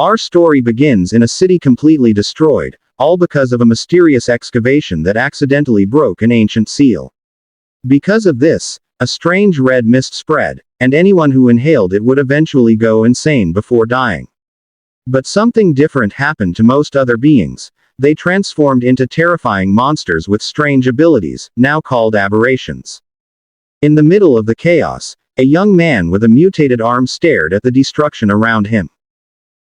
Our story begins in a city completely destroyed, all because of a mysterious excavation that accidentally broke an ancient seal. Because of this, a strange red mist spread, and anyone who inhaled it would eventually go insane before dying. But something different happened to most other beings. They transformed into terrifying monsters with strange abilities, now called aberrations. In the middle of the chaos, a young man with a mutated arm stared at the destruction around him.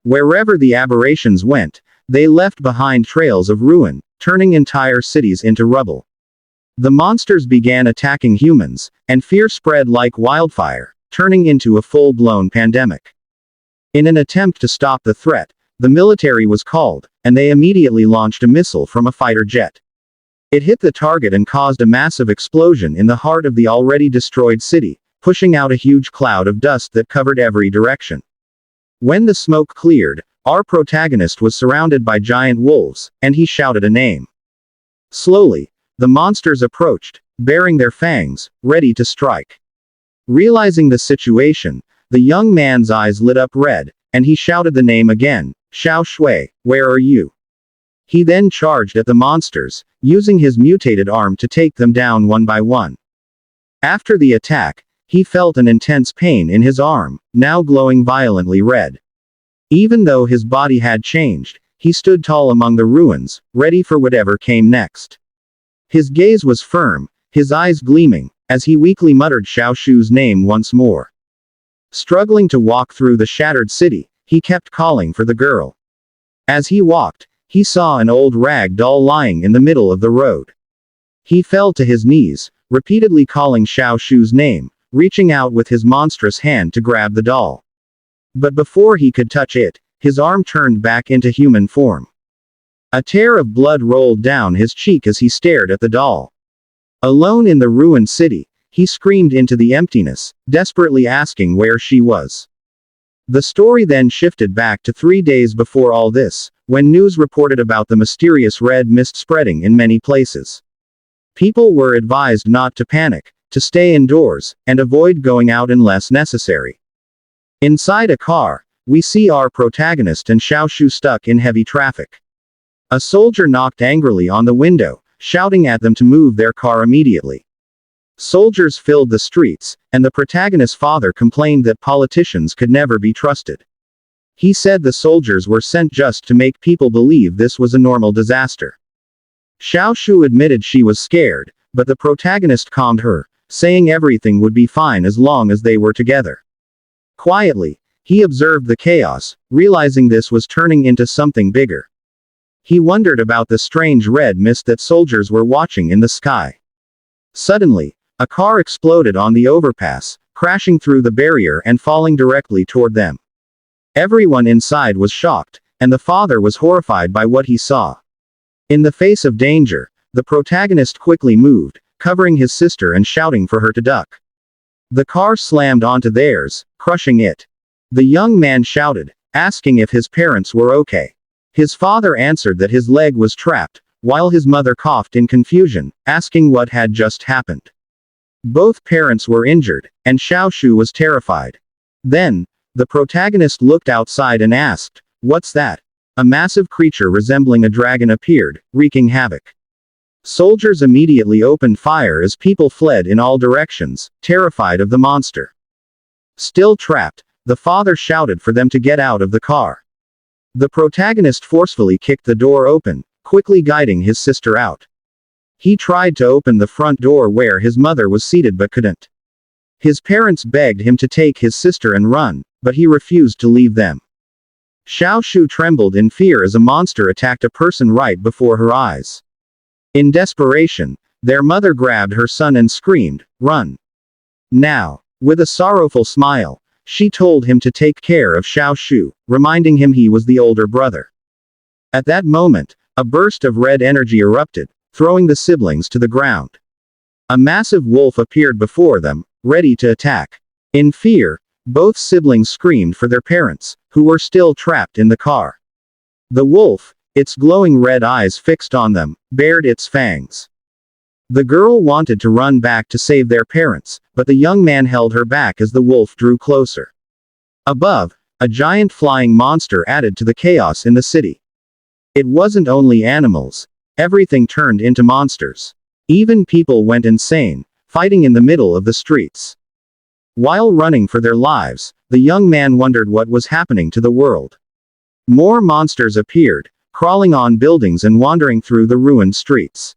Wherever the aberrations went, they left behind trails of ruin, turning entire cities into rubble. The monsters began attacking humans, and fear spread like wildfire, turning into a full-blown pandemic. In an attempt to stop the threat, the military was called, and they immediately launched a missile from a fighter jet. It hit the target and caused a massive explosion in the heart of the already destroyed city, pushing out a huge cloud of dust that covered every direction. When the smoke cleared, our protagonist was surrounded by giant wolves, and he shouted a name. Slowly, the monsters approached, baring their fangs, ready to strike. Realizing the situation, the young man's eyes lit up red, and he shouted the name again, Xiao Shui, where are you? He then charged at the monsters, using his mutated arm to take them down one by one. After the attack, he felt an intense pain in his arm, now glowing violently red. Even though his body had changed, he stood tall among the ruins, ready for whatever came next. His gaze was firm, his eyes gleaming, as he weakly muttered Xiao Shu's name once more. Struggling to walk through the shattered city, he kept calling for the girl. As he walked, he saw an old rag doll lying in the middle of the road. He fell to his knees, repeatedly calling Xiao Shu's name, reaching out with his monstrous hand to grab the doll. But before he could touch it, his arm turned back into human form. A tear of blood rolled down his cheek as he stared at the doll. Alone in the ruined city, he screamed into the emptiness, desperately asking where she was. The story then shifted back to 3 days before all this, when news reported about the mysterious red mist spreading in many places. People were advised not to panic, to stay indoors, and avoid going out unless necessary. Inside a car, we see our protagonist and Xiao Shu stuck in heavy traffic. A soldier knocked angrily on the window, shouting at them to move their car immediately. Soldiers filled the streets, and the protagonist's father complained that politicians could never be trusted. He said the soldiers were sent just to make people believe this was a normal disaster. Xiao Shu admitted she was scared, but the protagonist calmed her, saying everything would be fine as long as they were together. Quietly, he observed the chaos, realizing this was turning into something bigger. He wondered about the strange red mist that soldiers were watching in the sky. Suddenly, a car exploded on the overpass, crashing through the barrier and falling directly toward them. Everyone inside was shocked, and the father was horrified by what he saw. In the face of danger, the protagonist quickly moved, covering his sister and shouting for her to duck. The car slammed onto theirs, crushing it. The young man shouted, asking if his parents were okay. His father answered that his leg was trapped, while his mother coughed in confusion, asking what had just happened. Both parents were injured, and Xiao Shu was terrified. Then, the protagonist looked outside and asked, "What's that?" A massive creature resembling a dragon appeared, wreaking havoc. Soldiers immediately opened fire as people fled in all directions, terrified of the monster. Still trapped, the father shouted for them to get out of the car. The protagonist forcefully kicked the door open, quickly guiding his sister out. He tried to open the front door where his mother was seated but couldn't. His parents begged him to take his sister and run, but he refused to leave them. Xiao Shu trembled in fear as a monster attacked a person right before her eyes. In desperation, their mother grabbed her son and screamed, "Run!" Now, with a sorrowful smile, she told him to take care of Xiao Shu, reminding him he was the older brother. At that moment, a burst of red energy erupted, throwing the siblings to the ground. A massive wolf appeared before them, ready to attack. In fear, both siblings screamed for their parents, who were still trapped in the car. The wolf, its glowing red eyes fixed on them, bared its fangs. The girl wanted to run back to save their parents, but the young man held her back as the wolf drew closer. Above, a giant flying monster added to the chaos in the city. It wasn't only animals. Everything turned into monsters. Even people went insane, fighting in the middle of the streets. While running for their lives, the young man wondered what was happening to the world. More monsters appeared, crawling on buildings and wandering through the ruined streets.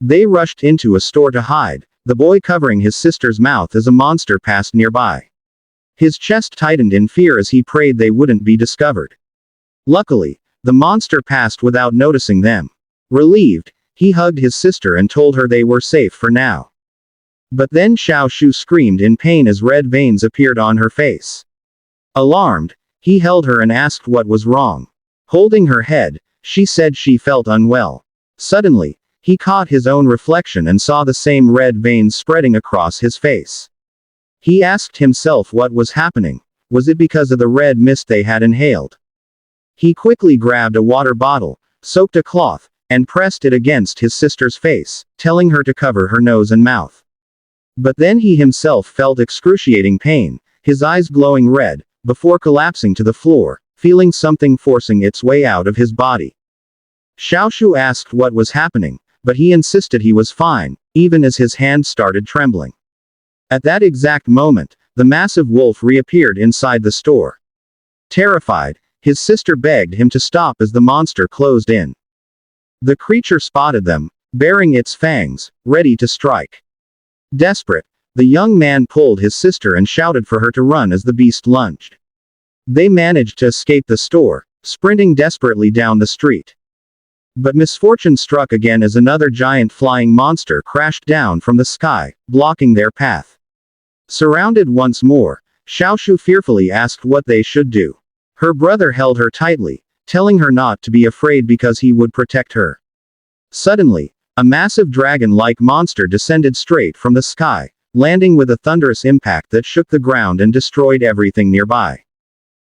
They rushed into a store to hide, the boy covering his sister's mouth as a monster passed nearby. His chest tightened in fear as he prayed they wouldn't be discovered. Luckily, the monster passed without noticing them. Relieved, he hugged his sister and told her they were safe for now. But then Xiao Shu screamed in pain as red veins appeared on her face. Alarmed, he held her and asked what was wrong. Holding her head, she said she felt unwell. Suddenly, he caught his own reflection and saw the same red veins spreading across his face. He asked himself what was happening. Was it because of the red mist they had inhaled? He quickly grabbed a water bottle, soaked a cloth, and pressed it against his sister's face, telling her to cover her nose and mouth. But then he himself felt excruciating pain, his eyes glowing red, before collapsing to the floor, feeling something forcing its way out of his body. Xiao Shu asked what was happening, but he insisted he was fine, even as his hand started trembling. At that exact moment, the massive wolf reappeared inside the store. Terrified, his sister begged him to stop as the monster closed in. The creature spotted them, baring its fangs, ready to strike. Desperate, the young man pulled his sister and shouted for her to run as the beast lunged. They managed to escape the store, sprinting desperately down the street. But misfortune struck again as another giant flying monster crashed down from the sky, blocking their path. Surrounded once more, Xiao Shu fearfully asked what they should do. Her brother held her tightly, telling her not to be afraid because he would protect her. Suddenly, a massive dragon-like monster descended straight from the sky, landing with a thunderous impact that shook the ground and destroyed everything nearby.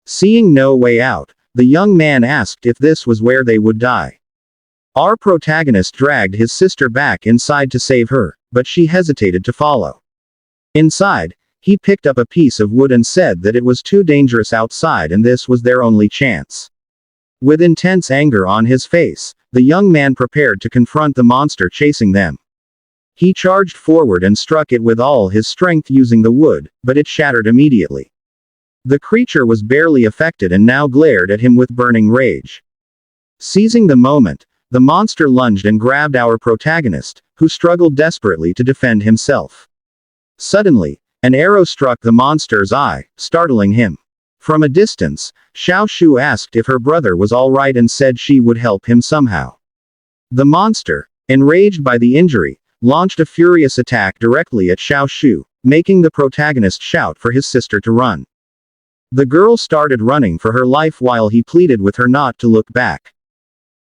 Seeing no way out, the young man asked if this was where they would die. Our protagonist dragged his sister back inside to save her, but she hesitated to follow. Inside, he picked up a piece of wood and said that it was too dangerous outside and this was their only chance. With intense anger on his face, the young man prepared to confront the monster chasing them. He charged forward and struck it with all his strength using the wood, but it shattered immediately. The creature was barely affected and now glared at him with burning rage. Seizing the moment, the monster lunged and grabbed our protagonist, who struggled desperately to defend himself. Suddenly, an arrow struck the monster's eye, startling him. From a distance, Xiao Shu asked if her brother was all right and said she would help him somehow. The monster, enraged by the injury, launched a furious attack directly at Xiao Shu, making the protagonist shout for his sister to run. The girl started running for her life while he pleaded with her not to look back.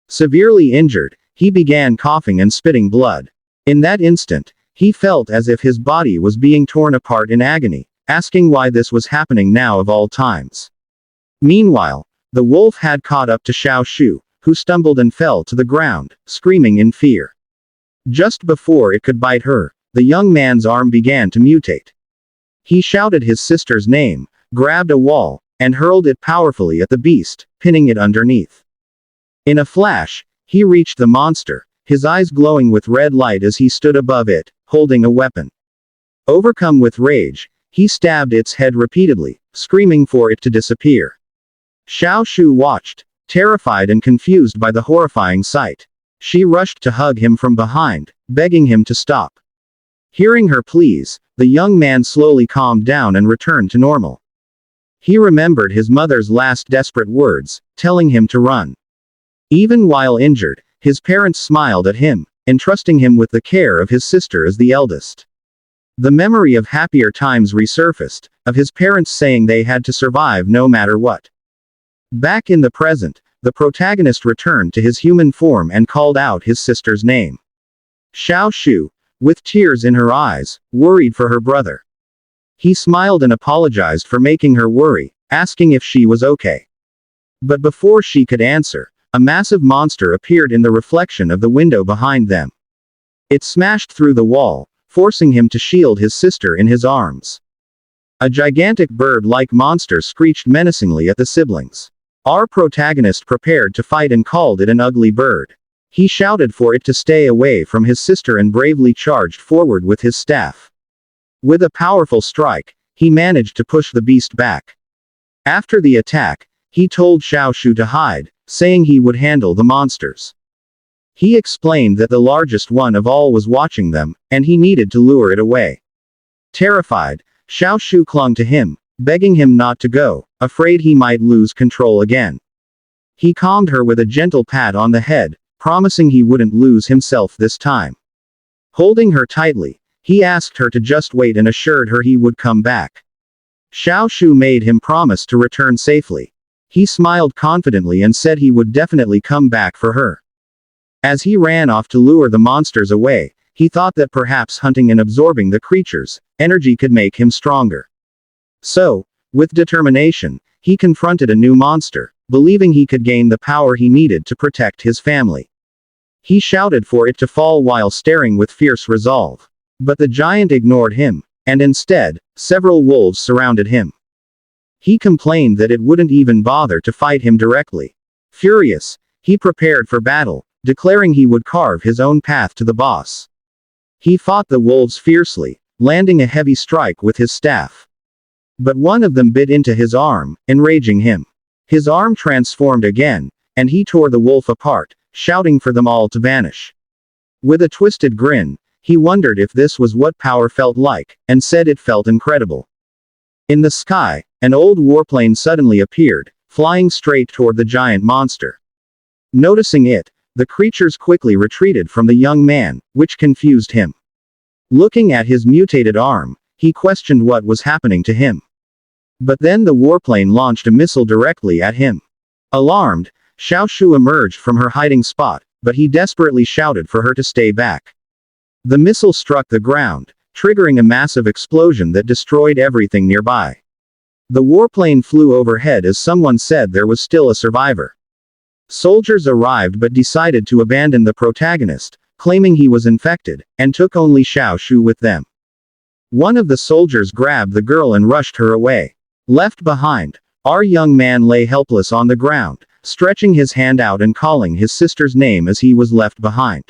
Severely injured, he began coughing and spitting blood. In that instant, he felt as if his body was being torn apart in agony, asking why this was happening now of all times. Meanwhile, the wolf had caught up to Xiao Shu, who stumbled and fell to the ground, screaming in fear. Just before it could bite her, the young man's arm began to mutate. He shouted his sister's name, grabbed a wall, and hurled it powerfully at the beast, pinning it underneath. In a flash, he reached the monster, his eyes glowing with red light as he stood above it, holding a weapon. Overcome with rage, he stabbed its head repeatedly, screaming for it to disappear. Xiao Shu watched, terrified and confused by the horrifying sight. She rushed to hug him from behind, begging him to stop. Hearing her pleas, the young man slowly calmed down and returned to normal. He remembered his mother's last desperate words, telling him to run. Even while injured, his parents smiled at him, entrusting him with the care of his sister as the eldest. The memory of happier times resurfaced, of his parents saying they had to survive no matter what. Back in the present, the protagonist returned to his human form and called out his sister's name. Xiao Shu, with tears in her eyes, worried for her brother. He smiled and apologized for making her worry, asking if she was okay. But before she could answer, a massive monster appeared in the reflection of the window behind them. It smashed through the wall, forcing him to shield his sister in his arms. A gigantic bird-like monster screeched menacingly at the siblings. Our protagonist prepared to fight and called it an ugly bird. He shouted for it to stay away from his sister and bravely charged forward with his staff. With a powerful strike, he managed to push the beast back. After the attack, he told Xiaoshu to hide, saying he would handle the monsters. He explained that the largest one of all was watching them, and he needed to lure it away. Terrified, Xiaoshu clung to him, begging him not to go, afraid he might lose control again. He calmed her with a gentle pat on the head, promising he wouldn't lose himself this time. Holding her tightly, he asked her to just wait and assured her he would come back. Xiaoshu made him promise to return safely. He smiled confidently and said he would definitely come back for her. As he ran off to lure the monsters away, he thought that perhaps hunting and absorbing the creatures' energy could make him stronger. So, with determination, he confronted a new monster, believing he could gain the power he needed to protect his family. He shouted for it to fall while staring with fierce resolve. But the giant ignored him, and instead, several wolves surrounded him. He complained that it wouldn't even bother to fight him directly. Furious, he prepared for battle, declaring he would carve his own path to the boss. He fought the wolves fiercely, landing a heavy strike with his staff. But one of them bit into his arm, enraging him. His arm transformed again, and he tore the wolf apart, shouting for them all to vanish. With a twisted grin, he wondered if this was what power felt like, and said it felt incredible. In the sky, an old warplane suddenly appeared, flying straight toward the giant monster. Noticing it, the creatures quickly retreated from the young man, which confused him. Looking at his mutated arm, he questioned what was happening to him. But then the warplane launched a missile directly at him. Alarmed, Xiaoshu emerged from her hiding spot, but he desperately shouted for her to stay back. The missile struck the ground, triggering a massive explosion that destroyed everything nearby. The warplane flew overhead as someone said there was still a survivor. Soldiers arrived but decided to abandon the protagonist, claiming he was infected, and took only Xiaoshu with them. One of the soldiers grabbed the girl and rushed her away. Left behind, our young man lay helpless on the ground, stretching his hand out and calling his sister's name as he was left behind.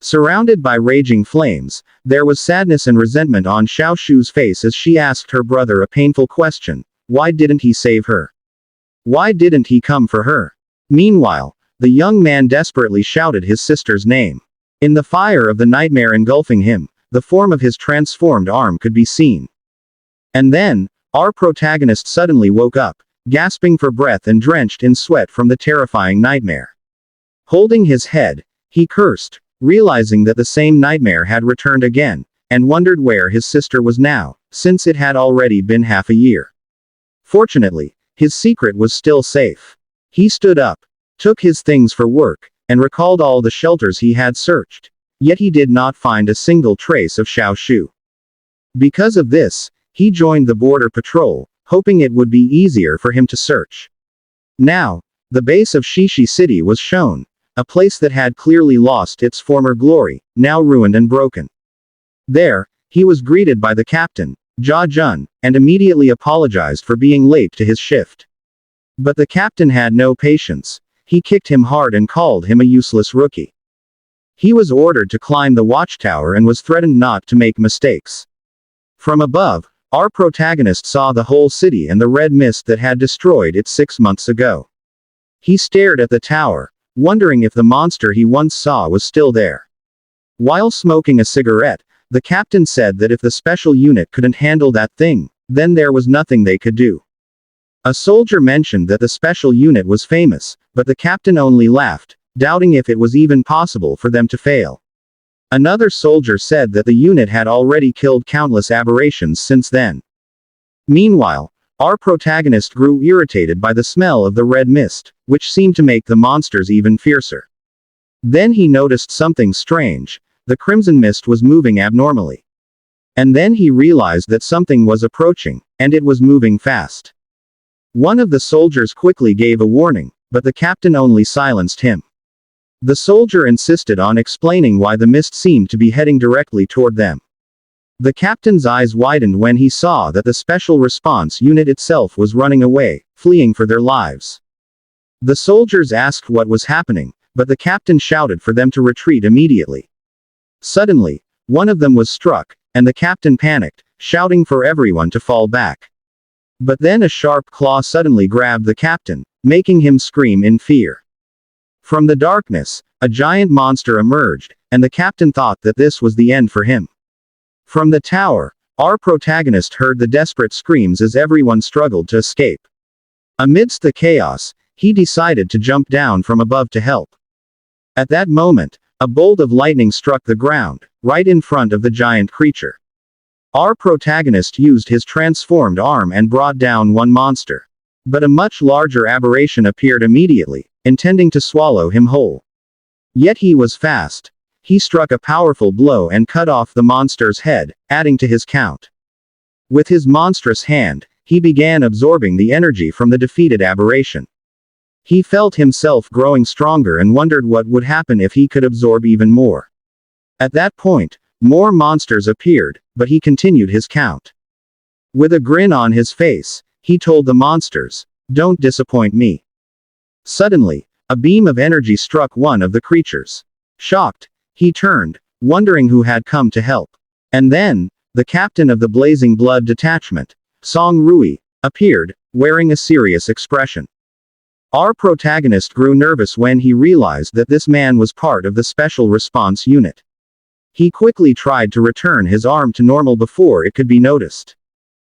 Surrounded by raging flames, there was sadness and resentment on Xiaoshu's face as she asked her brother a painful question: why didn't he save her? Why didn't he come for her? Meanwhile, the young man desperately shouted his sister's name. In the fire of the nightmare engulfing him, the form of his transformed arm could be seen. And then, our protagonist suddenly woke up, gasping for breath and drenched in sweat from the terrifying nightmare. Holding his head, he cursed, realizing that the same nightmare had returned again, and wondered where his sister was now, since it had already been half a year. Fortunately, his secret was still safe. He stood up, took his things for work, and recalled all the shelters he had searched. Yet he did not find a single trace of Xiaoshu. Because of this, he joined the border patrol, hoping it would be easier for him to search. Now, the base of Shishi City was shown. A place that had clearly lost its former glory, now ruined and broken. There, he was greeted by the captain, Jia Jun, and immediately apologized for being late to his shift. But the captain had no patience. He kicked him hard and called him a useless rookie. He was ordered to climb the watchtower and was threatened not to make mistakes. From above, our protagonist saw the whole city and the red mist that had destroyed it 6 months ago. He stared at the tower, wondering if the monster he once saw was still there. While smoking a cigarette, the captain said that if the special unit couldn't handle that thing, then there was nothing they could do. A soldier mentioned that the special unit was famous, but the captain only laughed, doubting if it was even possible for them to fail. Another soldier said that the unit had already killed countless aberrations since then. Meanwhile, our protagonist grew irritated by the smell of the red mist, which seemed to make the monsters even fiercer. Then he noticed something strange: the crimson mist was moving abnormally. And then he realized that something was approaching, and it was moving fast. One of the soldiers quickly gave a warning, but the captain only silenced him. The soldier insisted on explaining why the mist seemed to be heading directly toward them. The captain's eyes widened when he saw that the special response unit itself was running away, fleeing for their lives. The soldiers asked what was happening, but the captain shouted for them to retreat immediately. Suddenly, one of them was struck, and the captain panicked, shouting for everyone to fall back. But then a sharp claw suddenly grabbed the captain, making him scream in fear. From the darkness, a giant monster emerged, and the captain thought that this was the end for him. From the tower, our protagonist heard the desperate screams as everyone struggled to escape. Amidst the chaos, he decided to jump down from above to help. At that moment, a bolt of lightning struck the ground, right in front of the giant creature. Our protagonist used his transformed arm and brought down one monster. But a much larger aberration appeared immediately, intending to swallow him whole. Yet he was fast. He struck a powerful blow and cut off the monster's head, adding to his count. With his monstrous hand, he began absorbing the energy from the defeated aberration. He felt himself growing stronger and wondered what would happen if he could absorb even more. At that point, more monsters appeared, but he continued his count. With a grin on his face, he told the monsters, "Don't disappoint me." Suddenly, a beam of energy struck one of the creatures. Shocked, he turned, wondering who had come to help. And then, the captain of the Blazing Blood Detachment, Song Rui, appeared, wearing a serious expression. Our protagonist grew nervous when he realized that this man was part of the Special Response Unit. He quickly tried to return his arm to normal before it could be noticed.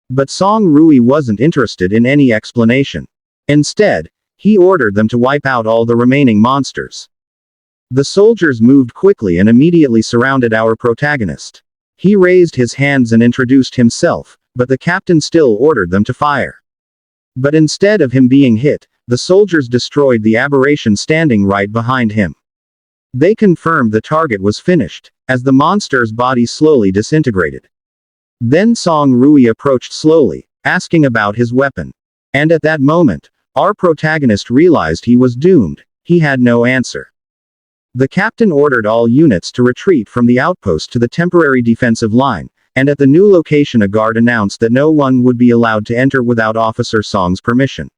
But Song Rui wasn't interested in any explanation. Instead, he ordered them to wipe out all the remaining monsters. The soldiers moved quickly and immediately surrounded our protagonist. He raised his hands and introduced himself, but the captain still ordered them to fire. But instead of him being hit, the soldiers destroyed the aberration standing right behind him. They confirmed the target was finished, as the monster's body slowly disintegrated. Then Song Rui approached slowly, asking about his weapon. And at that moment, our protagonist realized he was doomed. He had no answer. The captain ordered all units to retreat from the outpost to the temporary defensive line, and at the new location a guard announced that no one would be allowed to enter without Officer Song's permission.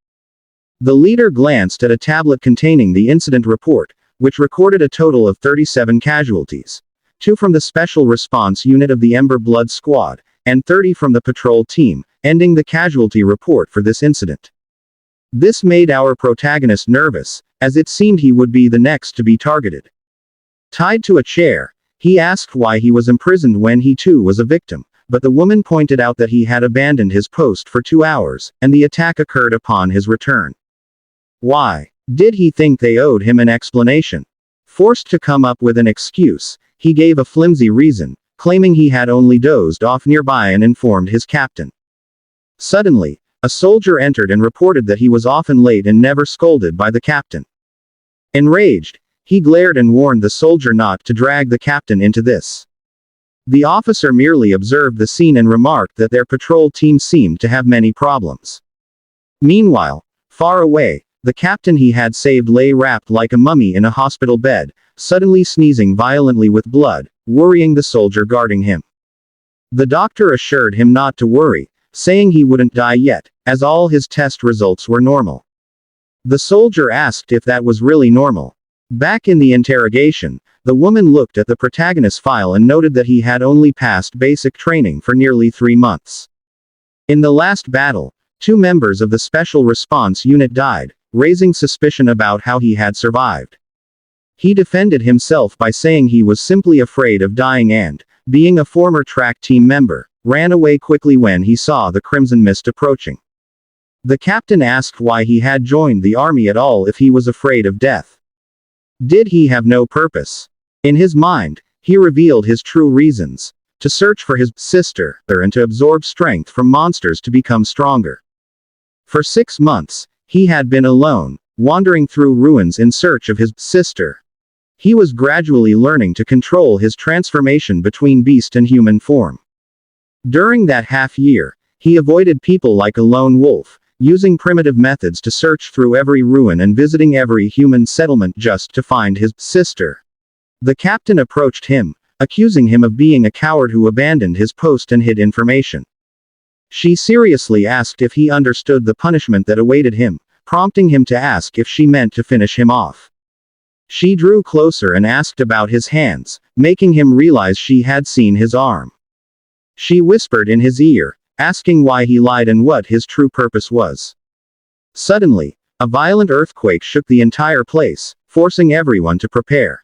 The leader glanced at a tablet containing the incident report, which recorded a total of 37 casualties. 2 from the Special Response Unit of the Ember Blood Squad, and 30 from the patrol team, ending the casualty report for this incident. This made our protagonist nervous, as it seemed he would be the next to be targeted. Tied to a chair, he asked why he was imprisoned when he too was a victim, but the woman pointed out that he had abandoned his post for 2 hours, and the attack occurred upon his return. Why did he think they owed him an explanation? Forced to come up with an excuse, he gave a flimsy reason, claiming he had only dozed off nearby and informed his captain. Suddenly, a soldier entered and reported that he was often late and never scolded by the captain. Enraged, he glared and warned the soldier not to drag the captain into this. The officer merely observed the scene and remarked that their patrol team seemed to have many problems. Meanwhile, far away, the captain he had saved lay wrapped like a mummy in a hospital bed, suddenly sneezing violently with blood, worrying the soldier guarding him. The doctor assured him not to worry, saying he wouldn't die yet, as all his test results were normal. The soldier asked if that was really normal. Back in the interrogation, the woman looked at the protagonist's file and noted that he had only passed basic training for nearly 3 months. In the last battle, 2 members of the Special Response Unit died, raising suspicion about how he had survived. He defended himself by saying he was simply afraid of dying and, being a former track team member, ran away quickly when he saw the Crimson Mist approaching. The captain asked why he had joined the army at all if he was afraid of death. Did he have no purpose? In his mind, he revealed his true reasons: to search for his sister, and to absorb strength from monsters to become stronger. For 6 months, he had been alone, wandering through ruins in search of his sister. He was gradually learning to control his transformation between beast and human form. During that half-year, he avoided people like a lone wolf, using primitive methods to search through every ruin and visiting every human settlement just to find his sister. The captain approached him, accusing him of being a coward who abandoned his post and hid information. She seriously asked if he understood the punishment that awaited him, prompting him to ask if she meant to finish him off. She drew closer and asked about his hands, making him realize she had seen his arm. She whispered in his ear, asking why he lied and what his true purpose was. Suddenly, a violent earthquake shook the entire place, forcing everyone to prepare.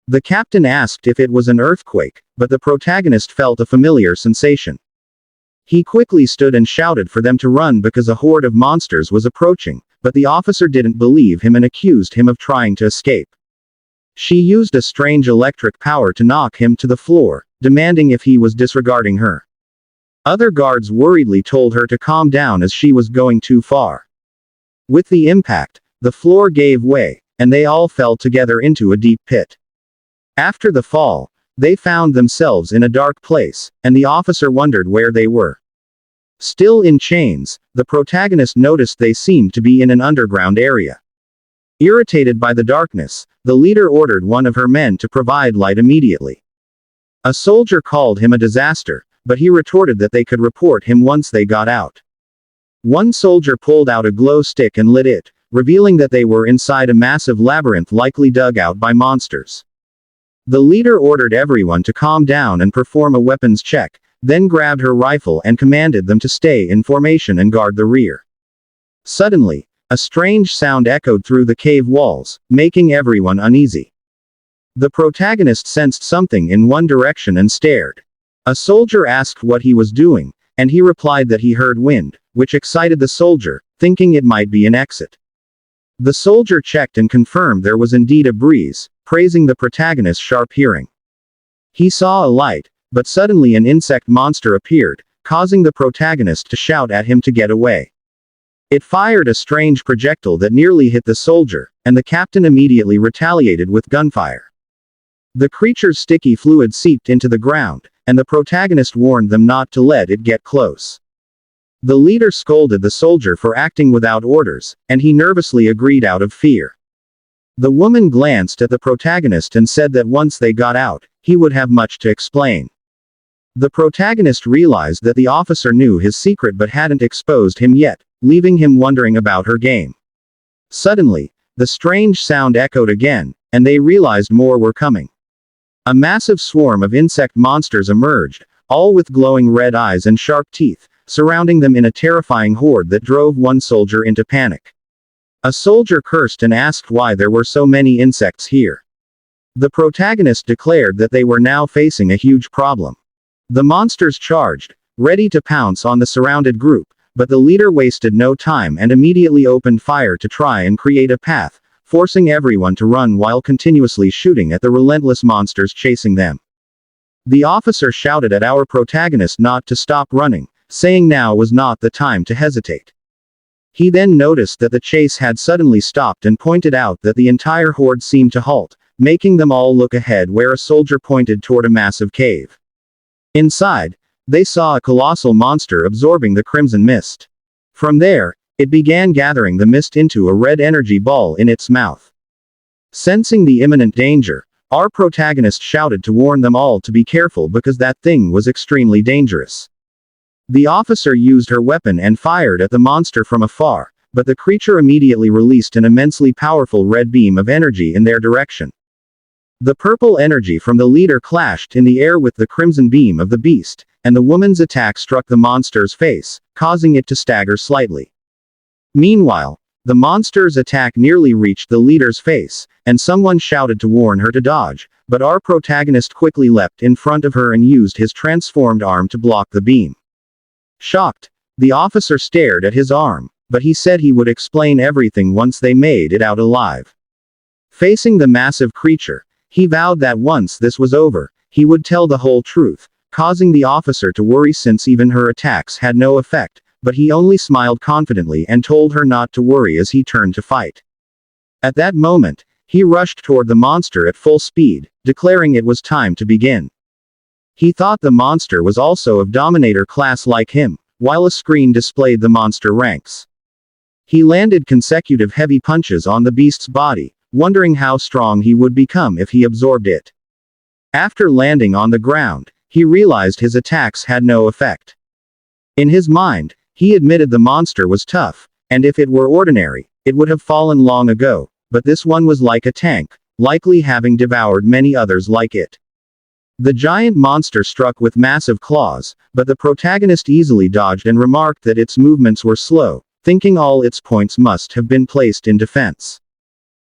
The captain asked if it was an earthquake, but the protagonist felt a familiar sensation. He quickly stood and shouted for them to run because a horde of monsters was approaching, but the officer didn't believe him and accused him of trying to escape. She used a strange electric power to knock him to the floor, demanding if he was disregarding her. Other guards worriedly told her to calm down as she was going too far. With the impact, the floor gave way, and they all fell together into a deep pit. After the fall, they found themselves in a dark place, and the officer wondered where they were. Still in chains, the protagonist noticed they seemed to be in an underground area. Irritated by the darkness, the leader ordered one of her men to provide light immediately. A soldier called him a disaster, but he retorted that they could report him once they got out. One soldier pulled out a glow stick and lit it, revealing that they were inside a massive labyrinth likely dug out by monsters. The leader ordered everyone to calm down and perform a weapons check, then grabbed her rifle and commanded them to stay in formation and guard the rear. Suddenly, a strange sound echoed through the cave walls, making everyone uneasy. The protagonist sensed something in one direction and stared. A soldier asked what he was doing, and he replied that he heard wind, which excited the soldier, thinking it might be an exit. The soldier checked and confirmed there was indeed a breeze, praising the protagonist's sharp hearing. He saw a light, but suddenly an insect monster appeared, causing the protagonist to shout at him to get away. It fired a strange projectile that nearly hit the soldier, and the captain immediately retaliated with gunfire. The creature's sticky fluid seeped into the ground, and the protagonist warned them not to let it get close. The leader scolded the soldier for acting without orders, and he nervously agreed out of fear. The woman glanced at the protagonist and said that once they got out, he would have much to explain. The protagonist realized that the officer knew his secret but hadn't exposed him yet, leaving him wondering about her game. Suddenly, the strange sound echoed again, and they realized more were coming. A massive swarm of insect monsters emerged, all with glowing red eyes and sharp teeth, surrounding them in a terrifying horde that drove one soldier into panic. A soldier cursed and asked why there were so many insects here. The protagonist declared that they were now facing a huge problem. The monsters charged, ready to pounce on the surrounded group, but the leader wasted no time and immediately opened fire to try and create a path, forcing everyone to run while continuously shooting at the relentless monsters chasing them. The officer shouted at our protagonist not to stop running, saying now was not the time to hesitate. He then noticed that the chase had suddenly stopped and pointed out that the entire horde seemed to halt, making them all look ahead where a soldier pointed toward a massive cave. Inside, they saw a colossal monster absorbing the crimson mist. From there, it began gathering the mist into a red energy ball in its mouth. Sensing the imminent danger, our protagonist shouted to warn them all to be careful because that thing was extremely dangerous. The officer used her weapon and fired at the monster from afar, but the creature immediately released an immensely powerful red beam of energy in their direction. The purple energy from the leader clashed in the air with the crimson beam of the beast, and the woman's attack struck the monster's face, causing it to stagger slightly. Meanwhile, the monster's attack nearly reached the leader's face, and someone shouted to warn her to dodge, but our protagonist quickly leapt in front of her and used his transformed arm to block the beam. Shocked, the officer stared at his arm, but he said he would explain everything once they made it out alive. Facing the massive creature, he vowed that once this was over, he would tell the whole truth, causing the officer to worry since even her attacks had no effect, but he only smiled confidently and told her not to worry as he turned to fight. At that moment, he rushed toward the monster at full speed, declaring it was time to begin. He thought the monster was also of Dominator class like him, while a screen displayed the monster ranks. He landed consecutive heavy punches on the beast's body, wondering how strong he would become if he absorbed it. After landing on the ground, he realized his attacks had no effect. In his mind, he admitted the monster was tough, and if it were ordinary, it would have fallen long ago, but this one was like a tank, likely having devoured many others like it. The giant monster struck with massive claws, but the protagonist easily dodged and remarked that its movements were slow, thinking all its points must have been placed in defense.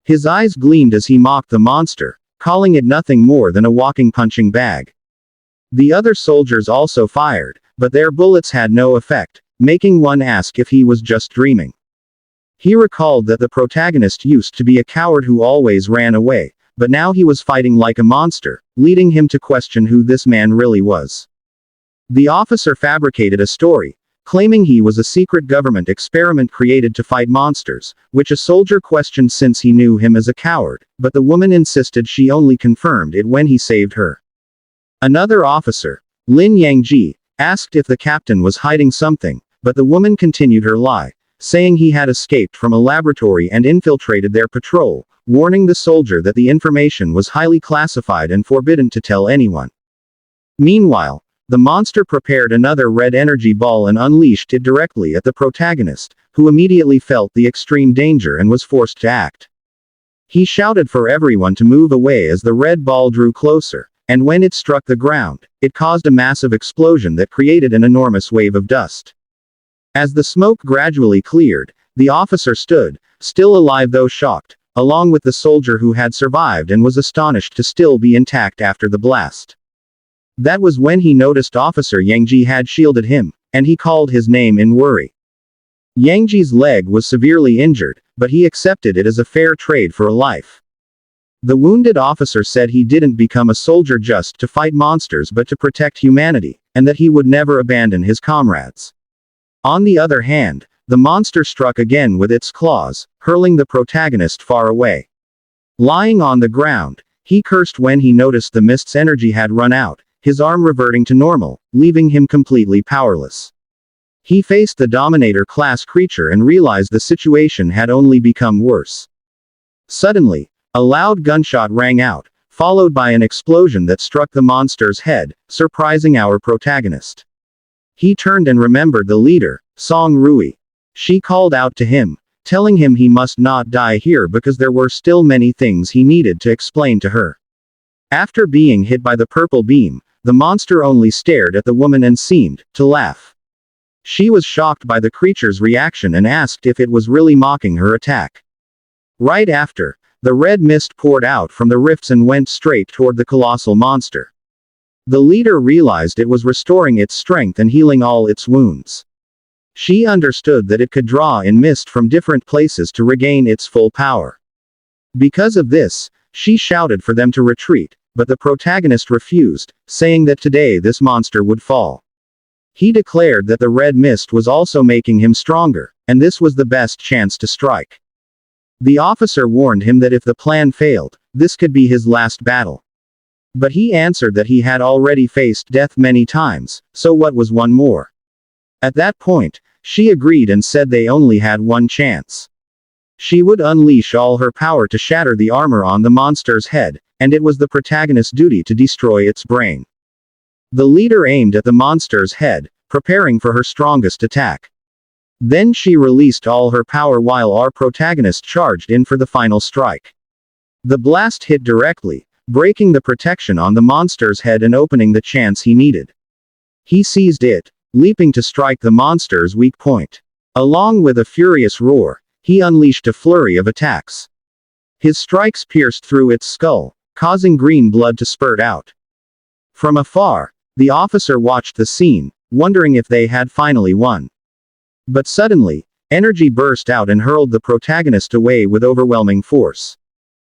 His eyes gleamed as he mocked the monster, calling it nothing more than a walking punching bag. The other soldiers also fired, but their bullets had no effect, making one ask if he was just dreaming. He recalled that the protagonist used to be a coward who always ran away, but now he was fighting like a monster, leading him to question who this man really was. The officer fabricated a story, claiming he was a secret government experiment created to fight monsters, which a soldier questioned since he knew him as a coward, but the woman insisted she only confirmed it when he saved her. Another officer, Lin Yangji, asked if the captain was hiding something, but the woman continued her lie, saying he had escaped from a laboratory and infiltrated their patrol, warning the soldier that the information was highly classified and forbidden to tell anyone. Meanwhile, the monster prepared another red energy ball and unleashed it directly at the protagonist, who immediately felt the extreme danger and was forced to act. He shouted for everyone to move away as the red ball drew closer, and when it struck the ground, it caused a massive explosion that created an enormous wave of dust. As the smoke gradually cleared, the officer stood, still alive though shocked, along with the soldier who had survived and was astonished to still be intact after the blast. That was when he noticed Officer Yangji had shielded him, and he called his name in worry. Yangji's leg was severely injured, but he accepted it as a fair trade for a life. The wounded officer said he didn't become a soldier just to fight monsters but to protect humanity, and that he would never abandon his comrades. On the other hand, the monster struck again with its claws, hurling the protagonist far away. Lying on the ground, he cursed when he noticed the mist's energy had run out, his arm reverting to normal, leaving him completely powerless. He faced the Dominator-class creature and realized the situation had only become worse. Suddenly, a loud gunshot rang out, followed by an explosion that struck the monster's head, surprising our protagonist. He turned and remembered the leader, Song Rui. She called out to him, telling him he must not die here because there were still many things he needed to explain to her. After being hit by the purple beam, the monster only stared at the woman and seemed to laugh. She was shocked by the creature's reaction and asked if it was really mocking her attack. Right after, the red mist poured out from the rifts and went straight toward the colossal monster. The leader realized it was restoring its strength and healing all its wounds. She understood that it could draw in mist from different places to regain its full power. Because of this, she shouted for them to retreat, but the protagonist refused, saying that today this monster would fall. He declared that the red mist was also making him stronger, and this was the best chance to strike. The officer warned him that if the plan failed, this could be his last battle. But he answered that he had already faced death many times, so what was one more? At that point, she agreed and said they only had one chance. She would unleash all her power to shatter the armor on the monster's head, and it was the protagonist's duty to destroy its brain. The leader aimed at the monster's head, preparing for her strongest attack. Then she released all her power while our protagonist charged in for the final strike. The blast hit directly, breaking the protection on the monster's head and opening the chance he needed. He seized it, leaping to strike the monster's weak point. Along with a furious roar, he unleashed a flurry of attacks. His strikes pierced through its skull, causing green blood to spurt out. From afar, the officer watched the scene, wondering if they had finally won. But suddenly, energy burst out and hurled the protagonist away with overwhelming force.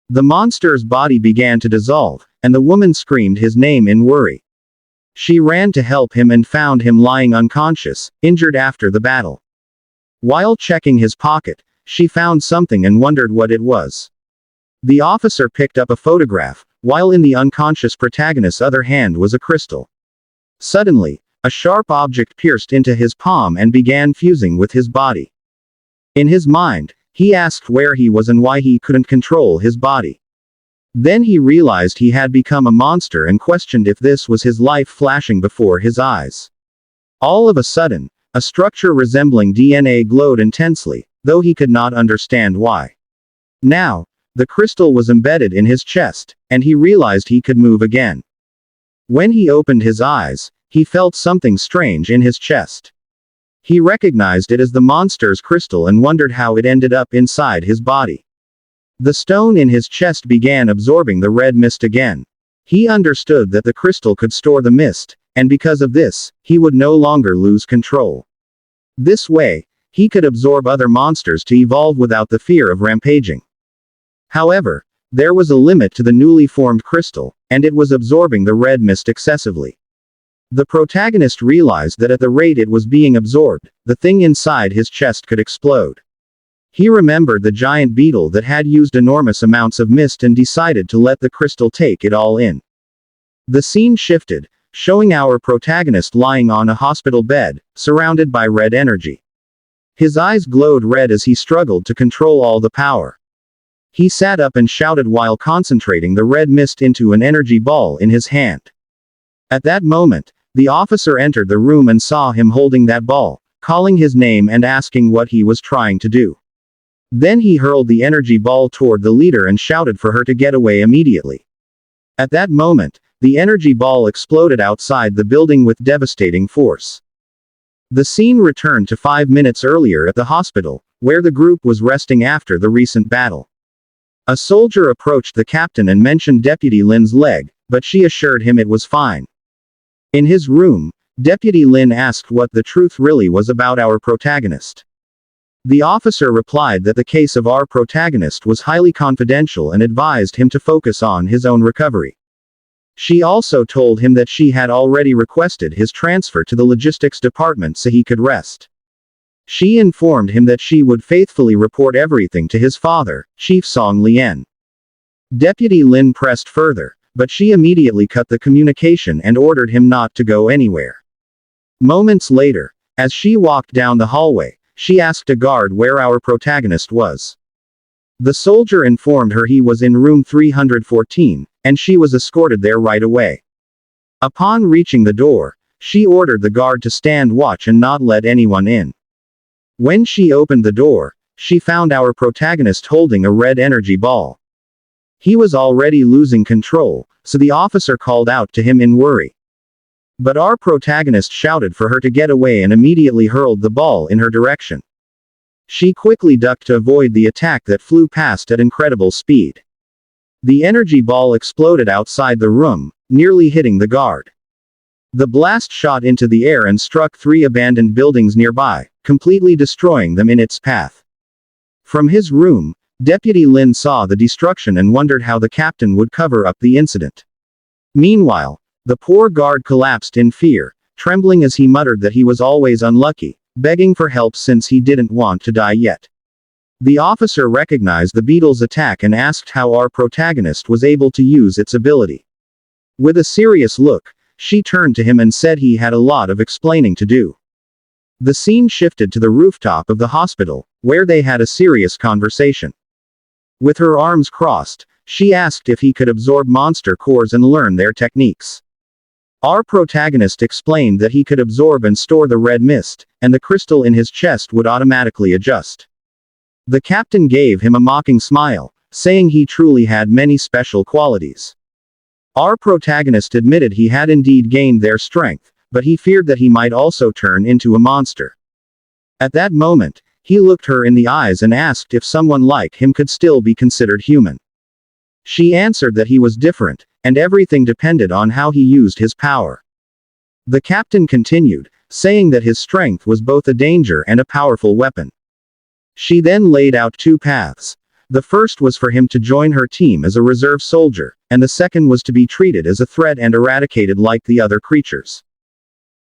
The monster's body began to dissolve, and the woman screamed his name in worry. She ran to help him and found him lying unconscious, injured after the battle. While checking his pocket, she found something and wondered what it was. The officer picked up a photograph, while in the unconscious protagonist's other hand was a crystal. Suddenly, a sharp object pierced into his palm and began fusing with his body. In his mind, he asked where he was and why he couldn't control his body. Then he realized he had become a monster and questioned if this was his life flashing before his eyes. All of a sudden, a structure resembling DNA glowed intensely, though he could not understand why. Now, the crystal was embedded in his chest, and he realized he could move again. When he opened his eyes, he felt something strange in his chest. He recognized it as the monster's crystal and wondered how it ended up inside his body. The stone in his chest began absorbing the red mist again. He understood that the crystal could store the mist, and because of this, he would no longer lose control. This way, he could absorb other monsters to evolve without the fear of rampaging. However, there was a limit to the newly formed crystal, and it was absorbing the red mist excessively. The protagonist realized that at the rate it was being absorbed, the thing inside his chest could explode. He remembered the giant beetle that had used enormous amounts of mist and decided to let the crystal take it all in. The scene shifted, showing our protagonist lying on a hospital bed, surrounded by red energy. His eyes glowed red as he struggled to control all the power. He sat up and shouted while concentrating the red mist into an energy ball in his hand. At that moment, the officer entered the room and saw him holding that ball, calling his name and asking what he was trying to do. Then he hurled the energy ball toward the leader and shouted for her to get away immediately. At that moment, the energy ball exploded outside the building with devastating force. The scene returned to 5 minutes earlier at the hospital, where the group was resting after the recent battle. A soldier approached the captain and mentioned Deputy Lin's leg, but she assured him it was fine. In his room, Deputy Lin asked what the truth really was about our protagonist. The officer replied that the case of our protagonist was highly confidential and advised him to focus on his own recovery. She also told him that she had already requested his transfer to the logistics department so he could rest. She informed him that she would faithfully report everything to his father, Chief Song Lien. Deputy Lin pressed further, but she immediately cut the communication and ordered him not to go anywhere. Moments later, as she walked down the hallway, she asked a guard where our protagonist was. The soldier informed her he was in room 314, and she was escorted there right away. Upon reaching the door, she ordered the guard to stand watch and not let anyone in. When she opened the door, she found our protagonist holding a red energy ball. He was already losing control, so the officer called out to him in worry. But our protagonist shouted for her to get away and immediately hurled the ball in her direction. She quickly ducked to avoid the attack that flew past at incredible speed. The energy ball exploded outside the room, nearly hitting the guard. The blast shot into the air and struck 3 abandoned buildings nearby, completely destroying them in its path. From his room, Deputy Lin saw the destruction and wondered how the captain would cover up the incident. Meanwhile, the poor guard collapsed in fear, trembling as he muttered that he was always unlucky, begging for help since he didn't want to die yet. The officer recognized the beetle's attack and asked how our protagonist was able to use its ability. With a serious look, she turned to him and said he had a lot of explaining to do. The scene shifted to the rooftop of the hospital, where they had a serious conversation. With her arms crossed, she asked if he could absorb monster cores and learn their techniques. Our protagonist explained that he could absorb and store the red mist, and the crystal in his chest would automatically adjust. The captain gave him a mocking smile, saying he truly had many special qualities. Our protagonist admitted he had indeed gained their strength, but he feared that he might also turn into a monster. At that moment, he looked her in the eyes and asked if someone like him could still be considered human. She answered that he was different, and everything depended on how he used his power. The captain continued, saying that his strength was both a danger and a powerful weapon. She then laid out 2 paths. The first was for him to join her team as a reserve soldier, and the second was to be treated as a threat and eradicated like the other creatures.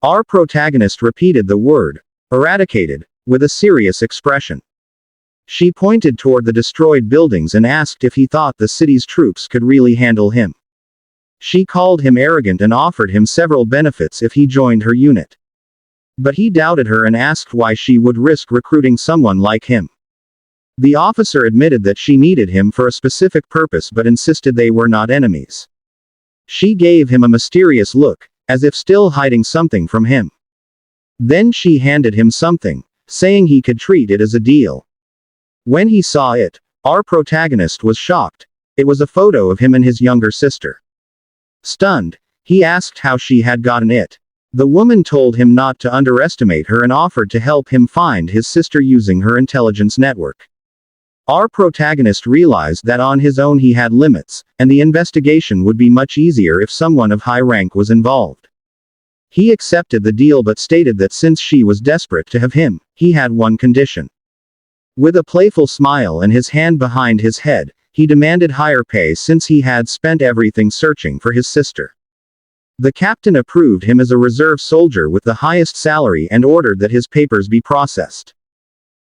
Our protagonist repeated the word, eradicated, with a serious expression. She pointed toward the destroyed buildings and asked if he thought the city's troops could really handle him. She called him arrogant and offered him several benefits if he joined her unit. But he doubted her and asked why she would risk recruiting someone like him. The officer admitted that she needed him for a specific purpose but insisted they were not enemies. She gave him a mysterious look, as if still hiding something from him. Then she handed him something, saying he could treat it as a deal. When he saw it, our protagonist was shocked. It was a photo of him and his younger sister. Stunned, he asked how she had gotten it. The woman told him not to underestimate her and offered to help him find his sister using her intelligence network. Our protagonist realized that on his own he had limits, and the investigation would be much easier if someone of high rank was involved. He accepted the deal but stated that since she was desperate to have him, he had one condition. With a playful smile and his hand behind his head, he demanded higher pay since he had spent everything searching for his sister. The captain approved him as a reserve soldier with the highest salary and ordered that his papers be processed.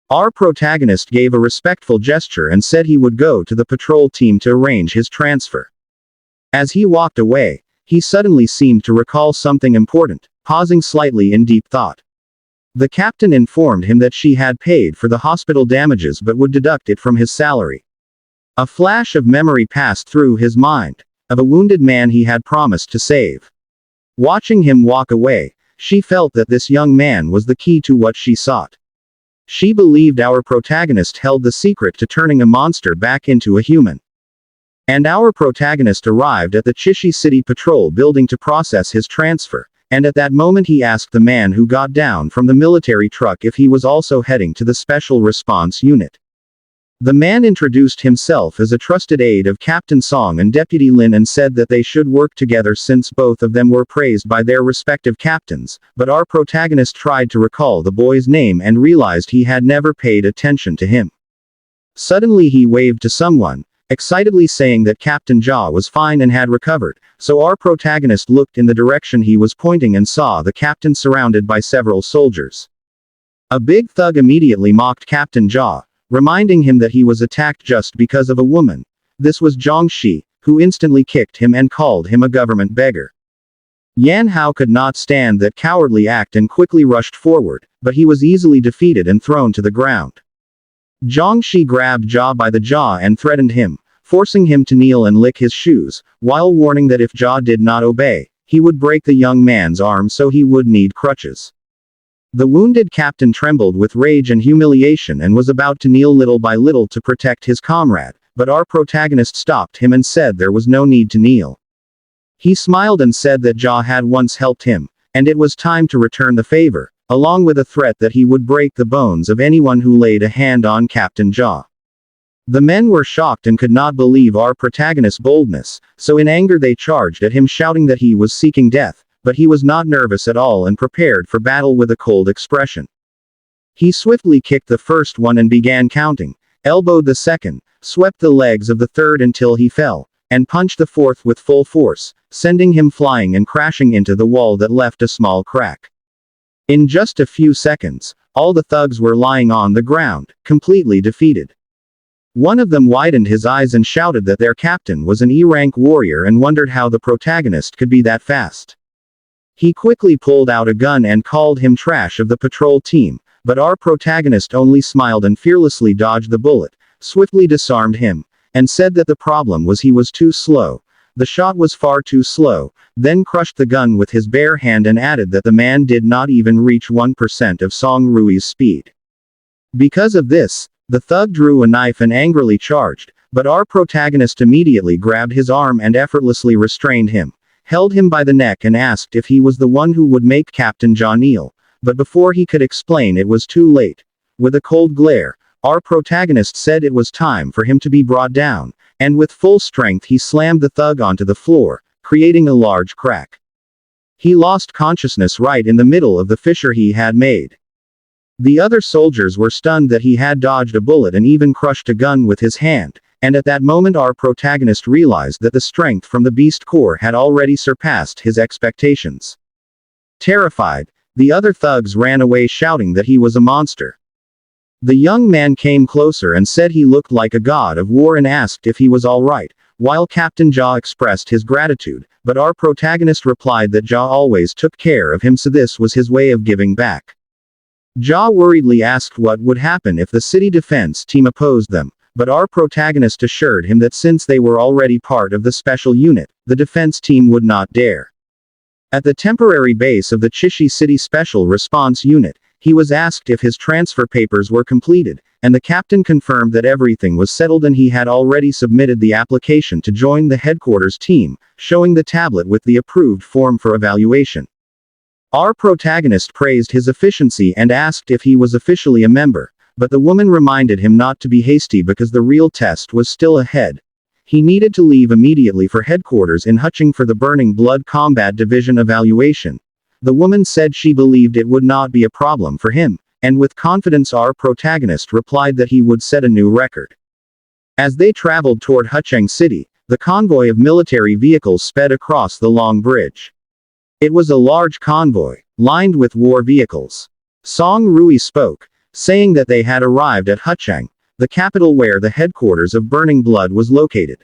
Our protagonist gave a respectful gesture and said he would go to the patrol team to arrange his transfer. As he walked away, he suddenly seemed to recall something important, pausing slightly in deep thought. The captain informed him that she had paid for the hospital damages but would deduct it from his salary. A flash of memory passed through his mind, of a wounded man he had promised to save. Watching him walk away, she felt that this young man was the key to what she sought. She believed our protagonist held the secret to turning a monster back into a human. And our protagonist arrived at the Chishi City Patrol building to process his transfer, and at that moment he asked the man who got down from the military truck if he was also heading to the Special Response Unit. The man introduced himself as a trusted aide of Captain Song and Deputy Lin and said that they should work together since both of them were praised by their respective captains, but our protagonist tried to recall the boy's name and realized he had never paid attention to him. Suddenly he waved to someone, excitedly saying that Captain Ja was fine and had recovered, so our protagonist looked in the direction he was pointing and saw the captain surrounded by several soldiers. A big thug immediately mocked Captain Ja, reminding him that he was attacked just because of a woman. This was Zhang Shi, who instantly kicked him and called him a government beggar. Yan Hao could not stand that cowardly act and quickly rushed forward, but he was easily defeated and thrown to the ground. Zhang Shi grabbed Ja by the jaw and threatened him, forcing him to kneel and lick his shoes, while warning that if Ja did not obey, he would break the young man's arm so he would need crutches. The wounded captain trembled with rage and humiliation and was about to kneel little by little to protect his comrade, but our protagonist stopped him and said there was no need to kneel. He smiled and said that Ja had once helped him, and it was time to return the favor, along with a threat that he would break the bones of anyone who laid a hand on Captain Ja. The men were shocked and could not believe our protagonist's boldness, so in anger they charged at him shouting that he was seeking death, but he was not nervous at all and prepared for battle with a cold expression. He swiftly kicked the first one and began counting, elbowed the second, swept the legs of the third until he fell, and punched the fourth with full force, sending him flying and crashing into the wall that left a small crack. In just a few seconds, all the thugs were lying on the ground, completely defeated. One of them widened his eyes and shouted that their captain was an E-rank warrior and wondered how the protagonist could be that fast. He quickly pulled out a gun and called him trash of the patrol team, but our protagonist only smiled and fearlessly dodged the bullet, swiftly disarmed him, and said that the problem was he was too slow. The shot was far too slow, then crushed the gun with his bare hand and added that the man did not even reach 1% of Song Rui's speed. Because of this, the thug drew a knife and angrily charged, but our protagonist immediately grabbed his arm and effortlessly restrained him, held him by the neck and asked if he was the one who would make Captain Ja kneel, but before he could explain it was too late. With a cold glare, our protagonist said it was time for him to be brought down, and with full strength he slammed the thug onto the floor, creating a large crack. He lost consciousness right in the middle of the fissure he had made. The other soldiers were stunned that he had dodged a bullet and even crushed a gun with his hand, and at that moment our protagonist realized that the strength from the beast core had already surpassed his expectations. Terrified, the other thugs ran away shouting that he was a monster. The young man came closer and said he looked like a god of war and asked if he was all right, while Captain Ja expressed his gratitude, but our protagonist replied that Ja always took care of him, so this was his way of giving back. Ja worriedly asked what would happen if the city defense team opposed them, but our protagonist assured him that since they were already part of the special unit, the defense team would not dare. At the temporary base of the Chishi City Special Response Unit, he was asked if his transfer papers were completed, and the captain confirmed that everything was settled and he had already submitted the application to join the headquarters team, showing the tablet with the approved form for evaluation. Our protagonist praised his efficiency and asked if he was officially a member, but the woman reminded him not to be hasty because the real test was still ahead. He needed to leave immediately for headquarters in Huching for the Burning Blood Combat Division evaluation. The woman said she believed it would not be a problem for him, and with confidence our protagonist replied that he would set a new record. As they traveled toward Hucheng City, the convoy of military vehicles sped across the long bridge. It was a large convoy, lined with war vehicles. Song Rui spoke, saying that they had arrived at Hucheng, the capital where the headquarters of Burning Blood was located.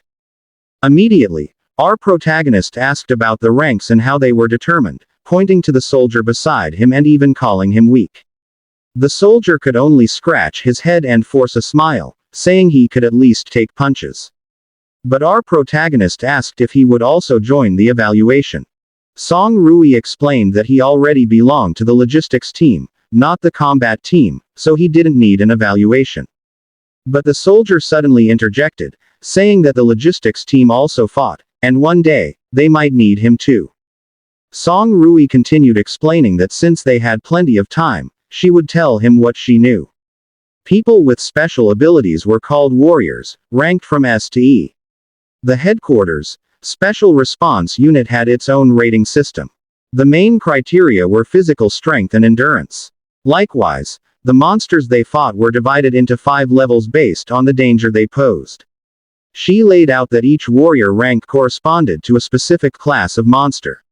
Immediately, our protagonist asked about the ranks and how they were determined, pointing to the soldier beside him and even calling him weak. The soldier could only scratch his head and force a smile, saying he could at least take punches. But our protagonist asked if he would also join the evaluation. Song Rui explained that he already belonged to the logistics team, not the combat team, so he didn't need an evaluation. But the soldier suddenly interjected, saying that the logistics team also fought, and one day, they might need him too. Song Rui continued explaining that since they had plenty of time, she would tell him what she knew. People with special abilities were called warriors, ranked from S to E. The headquarters, Special Response Unit had its own rating system. The main criteria were physical strength and endurance. Likewise, the monsters they fought were divided into 5 levels based on the danger they posed. She laid out that each warrior rank corresponded to a specific class of monster.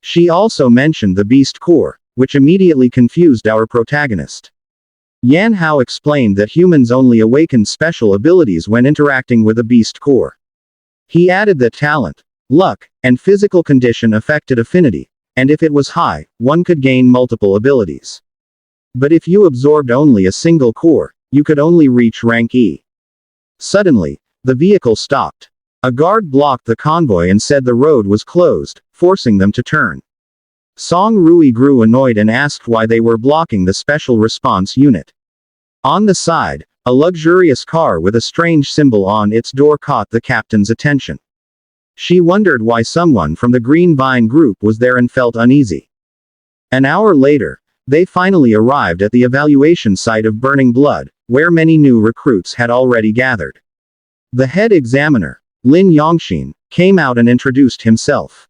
She also mentioned the Beast Core, which immediately confused our protagonist. Yan Hao explained that humans only awaken special abilities when interacting with a Beast Core. He added that talent, luck, and physical condition affected affinity, and if it was high, one could gain multiple abilities. But if you absorbed only a single core, you could only reach rank E. Suddenly, the vehicle stopped. A guard blocked the convoy and said the road was closed, forcing them to turn. Song Rui grew annoyed and asked why they were blocking the special response unit. On the side, a luxurious car with a strange symbol on its door caught the captain's attention. She wondered why someone from the Green Vine group was there and felt uneasy. An hour later, they finally arrived at the evaluation site of Burning Blood, where many new recruits had already gathered. The head examiner, Lin Yongxin, came out and introduced himself.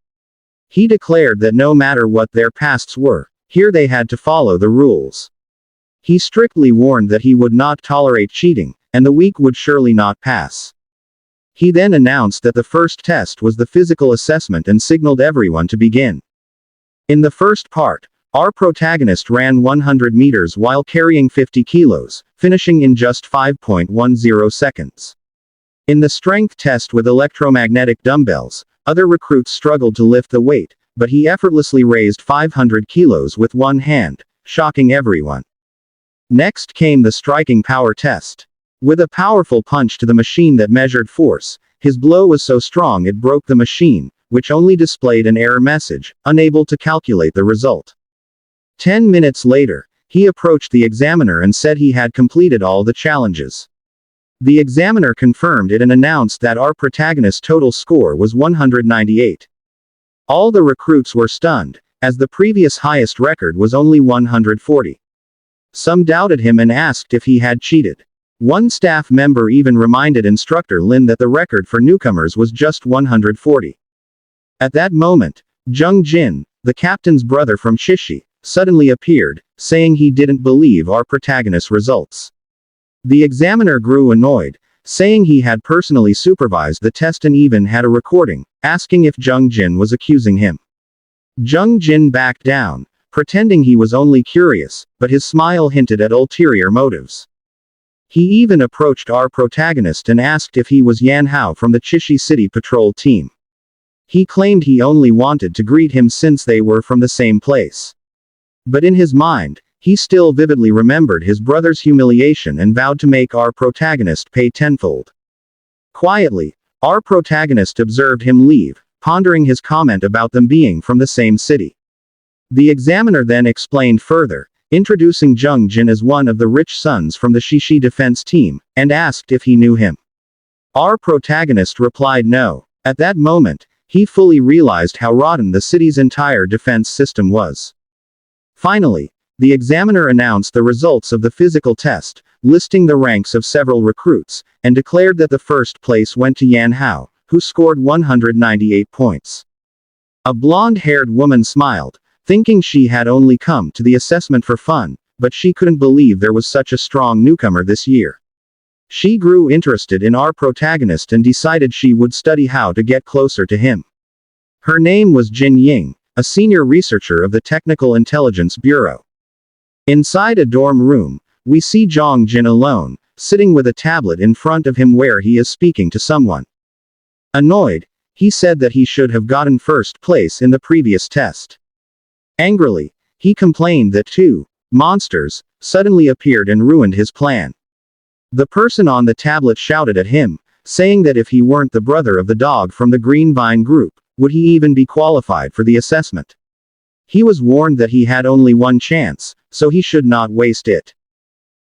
He declared that no matter what their pasts were, here they had to follow the rules. He strictly warned that he would not tolerate cheating, and the weak would surely not pass. He then announced that the first test was the physical assessment and signaled everyone to begin. In the first part, our protagonist ran 100 meters while carrying 50 kilos, finishing in just 5.10 seconds. In the strength test with electromagnetic dumbbells, other recruits struggled to lift the weight, but he effortlessly raised 500 kilos with one hand, shocking everyone. Next came the striking power test. With a powerful punch to the machine that measured force, his blow was so strong it broke the machine, which only displayed an error message, unable to calculate the result. 10 minutes later, he approached the examiner and said he had completed all the challenges. The examiner confirmed it and announced that our protagonist's total score was 198. All the recruits were stunned, as the previous highest record was only 140. Some doubted him and asked if he had cheated. One staff member even reminded instructor Lin that the record for newcomers was just 140. At that moment, Zheng Jin, the captain's brother from Chishi, suddenly appeared, saying he didn't believe our protagonist's results. The examiner grew annoyed, saying he had personally supervised the test and even had a recording, asking if Zheng Jin was accusing him. Zheng Jin backed down, pretending he was only curious, but his smile hinted at ulterior motives. He even approached our protagonist and asked if he was Yan Hao from the Chishi City Patrol team. He claimed he only wanted to greet him since they were from the same place. But in his mind, he still vividly remembered his brother's humiliation and vowed to make our protagonist pay tenfold. Quietly, our protagonist observed him leave, pondering his comment about them being from the same city. The examiner then explained further, introducing Jung Jin as one of the rich sons from the Shishi defense team, and asked if he knew him. Our protagonist replied no. At that moment, he fully realized how rotten the city's entire defense system was. Finally, the examiner announced the results of the physical test, listing the ranks of several recruits, and declared that the first place went to Yan Hao, who scored 198 points. A blonde-haired woman smiled, thinking she had only come to the assessment for fun, but she couldn't believe there was such a strong newcomer this year. She grew interested in our protagonist and decided she would study how to get closer to him. Her name was Jin Ying, a senior researcher of the Technical Intelligence Bureau. Inside a dorm room, we see Jong Jin alone, sitting with a tablet in front of him where he is speaking to someone. Annoyed, he said that he should have gotten first place in the previous test. Angrily, he complained that two monsters suddenly appeared and ruined his plan. The person on the tablet shouted at him, saying that if he weren't the brother of the dog from the Green Vine group, would he even be qualified for the assessment? He was warned that he had only one chance, so he should not waste it.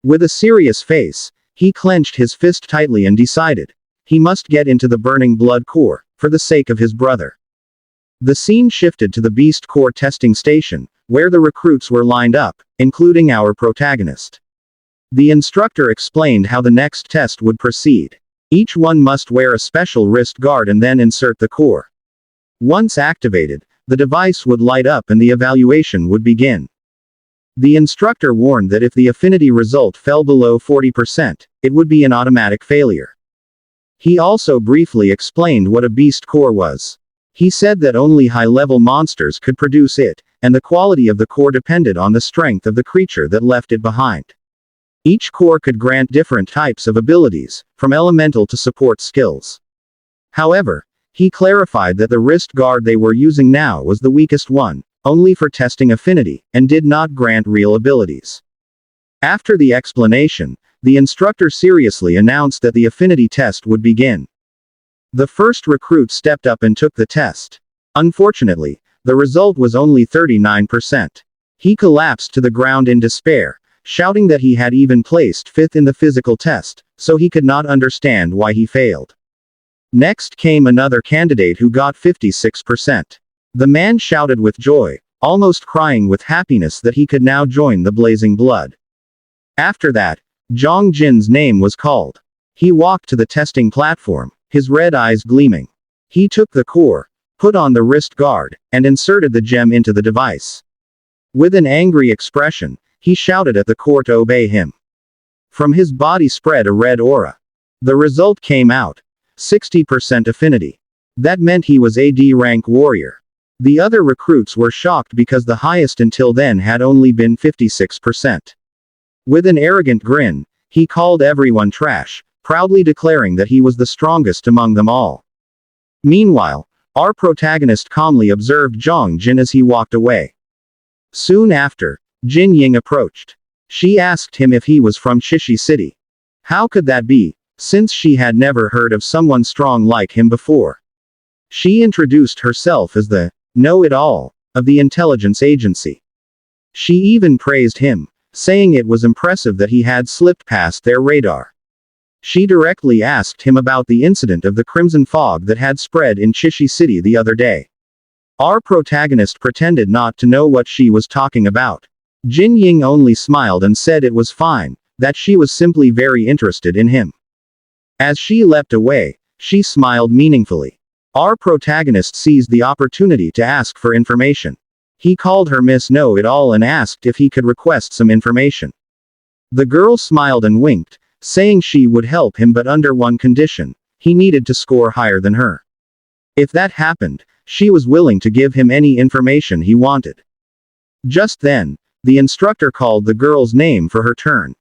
With a serious face, he clenched his fist tightly and decided he must get into the Burning Blood Core, for the sake of his brother. The scene shifted to the Beast Core testing station, where the recruits were lined up, including our protagonist. The instructor explained how the next test would proceed. Each one must wear a special wrist guard and then insert the core. Once activated, the device would light up and the evaluation would begin. The instructor warned that if the affinity result fell below 40%, it would be an automatic failure. He also briefly explained what a beast core was. He said that only high-level monsters could produce it, and the quality of the core depended on the strength of the creature that left it behind. Each core could grant different types of abilities, from elemental to support skills. However, he clarified that the wrist guard they were using now was the weakest one, only for testing affinity, and did not grant real abilities. After the explanation, the instructor seriously announced that the affinity test would begin. The first recruit stepped up and took the test. Unfortunately, the result was only 39%. He collapsed to the ground in despair, shouting that he had even placed fifth in the physical test, so he could not understand why he failed. Next came another candidate who got 56%. The man shouted with joy, almost crying with happiness that he could now join the Blazing Blood. After that, Jong Jin's name was called. He walked to the testing platform, his red eyes gleaming. He took the core, put on the wrist guard, and inserted the gem into the device. With an angry expression, he shouted at the core to obey him. From his body spread a red aura. The result came out. 60% affinity. That meant he was a D rank warrior. The other recruits were shocked because the highest until then had only been 56%. With an arrogant grin, he called everyone trash, proudly declaring that he was the strongest among them all. Meanwhile, our protagonist calmly observed Jong Jin as he walked away. Soon after, Jin Ying approached. She asked him if he was from Shishi City. How could that be, since she had never heard of someone strong like him before? She introduced herself as the know-it-all of the intelligence agency. She even praised him, saying it was impressive that he had slipped past their radar. She directly asked him about the incident of the crimson fog that had spread in Shishi City the other day. Our protagonist pretended not to know what she was talking about. Jin Ying only smiled and said it was fine, that she was simply very interested in him. As she leapt away, she smiled meaningfully. Our protagonist seized the opportunity to ask for information. He called her Miss Know-It-All and asked if he could request some information. The girl smiled and winked, saying she would help him but under one condition: he needed to score higher than her. If that happened, she was willing to give him any information he wanted. Just then, the instructor called the girl's name for her turn.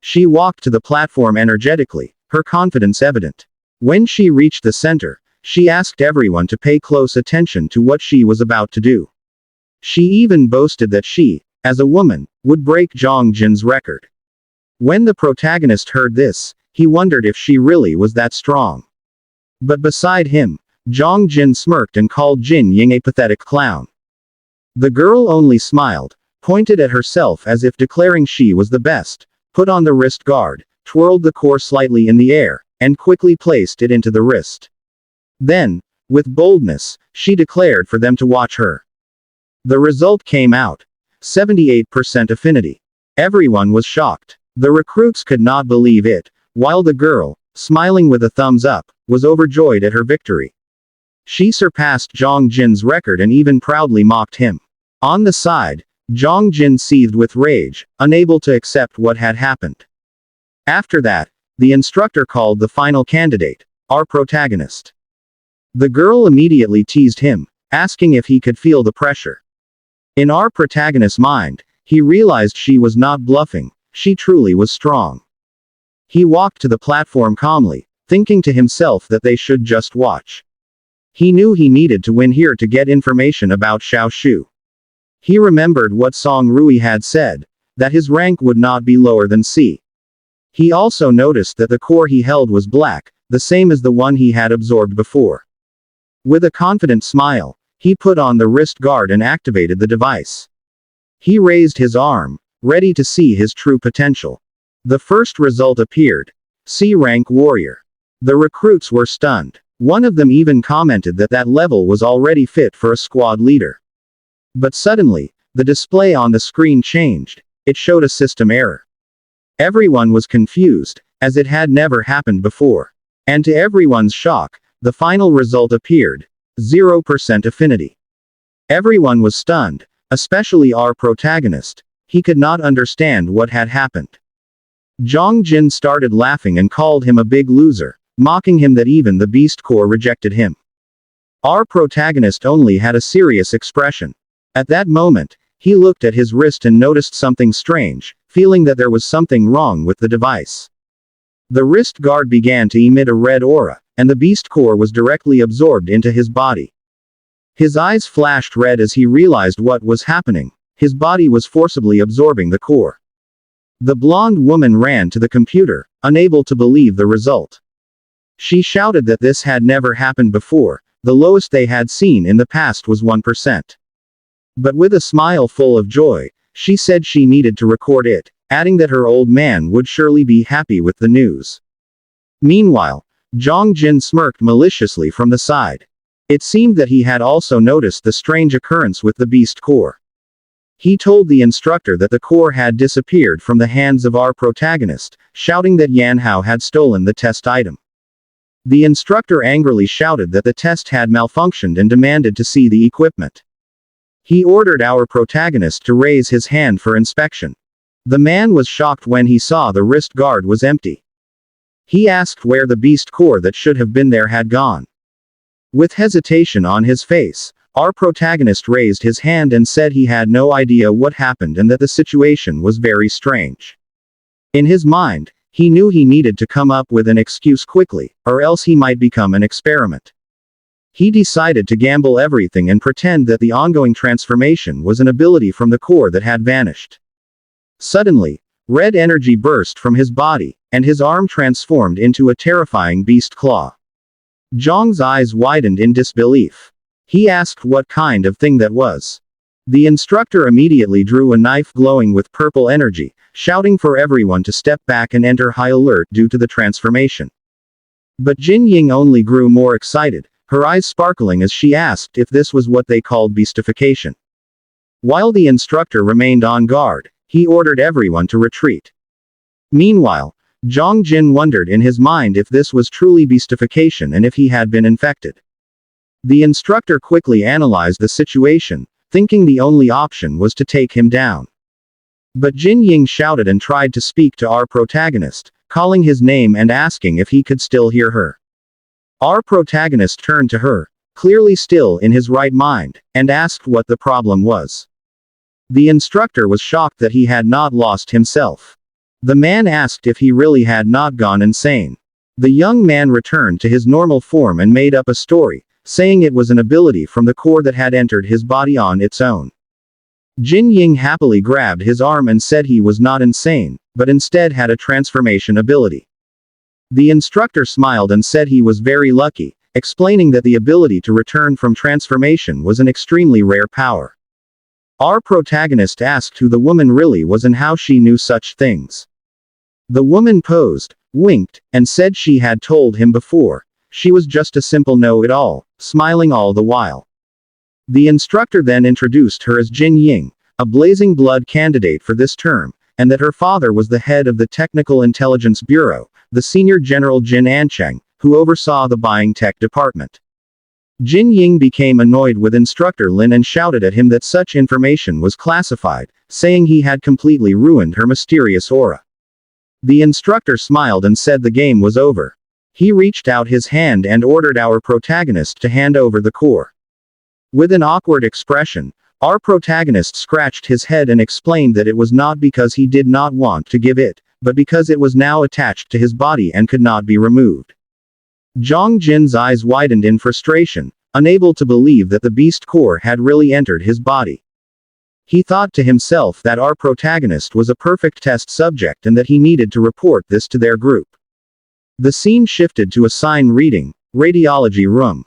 She walked to the platform energetically, her confidence evident. When she reached the center, she asked everyone to pay close attention to what she was about to do. She even boasted that she, as a woman, would break Zhang Jin's record. When the protagonist heard this, he wondered if she really was that strong. But beside him, Zhang Jin smirked and called Jin Ying a pathetic clown. The girl only smiled, pointed at herself as if declaring she was the best, put on the wrist guard, twirled the core slightly in the air, and quickly placed it into the wrist. Then, with boldness, she declared for them to watch her. The result came out. 78% affinity. Everyone was shocked. The recruits could not believe it, while the girl, smiling with a thumbs up, was overjoyed at her victory. She surpassed Zhang Jin's record and even proudly mocked him. On the side, Zhang Jin seethed with rage, unable to accept what had happened. After that, the instructor called the final candidate, our protagonist. The girl immediately teased him, asking if he could feel the pressure. In our protagonist's mind, he realized she was not bluffing, she truly was strong. He walked to the platform calmly, thinking to himself that they should just watch. He knew he needed to win here to get information about Xiao Shu. He remembered what Song Rui had said, that his rank would not be lower than C. He also noticed that the core he held was black, the same as the one he had absorbed before. With a confident smile, he put on the wrist guard and activated the device. He raised his arm, ready to see his true potential. The first result appeared. C-rank warrior. The recruits were stunned. One of them even commented that that level was already fit for a squad leader. But suddenly, the display on the screen changed. It showed a system error. Everyone was confused, as it had never happened before. And to everyone's shock, the final result appeared. 0% affinity. Everyone was stunned, especially our protagonist. He could not understand what had happened. Zhang Jin started laughing and called him a big loser, mocking him that even the beast core rejected him. Our protagonist only had a serious expression. At that moment, he looked at his wrist and noticed something strange, feeling that there was something wrong with the device. The wrist guard began to emit a red aura, and the beast core was directly absorbed into his body. His eyes flashed red as he realized what was happening. His body was forcibly absorbing the core. The blonde woman ran to the computer, unable to believe the result. She shouted that this had never happened before, the lowest they had seen in the past was 1%. But with a smile full of joy, she said she needed to record it, adding that her old man would surely be happy with the news. Meanwhile, Zhang Jin smirked maliciously from the side. It seemed that he had also noticed the strange occurrence with the beast core. He told the instructor that the core had disappeared from the hands of our protagonist, shouting that Yan Hao had stolen the test item. The instructor angrily shouted that the test had malfunctioned and demanded to see the equipment. He ordered our protagonist to raise his hand for inspection. The man was shocked when he saw the wrist guard was empty. He asked where the beast core that should have been there had gone. With hesitation on his face, our protagonist raised his hand and said he had no idea what happened and that the situation was very strange. In his mind, he knew he needed to come up with an excuse quickly, or else he might become an experiment. He decided to gamble everything and pretend that the ongoing transformation was an ability from the core that had vanished. Suddenly, red energy burst from his body, and his arm transformed into a terrifying beast claw. Zhang's eyes widened in disbelief. He asked what kind of thing that was. The instructor immediately drew a knife glowing with purple energy, shouting for everyone to step back and enter high alert due to the transformation. But Jin Ying only grew more excited, her eyes sparkling as she asked if this was what they called beastification. While the instructor remained on guard, he ordered everyone to retreat. Meanwhile, Zhang Jin wondered in his mind if this was truly beastification and if he had been infected. The instructor quickly analyzed the situation, thinking the only option was to take him down. But Jin Ying shouted and tried to speak to our protagonist, calling his name and asking if he could still hear her. Our protagonist turned to her, clearly still in his right mind, and asked what the problem was. The instructor was shocked that he had not lost himself. The man asked if he really had not gone insane. The young man returned to his normal form and made up a story, saying it was an ability from the core that had entered his body on its own. Jin Ying happily grabbed his arm and said he was not insane, but instead had a transformation ability. The instructor smiled and said he was very lucky, explaining that the ability to return from transformation was an extremely rare power. Our protagonist asked who the woman really was and how she knew such things. The woman posed, winked, and said she had told him before. She was just a simple know-it-all, smiling all the while. The instructor then introduced her as Jin Ying, a blazing blood candidate for this term, and that her father was the head of the Technical Intelligence Bureau, the Senior General Jin Ancheng, who oversaw the buying tech department. Jin Ying became annoyed with Instructor Lin and shouted at him that such information was classified, saying he had completely ruined her mysterious aura. The instructor smiled and said the game was over. He reached out his hand and ordered our protagonist to hand over the core. With an awkward expression, our protagonist scratched his head and explained that it was not because he did not want to give it, but because it was now attached to his body and could not be removed. Zhang Jin's eyes widened in frustration, unable to believe that the beast core had really entered his body. He thought to himself that our protagonist was a perfect test subject and that he needed to report this to their group. The scene shifted to a sign reading, Radiology Room.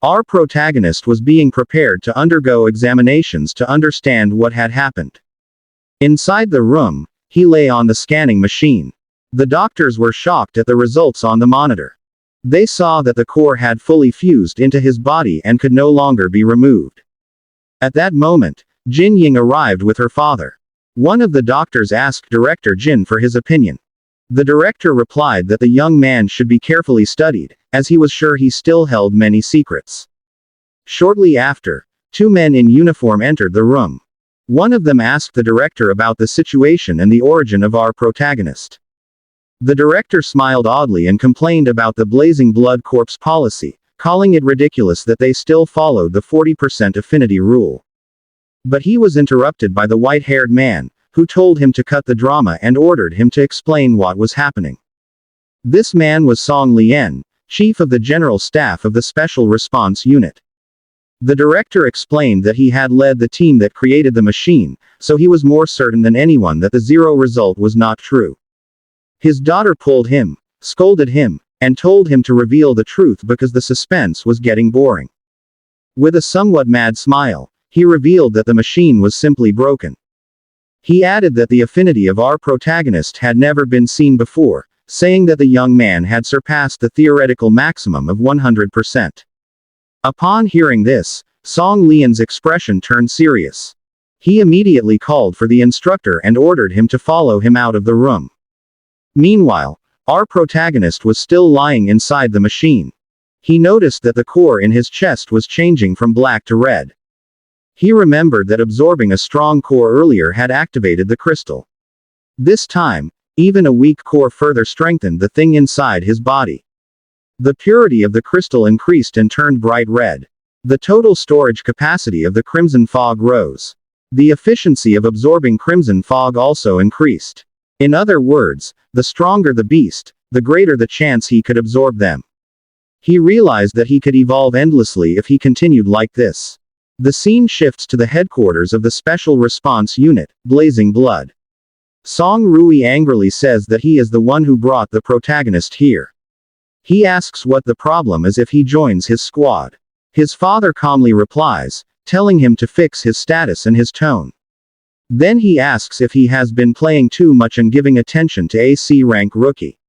Our protagonist was being prepared to undergo examinations to understand what had happened. Inside the room, he lay on the scanning machine. The doctors were shocked at the results on the monitor. They saw that the core had fully fused into his body and could no longer be removed. At that moment, Jin Ying arrived with her father. One of the doctors asked Director Jin for his opinion. The director replied that the young man should be carefully studied, as he was sure he still held many secrets. Shortly after, two men in uniform entered the room. One of them asked the director about the situation and the origin of our protagonist. The director smiled oddly and complained about the Blazing Blood Corps policy, calling it ridiculous that they still followed the 40% affinity rule. But he was interrupted by the white-haired man, who told him to cut the drama and ordered him to explain what was happening. This man was Song Lian, chief of the General Staff of the Special Response Unit. The director explained that he had led the team that created the machine, so he was more certain than anyone that the zero result was not true. His daughter pulled him, scolded him, and told him to reveal the truth because the suspense was getting boring. With a somewhat mad smile, he revealed that the machine was simply broken. He added that the affinity of our protagonist had never been seen before, saying that the young man had surpassed the theoretical maximum of 100%. Upon hearing this, Song Lian's expression turned serious. He immediately called for the instructor and ordered him to follow him out of the room. Meanwhile, our protagonist was still lying inside the machine. He noticed that the core in his chest was changing from black to red. He remembered that absorbing a strong core earlier had activated the crystal. This time, even a weak core further strengthened the thing inside his body. The purity of the crystal increased and turned bright red. The total storage capacity of the crimson fog rose. The efficiency of absorbing crimson fog also increased. In other words, the stronger the beast, the greater the chance he could absorb them. He realized that he could evolve endlessly if he continued like this. The scene shifts to the headquarters of the Special Response Unit, Blazing Blood. Song Rui angrily says that he is the one who brought the protagonist here. He asks what the problem is if he joins his squad. His father calmly replies, telling him to fix his status and his tone. Then he asks if he has been playing too much and giving attention to AC rank rookie.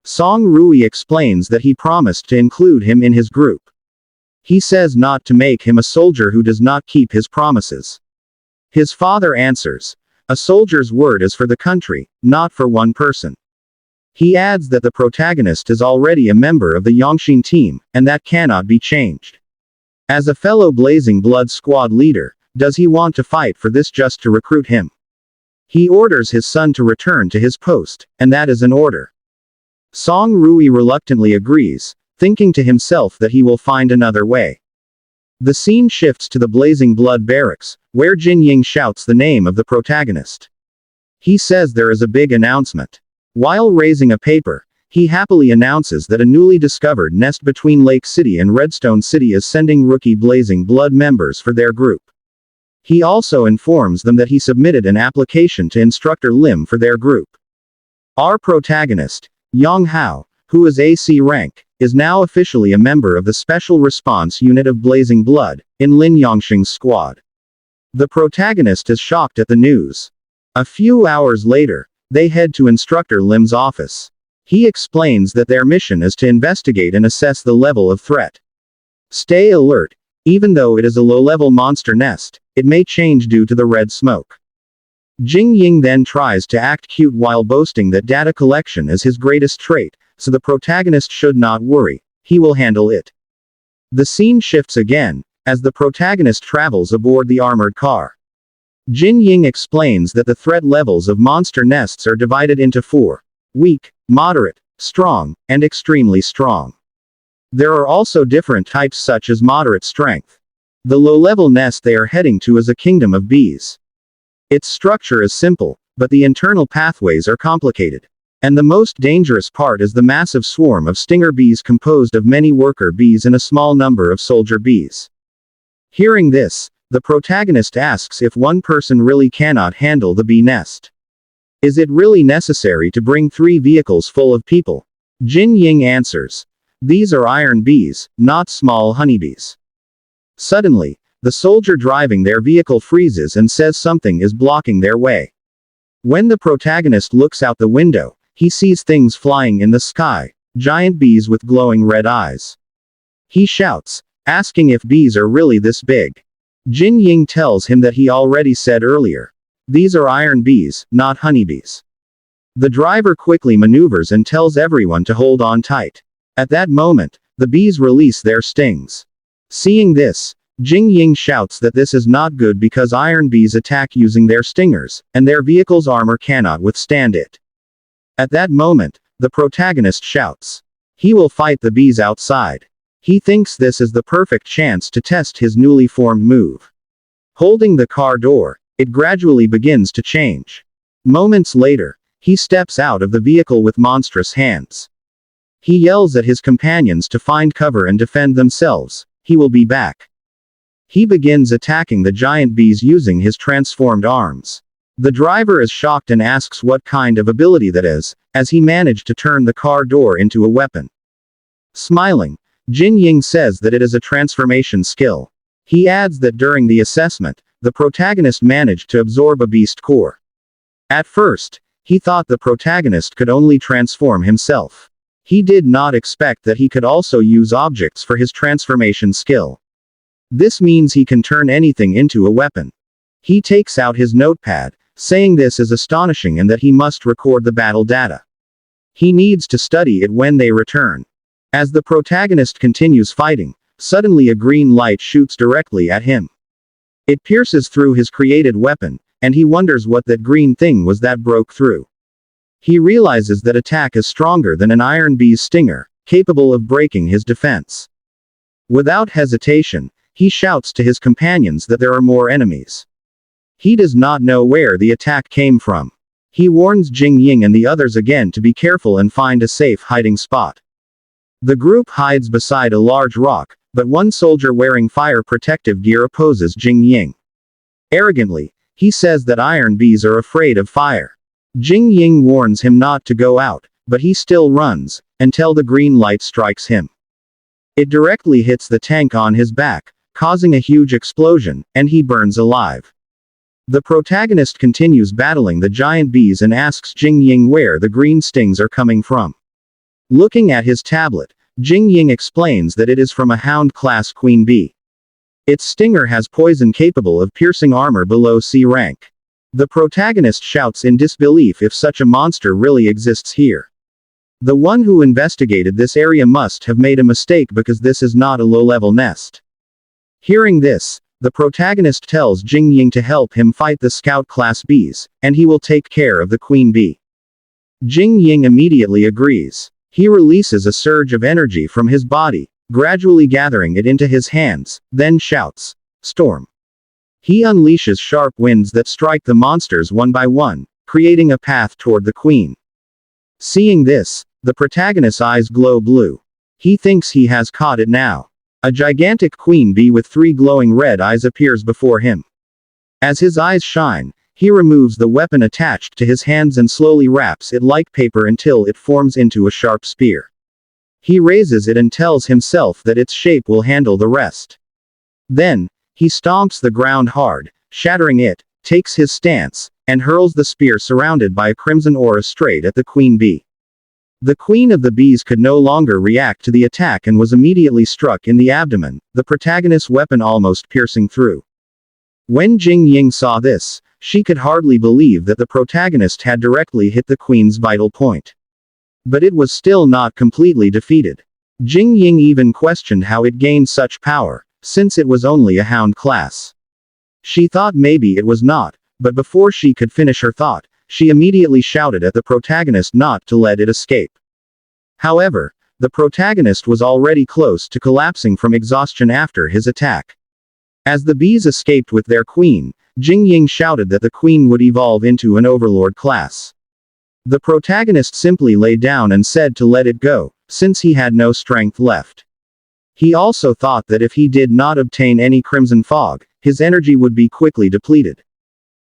Song Rui explains that he promised to include him in his group. He says not to make him a soldier who does not keep his promises. His father answers, a soldier's word is for the country, not for one person. He adds that the protagonist is already a member of the Yongxin team, and that cannot be changed. As a fellow Blazing Blood squad leader, does he want to fight for this just to recruit him? He orders his son to return to his post, and that is an order. Song Rui reluctantly agrees, thinking to himself that he will find another way. The scene shifts to the Blazing Blood barracks, where Jin Ying shouts the name of the protagonist. He says there is a big announcement. While raising a paper, he happily announces that a newly discovered nest between Lake City and Redstone City is sending rookie Blazing Blood members for their group. He also informs them that he submitted an application to Instructor Lim for their group. Our protagonist, Yang Hao, who is AC rank, is now officially a member of the Special Response Unit of Blazing Blood, in Lin Yongxing's squad. The protagonist is shocked at the news. A few hours later, they head to Instructor Lim's office. He explains that their mission is to investigate and assess the level of threat. Stay alert. Even though it is a low-level monster nest, it may change due to the red smoke. Jing Ying then tries to act cute while boasting that data collection is his greatest trait, so the protagonist should not worry, he will handle it. The scene shifts again, as the protagonist travels aboard the armored car. Jin Ying explains that the threat levels of monster nests are divided into 4: weak, moderate, strong, and extremely strong. There are also different types such as moderate strength. The low-level nest they are heading to is a kingdom of bees. Its structure is simple, but the internal pathways are complicated. And the most dangerous part is the massive swarm of stinger bees composed of many worker bees and a small number of soldier bees. Hearing this, the protagonist asks if one person really cannot handle the bee nest. Is it really necessary to bring 3 vehicles full of people? Jin Ying answers. These are iron bees, not small honeybees. Suddenly, the soldier driving their vehicle freezes and says something is blocking their way. When the protagonist looks out the window, he sees things flying in the sky, giant bees with glowing red eyes. He shouts, asking if bees are really this big. Jin Ying tells him that he already said earlier. These are iron bees, not honeybees. The driver quickly maneuvers and tells everyone to hold on tight. At that moment, the bees release their stings. Seeing this, Jing Ying shouts that this is not good because iron bees attack using their stingers, and their vehicle's armor cannot withstand it. At that moment, the protagonist shouts. He will fight the bees outside. He thinks this is the perfect chance to test his newly formed move. Holding the car door, it gradually begins to change. Moments later, he steps out of the vehicle with monstrous hands. He yells at his companions to find cover and defend themselves. He will be back. He begins attacking the giant bees using his transformed arms. The driver is shocked and asks what kind of ability that is, as he managed to turn the car door into a weapon. Smiling, Jin Ying says that it is a transformation skill. He adds that during the assessment, the protagonist managed to absorb a beast core. At first, he thought the protagonist could only transform himself. He did not expect that he could also use objects for his transformation skill. This means he can turn anything into a weapon. He takes out his notepad, saying this is astonishing and that he must record the battle data. He needs to study it when they return. As the protagonist continues fighting, suddenly a green light shoots directly at him. It pierces through his created weapon, and he wonders what that green thing was that broke through. He realizes that attack is stronger than an iron bee's stinger, capable of breaking his defense. Without hesitation, he shouts to his companions that there are more enemies. He does not know where the attack came from. He warns Jing Ying and the others again to be careful and find a safe hiding spot. The group hides beside a large rock, but one soldier wearing fire protective gear opposes Jing Ying. Arrogantly, he says that iron bees are afraid of fire. Jing Ying warns him not to go out, but he still runs, until the green light strikes him. It directly hits the tank on his back, causing a huge explosion, and he burns alive. The protagonist continues battling the giant bees and asks Jing Ying where the green stings are coming from. Looking at his tablet, Jing Ying explains that it is from a hound-class queen bee. Its stinger has poison capable of piercing armor below C rank. The protagonist shouts in disbelief if such a monster really exists here. The one who investigated this area must have made a mistake because this is not a low-level nest. Hearing this, the protagonist tells Jing Ying to help him fight the scout-class bees, and he will take care of the queen bee. Jing Ying immediately agrees. He releases a surge of energy from his body, gradually gathering it into his hands, then shouts, "Storm." He unleashes sharp winds that strike the monsters one by one, creating a path toward the queen. Seeing this, the protagonist's eyes glow blue. He thinks he has caught it now. A gigantic queen bee with 3 glowing red eyes appears before him. As his eyes shine, he removes the weapon attached to his hands and slowly wraps it like paper until it forms into a sharp spear. He raises it and tells himself that its shape will handle the rest. Then, he stomps the ground hard, shattering it, takes his stance, and hurls the spear surrounded by a crimson aura straight at the queen bee. The queen of the bees could no longer react to the attack and was immediately struck in the abdomen, the protagonist's weapon almost piercing through. When Jing Ying saw this, she could hardly believe that the protagonist had directly hit the queen's vital point. But it was still not completely defeated. Jing Ying even questioned how it gained such power, since it was only a hound class. She thought maybe it was not, but before she could finish her thought, she immediately shouted at the protagonist not to let it escape. However, the protagonist was already close to collapsing from exhaustion after his attack. As the bees escaped with their queen, Jing Ying shouted that the queen would evolve into an overlord class. The protagonist simply lay down and said to let it go, since he had no strength left. He also thought that if he did not obtain any crimson fog, his energy would be quickly depleted.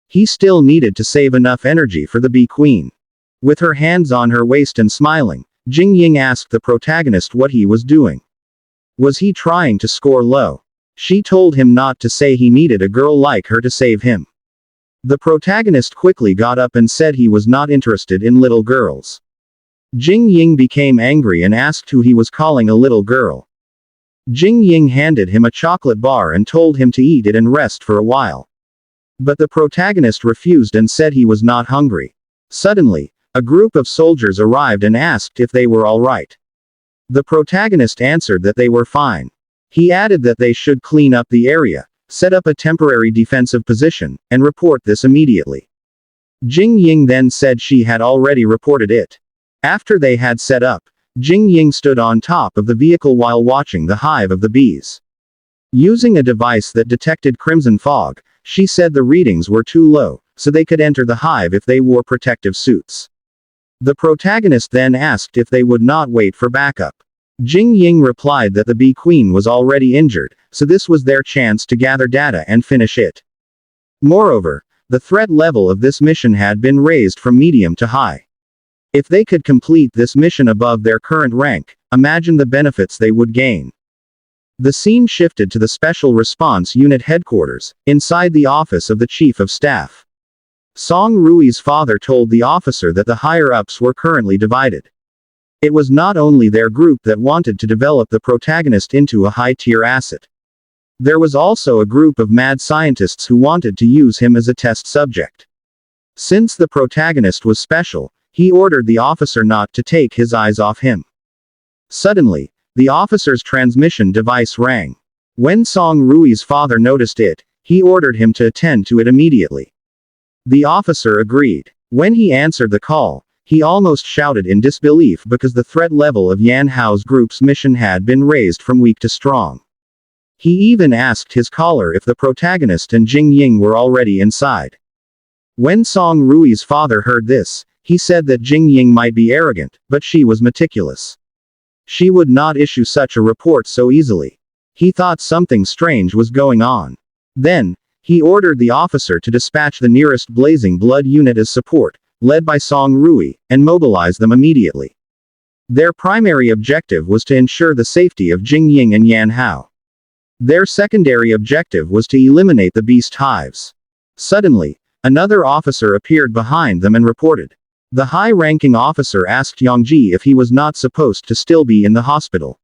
He still needed to save enough energy for the bee queen. With her hands on her waist and smiling, Jing Ying asked the protagonist what he was doing. Was he trying to score low? She told him not to say he needed a girl like her to save him. The protagonist quickly got up and said he was not interested in little girls. Jing Ying became angry and asked who he was calling a little girl. Jing Ying handed him a chocolate bar and told him to eat it and rest for a while. But the protagonist refused and said he was not hungry. Suddenly, a group of soldiers arrived and asked if they were all right. The protagonist answered that they were fine. He added that they should clean up the area, set up a temporary defensive position, and report this immediately. Jing Ying then said she had already reported it. After they had set up, Jing Ying stood on top of the vehicle while watching the hive of the bees. Using a device that detected crimson fog, she said the readings were too low, so they could enter the hive if they wore protective suits. The protagonist then asked if they would not wait for backup. Jing Ying replied that the bee queen was already injured, so this was their chance to gather data and finish it. Moreover, the threat level of this mission had been raised from medium to high. If they could complete this mission above their current rank, imagine the benefits they would gain. The scene shifted to the Special Response Unit headquarters, inside the office of the Chief of Staff. Song Rui's father told the officer that the higher-ups were currently divided. It was not only their group that wanted to develop the protagonist into a high-tier asset. There was also a group of mad scientists who wanted to use him as a test subject. Since the protagonist was special, he ordered the officer not to take his eyes off him. Suddenly, the officer's transmission device rang. When Song Rui's father noticed it, he ordered him to attend to it immediately. The officer agreed. When he answered the call, he almost shouted in disbelief because the threat level of Yan Hao's group's mission had been raised from weak to strong. He even asked his caller if the protagonist and Jing Ying were already inside. When Song Rui's father heard this, he said that Jing Ying might be arrogant, but she was meticulous. She would not issue such a report so easily. He thought something strange was going on. Then, he ordered the officer to dispatch the nearest Blazing Blood unit as support, led by Song Rui, and mobilize them immediately. Their primary objective was to ensure the safety of Jing Ying and Yan Hao. Their secondary objective was to eliminate the beast hives. Suddenly, another officer appeared behind them and reported. The high-ranking officer asked Yongji if he was not supposed to still be in the hospital.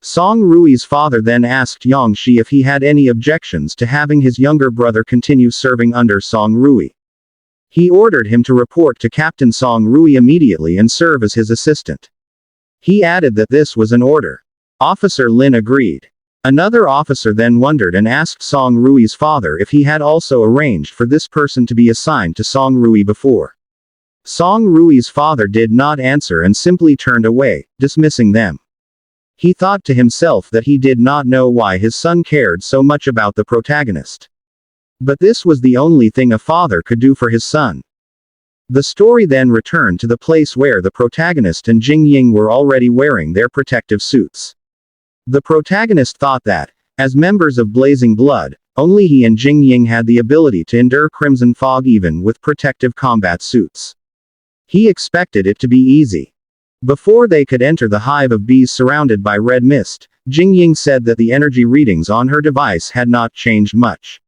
Song Rui's father then asked Yongji if he had any objections to having his younger brother continue serving under Song Rui. He ordered him to report to Captain Song Rui immediately and serve as his assistant. He added that this was an order. Officer Lin agreed. Another officer then wondered and asked Song Rui's father if he had also arranged for this person to be assigned to Song Rui before. Song Rui's father did not answer and simply turned away, dismissing them. He thought to himself that he did not know why his son cared so much about the protagonist. But this was the only thing a father could do for his son. The story then returned to the place where the protagonist and Jing Ying were already wearing their protective suits. The protagonist thought that, as members of Blazing Blood, Only he and Jing Ying had the ability to endure crimson fog even with protective combat suits. He expected it to be easy. Before they could enter the hive of bees surrounded by red mist, Jing Ying said that the energy readings on her device had not changed much.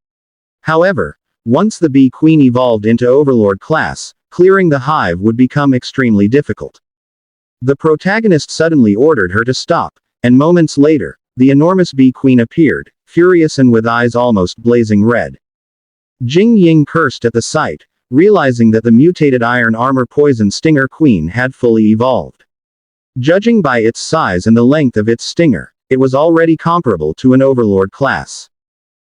However, once the bee queen evolved into overlord class, clearing the hive would become extremely difficult. The protagonist suddenly ordered her to stop, and moments later, the enormous bee queen appeared, furious and with eyes almost blazing red. Jing Ying cursed at the sight, realizing that the mutated iron armor poison stinger queen had fully evolved. Judging by its size and the length of its stinger, it was already comparable to an overlord class.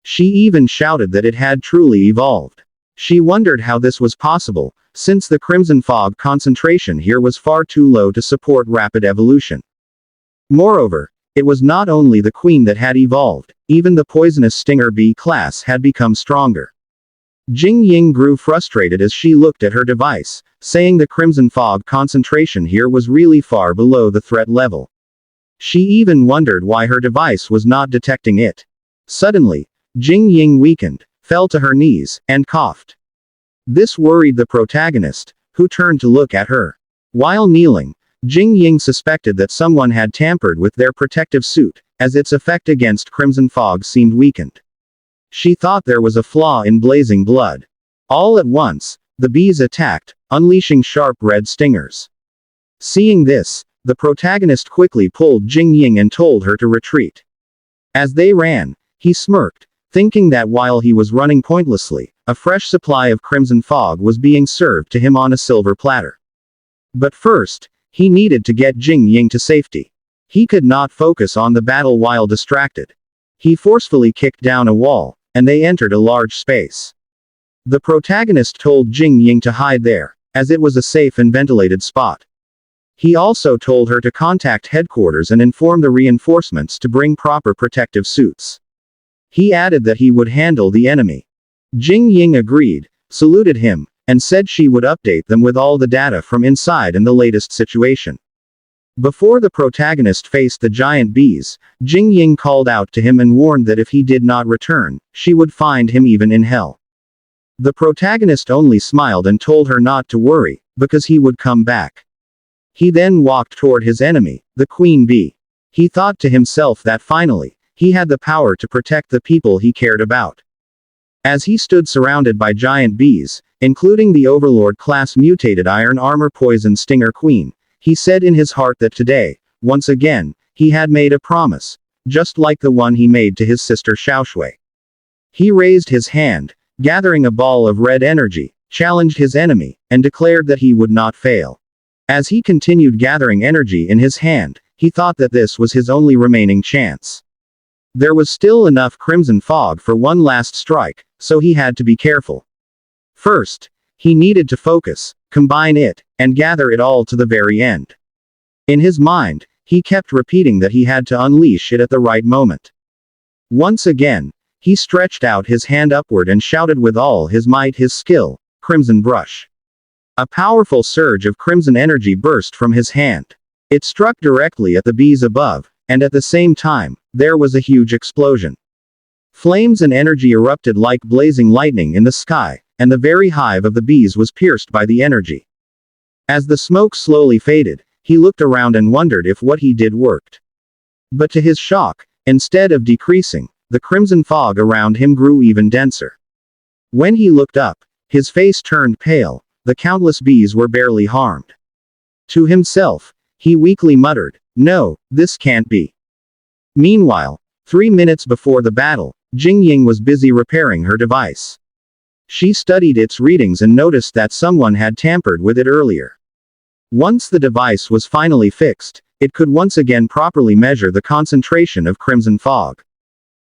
She even shouted that it had truly evolved. She wondered how this was possible, since the crimson fog concentration here was far too low to support rapid evolution. Moreover, it was not only the queen that had evolved, even the poisonous stinger bee class had become stronger. Jing Ying grew frustrated as she looked at her device, saying the crimson fog concentration here was really far below the threat level. She even wondered why her device was not detecting it. Suddenly, Jing Ying weakened, fell to her knees, and coughed. This worried the protagonist, who turned to look at her. While kneeling, Jing Ying suspected that someone had tampered with their protective suit, as its effect against crimson fog seemed weakened. She thought there was a flaw in blazing blood. All at once, the bees attacked, unleashing sharp red stingers. Seeing this, the protagonist quickly pulled Jing Ying and told her to retreat. As they ran, he smirked, thinking that while he was running pointlessly, a fresh supply of crimson fog was being served to him on a silver platter. But first, he needed to get Jing Ying to safety. He could not focus on the battle while distracted. He forcefully kicked down a wall, and they entered a large space. The protagonist told Jing Ying to hide there, as it was a safe and ventilated spot. He also told her to contact headquarters and inform the reinforcements to bring proper protective suits. He added that he would handle the enemy. Jing Ying agreed, saluted him, and said she would update them with all the data from inside and the latest situation. Before the protagonist faced the giant bees, Jing Ying called out to him and warned that if he did not return, she would find him even in hell. The protagonist only smiled and told her not to worry, because he would come back. He then walked toward his enemy, the queen bee. He thought to himself that finally, he had the power to protect the people he cared about. As he stood surrounded by giant bees, including the overlord class mutated iron armor poison stinger queen, he said in his heart that today, once again, he had made a promise, just like the one he made to his sister Xiaoshui. He raised his hand, gathering a ball of red energy, challenged his enemy, and declared that he would not fail. As he continued gathering energy in his hand, he thought that this was his only remaining chance. There was still enough crimson fog for one last strike, so he had to be careful. First, he needed to focus, combine it, and gather it all to the very end. In his mind, he kept repeating that he had to unleash it at the right moment. Once again, he stretched out his hand upward and shouted with all his might his skill, Crimson Brush. A powerful surge of crimson energy burst from his hand. It struck directly at the bees above, and at the same time, there was a huge explosion. Flames and energy erupted like blazing lightning in the sky, and the very hive of the bees was pierced by the energy. As the smoke slowly faded, he looked around and wondered if what he did worked. But to his shock, instead of decreasing, the crimson fog around him grew even denser. When he looked up, his face turned pale, the countless bees were barely harmed. To himself, he weakly muttered, "No, this can't be." Meanwhile, 3 minutes before the battle, Jing Ying was busy repairing her device. She studied its readings and noticed that someone had tampered with it earlier. Once the device was finally fixed, it could once again properly measure the concentration of crimson fog.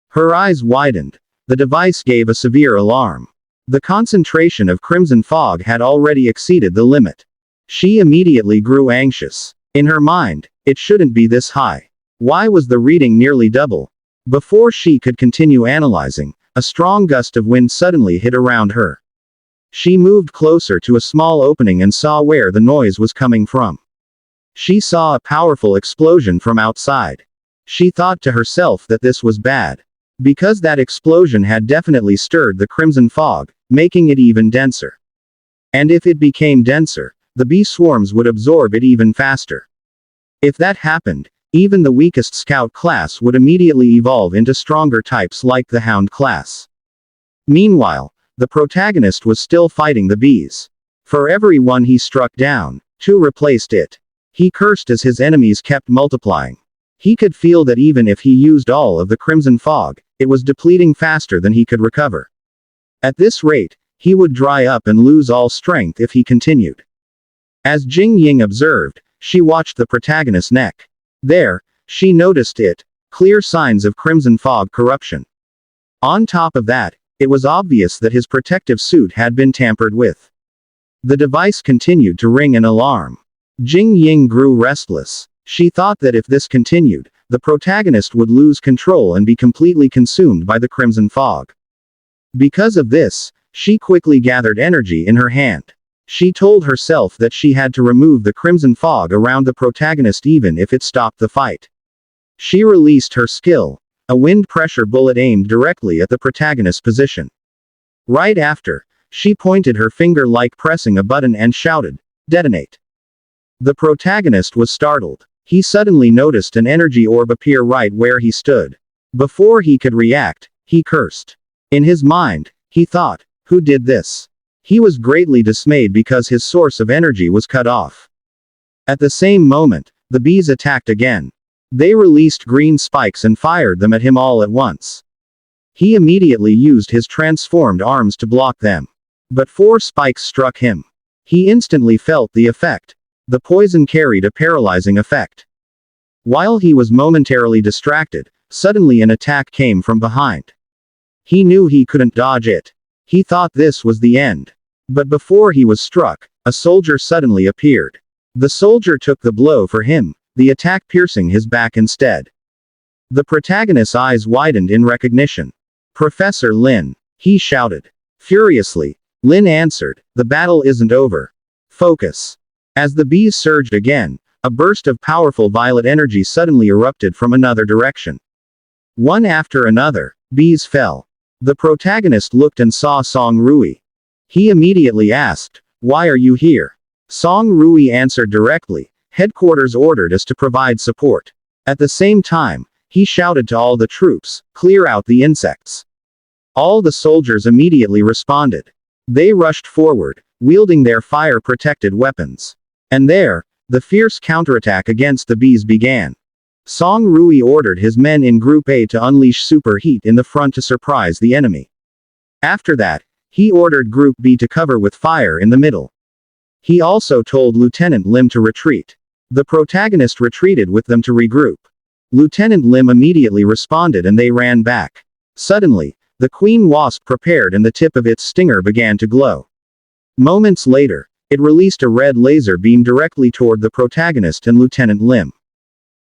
Her eyes widened. The device gave a severe alarm. The concentration of crimson fog had already exceeded the limit. She immediately grew anxious. In her mind, it shouldn't be this high. Why was the reading nearly double? Before she could continue analyzing, a strong gust of wind suddenly hit around her. She moved closer to a small opening and saw where the noise was coming from. She saw a powerful explosion from outside. She thought to herself that this was bad. Because that explosion had definitely stirred the crimson fog, making it even denser. And if it became denser, the bee swarms would absorb it even faster. If that happened, even the weakest scout class would immediately evolve into stronger types like the hound class. Meanwhile, the protagonist was still fighting the bees. For every one he struck down, 2 replaced it. He cursed as his enemies kept multiplying. He could feel that even if he used all of the crimson fog, it was depleting faster than he could recover. At this rate, he would dry up and lose all strength if he continued. As Jing Ying observed, she watched the protagonist's neck. There, she noticed it, clear signs of crimson fog corruption. On top of that, it was obvious that his protective suit had been tampered with. The device continued to ring an alarm. Jing Ying grew restless. She thought that if this continued, the protagonist would lose control and be completely consumed by the crimson fog. Because of this, she quickly gathered energy in her hand. She told herself that she had to remove the crimson fog around the protagonist even if it stopped the fight. She released her skill, a wind pressure bullet aimed directly at the protagonist's position. Right after, she pointed her finger like pressing a button and shouted, "Detonate." The protagonist was startled. He suddenly noticed an energy orb appear right where he stood. Before he could react, he cursed. In his mind, he thought, "Who did this?" He was greatly dismayed because his source of energy was cut off. At the same moment, the bees attacked again. They released green spikes and fired them at him all at once. He immediately used his transformed arms to block them. But 4 spikes struck him. He instantly felt the effect. The poison carried a paralyzing effect. While he was momentarily distracted, suddenly an attack came from behind. He knew he couldn't dodge it. He thought this was the end. But before he was struck, a soldier suddenly appeared. The soldier took the blow for him, the attack piercing his back instead. The protagonist's eyes widened in recognition. "Professor Lin," he shouted. Furiously, Lin answered, "The battle isn't over. Focus." As the bees surged again, a burst of powerful violet energy suddenly erupted from another direction. One after another, bees fell. The protagonist looked and saw Song Rui. He immediately asked, "Why are you here?" Song Rui answered directly, "Headquarters ordered us to provide support." At the same time, he shouted to all the troops, "Clear out the insects." All the soldiers immediately responded. They rushed forward, wielding their fire-protected weapons. And there, the fierce counterattack against the bees began. Song Rui ordered his men in Group A to unleash super heat in the front to surprise the enemy. After that, he ordered Group B to cover with fire in the middle. He also told Lieutenant Lim to retreat. The protagonist retreated with them to regroup. Lieutenant Lim immediately responded and they ran back. Suddenly, the queen wasp prepared and the tip of its stinger began to glow. Moments later, it released a red laser beam directly toward the protagonist and Lieutenant Lim.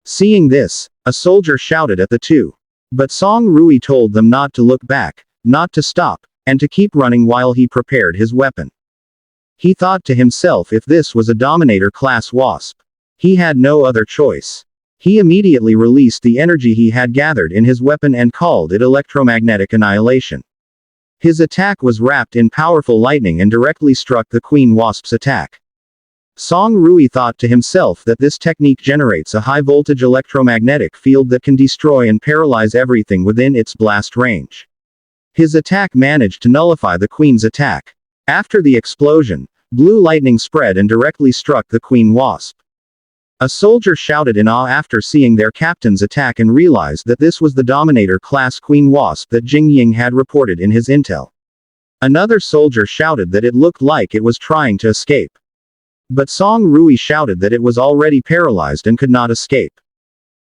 Seeing this, a soldier shouted at the two. But Song Rui told them not to look back, not to stop, and to keep running while he prepared his weapon. He thought to himself if this was a Dominator-class wasp. He had no other choice. He immediately released the energy he had gathered in his weapon and called it electromagnetic annihilation. His attack was wrapped in powerful lightning and directly struck the Queen Wasp's attack. Song Rui thought to himself that this technique generates a high-voltage electromagnetic field that can destroy and paralyze everything within its blast range. His attack managed to nullify the Queen's attack. After the explosion, blue lightning spread and directly struck the Queen Wasp. A soldier shouted in awe after seeing their captain's attack and realized that this was the Dominator-class Queen Wasp that Jing Ying had reported in his intel. Another soldier shouted that it looked like it was trying to escape. But Song Rui shouted that it was already paralyzed and could not escape.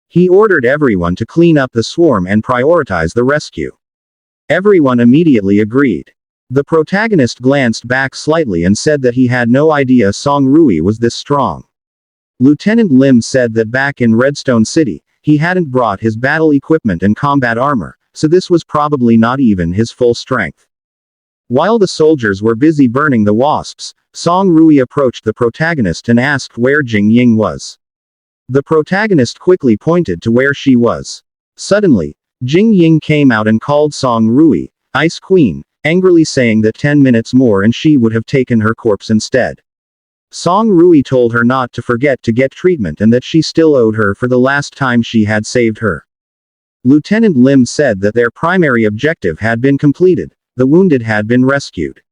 He ordered everyone to clean up the swarm and prioritize the rescue. Everyone immediately agreed. The protagonist glanced back slightly and said that he had no idea Song Rui was this strong. Lieutenant Lim said that back in Redstone City, he hadn't brought his battle equipment and combat armor, so this was probably not even his full strength. While the soldiers were busy burning the wasps, Song Rui approached the protagonist and asked where Jing Ying was. The protagonist quickly pointed to where she was. Suddenly, Jing Ying came out and called Song Rui, Ice Queen, angrily saying that 10 minutes more and she would have taken her corpse instead. Song Rui told her not to forget to get treatment and that she still owed her for the last time she had saved her. Lieutenant Lim said that their primary objective had been completed, the wounded had been rescued.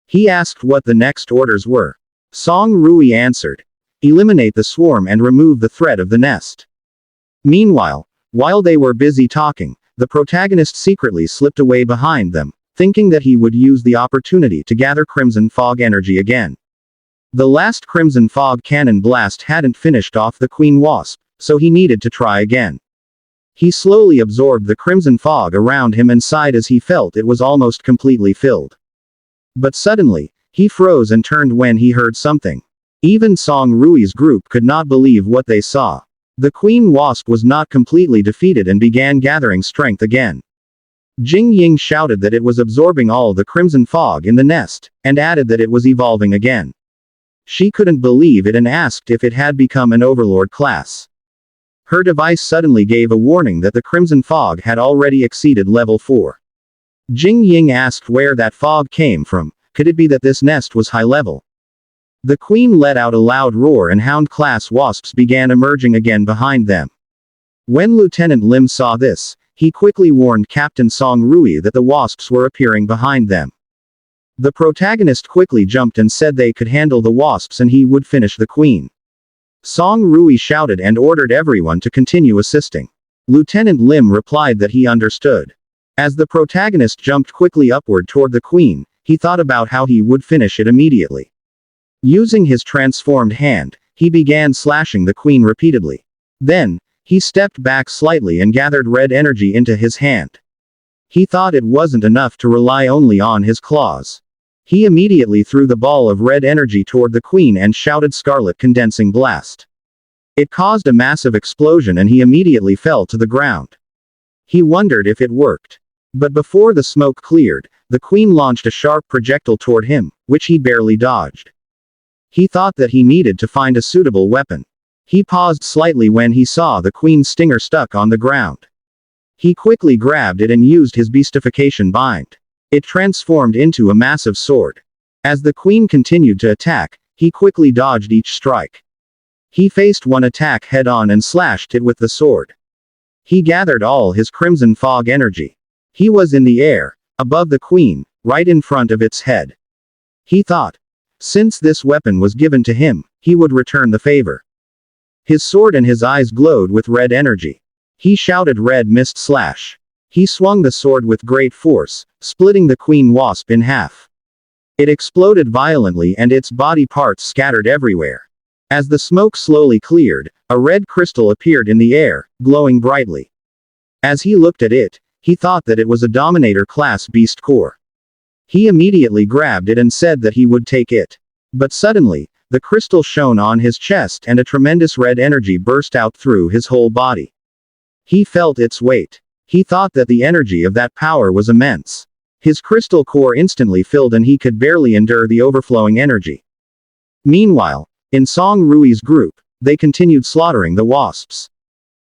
He asked what the next orders were. Song Rui answered, eliminate the swarm and remove the threat of the nest. Meanwhile, while they were busy talking, the protagonist secretly slipped away behind them, thinking that he would use the opportunity to gather Crimson Fog energy again. The last Crimson Fog cannon blast hadn't finished off the Queen Wasp, so he needed to try again. He slowly absorbed the Crimson Fog around him and sighed as he felt it was almost completely filled. But suddenly, he froze and turned when he heard something. Even Song Rui's group could not believe what they saw. The Queen Wasp was not completely defeated and began gathering strength again. Jing Ying shouted that it was absorbing all the Crimson Fog in the nest, and added that it was evolving again. She couldn't believe it and asked if it had become an Overlord class. Her device suddenly gave a warning that the Crimson Fog had already exceeded level 4. Jing Ying asked where that fog came from. Could it be that this nest was high level? The Queen let out a loud roar and Hound-class wasps began emerging again behind them. When Lieutenant Lim saw this, he quickly warned Captain Song Rui that the wasps were appearing behind them. The protagonist quickly jumped and said they could handle the wasps and he would finish the Queen. Song Rui shouted and ordered everyone to continue assisting. Lieutenant Lim replied that he understood. As the protagonist jumped quickly upward toward the Queen, he thought about how he would finish it immediately. Using his transformed hand, he began slashing the Queen repeatedly. Then, he stepped back slightly and gathered red energy into his hand. He thought it wasn't enough to rely only on his claws. He immediately threw the ball of red energy toward the Queen and shouted Scarlet Condensing Blast. It caused a massive explosion and he immediately fell to the ground. He wondered if it worked. But before the smoke cleared, the Queen launched a sharp projectile toward him, which he barely dodged. He thought that he needed to find a suitable weapon. He paused slightly when he saw the Queen's stinger stuck on the ground. He quickly grabbed it and used his beastification bind. It transformed into a massive sword. As the Queen continued to attack, he quickly dodged each strike. He faced one attack head-on and slashed it with the sword. He gathered all his Crimson Fog energy. He was in the air, above the Queen, right in front of its head. He thought, since this weapon was given to him, he would return the favor. His sword and his eyes glowed with red energy. He shouted Red Mist Slash. He swung the sword with great force, splitting the Queen Wasp in half. It exploded violently and its body parts scattered everywhere. As the smoke slowly cleared, a red crystal appeared in the air, glowing brightly. As he looked at it, he thought that it was a Dominator-class beast core. He immediately grabbed it and said that he would take it. But suddenly, the crystal shone on his chest and a tremendous red energy burst out through his whole body. He felt its weight. He thought that the energy of that power was immense. His crystal core instantly filled and he could barely endure the overflowing energy. Meanwhile, in Song Rui's group, they continued slaughtering the wasps.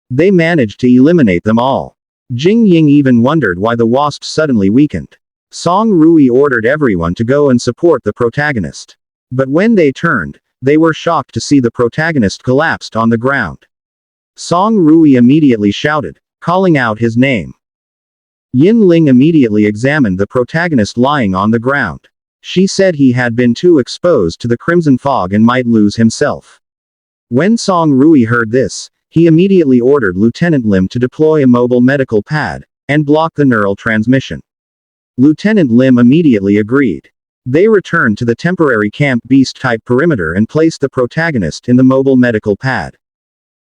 They managed to eliminate them all. Jing Ying even wondered why the wasps suddenly weakened. Song Rui ordered everyone to go and support the protagonist. But when they turned, they were shocked to see the protagonist collapsed on the ground. Song Rui immediately shouted, calling out his name. Yin Ling immediately examined the protagonist lying on the ground. She said he had been too exposed to the Crimson Fog and might lose himself. When Song Rui heard this, he immediately ordered Lieutenant Lim to deploy a mobile medical pad, and block the neural transmission. Lieutenant Lim immediately agreed. They returned to the temporary camp beast-type perimeter and placed the protagonist in the mobile medical pad.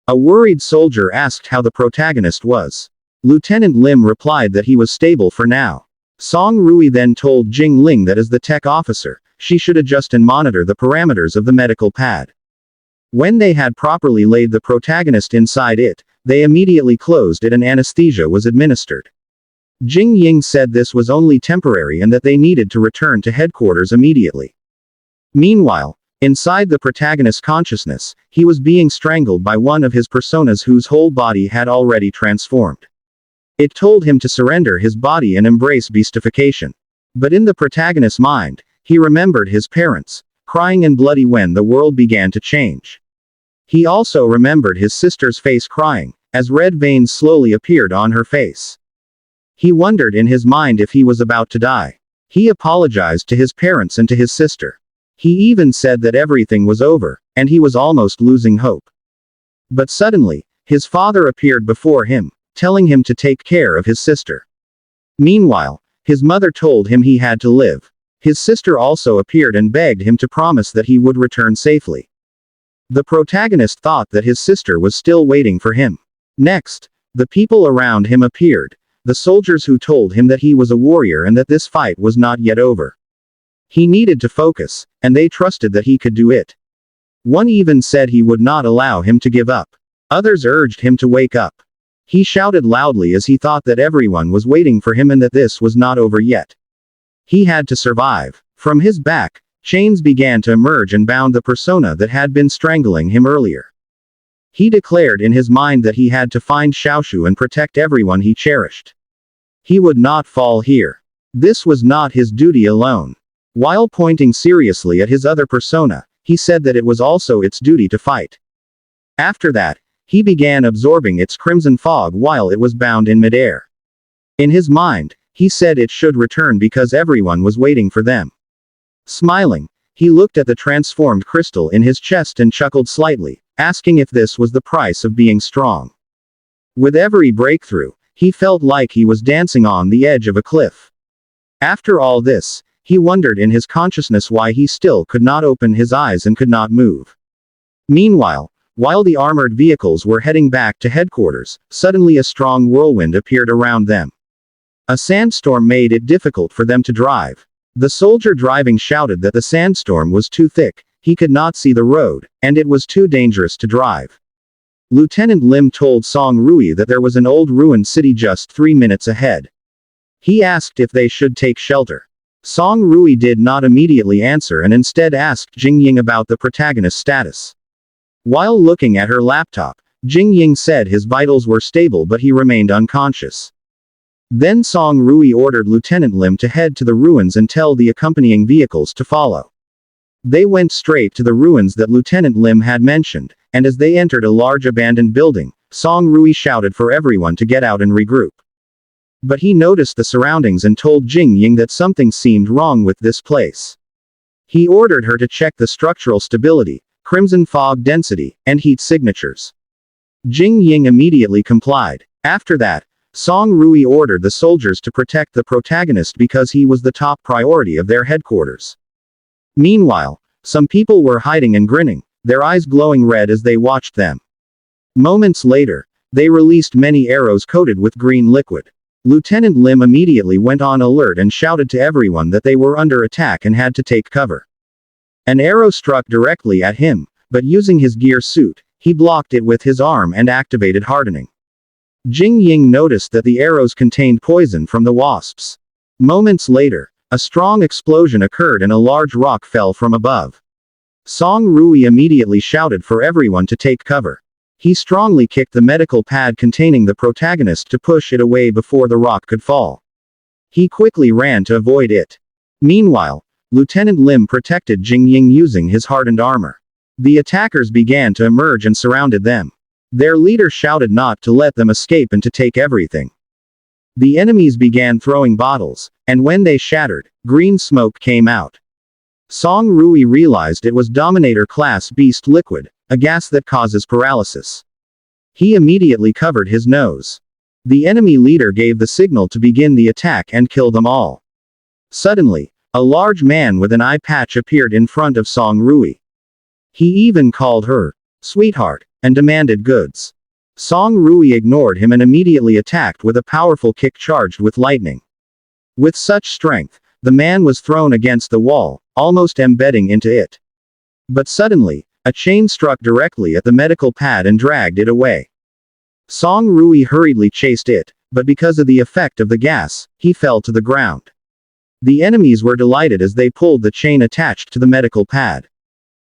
A worried soldier asked how the protagonist was. Lieutenant Lim replied that he was stable for now. Song Rui then told Jing Ling that as the tech officer, she should adjust and monitor the parameters of the medical pad. When they had properly laid the protagonist inside it, they immediately closed it and anesthesia was administered. Jing Ying said this was only temporary and that they needed to return to headquarters immediately. Meanwhile, inside the protagonist's consciousness, he was being strangled by one of his personas whose whole body had already transformed. It told him to surrender his body and embrace beastification. But in the protagonist's mind, he remembered his parents, crying and bloody when the world began to change. He also remembered his sister's face crying, as red veins slowly appeared on her face. He wondered in his mind if he was about to die. He apologized to his parents and to his sister. He even said that everything was over, and he was almost losing hope. But suddenly, his father appeared before him, telling him to take care of his sister. Meanwhile, his mother told him he had to live. His sister also appeared and begged him to promise that he would return safely. The protagonist thought that his sister was still waiting for him. Next, the people around him appeared, the soldiers who told him that he was a warrior and that this fight was not yet over. He needed to focus, and they trusted that he could do it. One even said he would not allow him to give up. Others urged him to wake up. He shouted loudly as he thought that everyone was waiting for him and that this was not over yet. He had to survive. From his back, chains began to emerge and bound the persona that had been strangling him earlier. He declared in his mind that he had to find Xiaoshu and protect everyone he cherished. He would not fall here. This was not his duty alone. While pointing seriously at his other persona, he said that it was also its duty to fight. After that, he began absorbing its crimson fog while it was bound in midair. In his mind, he said it should return because everyone was waiting for them. Smiling, he looked at the transformed crystal in his chest and chuckled slightly, asking if this was the price of being strong. With every breakthrough, he felt like he was dancing on the edge of a cliff. After all this, he wondered in his consciousness why he still could not open his eyes and could not move. Meanwhile, while the armored vehicles were heading back to headquarters, suddenly a strong whirlwind appeared around them. A sandstorm made it difficult for them to drive. The soldier driving shouted that the sandstorm was too thick, he could not see the road, and it was too dangerous to drive. Lieutenant Lim told Song Rui that there was an old ruined city just 3 minutes ahead. He asked if they should take shelter. Song Rui did not immediately answer and instead asked Jing Ying about the protagonist's status. While looking at her laptop, Jing Ying said his vitals were stable but he remained unconscious. Then Song Rui ordered Lieutenant Lim to head to the ruins and tell the accompanying vehicles to follow. They went straight to the ruins that Lieutenant Lim had mentioned, and as they entered a large abandoned building, Song Rui shouted for everyone to get out and regroup. But he noticed the surroundings and told Jing Ying that something seemed wrong with this place. He ordered her to check the structural stability, crimson fog density, and heat signatures. Jing Ying immediately complied. After that, Song Rui ordered the soldiers to protect the protagonist because he was the top priority of their headquarters. Meanwhile, some people were hiding and grinning, their eyes glowing red as they watched them. Moments later, they released many arrows coated with green liquid. Lieutenant Lim immediately went on alert and shouted to everyone that they were under attack and had to take cover. An arrow struck directly at him, but using his gear suit, he blocked it with his arm and activated hardening. Jing Ying noticed that the arrows contained poison from the wasps. Moments later, a strong explosion occurred and a large rock fell from above. Song Rui immediately shouted for everyone to take cover. He strongly kicked the medical pad containing the protagonist to push it away before the rock could fall. He quickly ran to avoid it. Meanwhile, Lieutenant Lim protected Jing Ying using his hardened armor. The attackers began to emerge and surrounded them. Their leader shouted not to let them escape and to take everything. The enemies began throwing bottles, and when they shattered, green smoke came out. Song Rui realized it was Dominator-class beast liquid, a gas that causes paralysis. He immediately covered his nose. The enemy leader gave the signal to begin the attack and kill them all. Suddenly, a large man with an eye patch appeared in front of Song Rui. He even called her sweetheart, and demanded goods. Song Rui ignored him and immediately attacked with a powerful kick charged with lightning. With such strength, the man was thrown against the wall, almost embedding into it. But suddenly, a chain struck directly at the medical pad and dragged it away. Song Rui hurriedly chased it, but because of the effect of the gas, he fell to the ground. The enemies were delighted as they pulled the chain attached to the medical pad.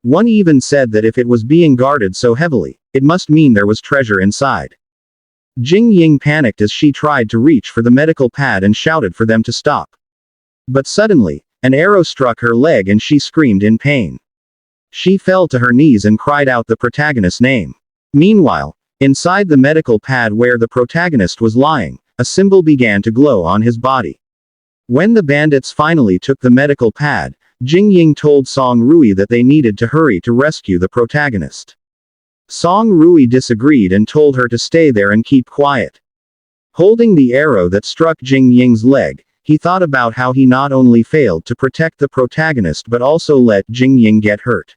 One even said that if it was being guarded so heavily, it must mean there was treasure inside. Jing Ying panicked as she tried to reach for the medical pad and shouted for them to stop. But suddenly, an arrow struck her leg and she screamed in pain. She fell to her knees and cried out the protagonist's name. Meanwhile, inside the medical pad where the protagonist was lying, a symbol began to glow on his body. When the bandits finally took the medical pad, Jing Ying told Song Rui that they needed to hurry to rescue the protagonist. Song Rui disagreed and told her to stay there and keep quiet. Holding the arrow that struck Jing Ying's leg, he thought about how he not only failed to protect the protagonist but also let Jing Ying get hurt.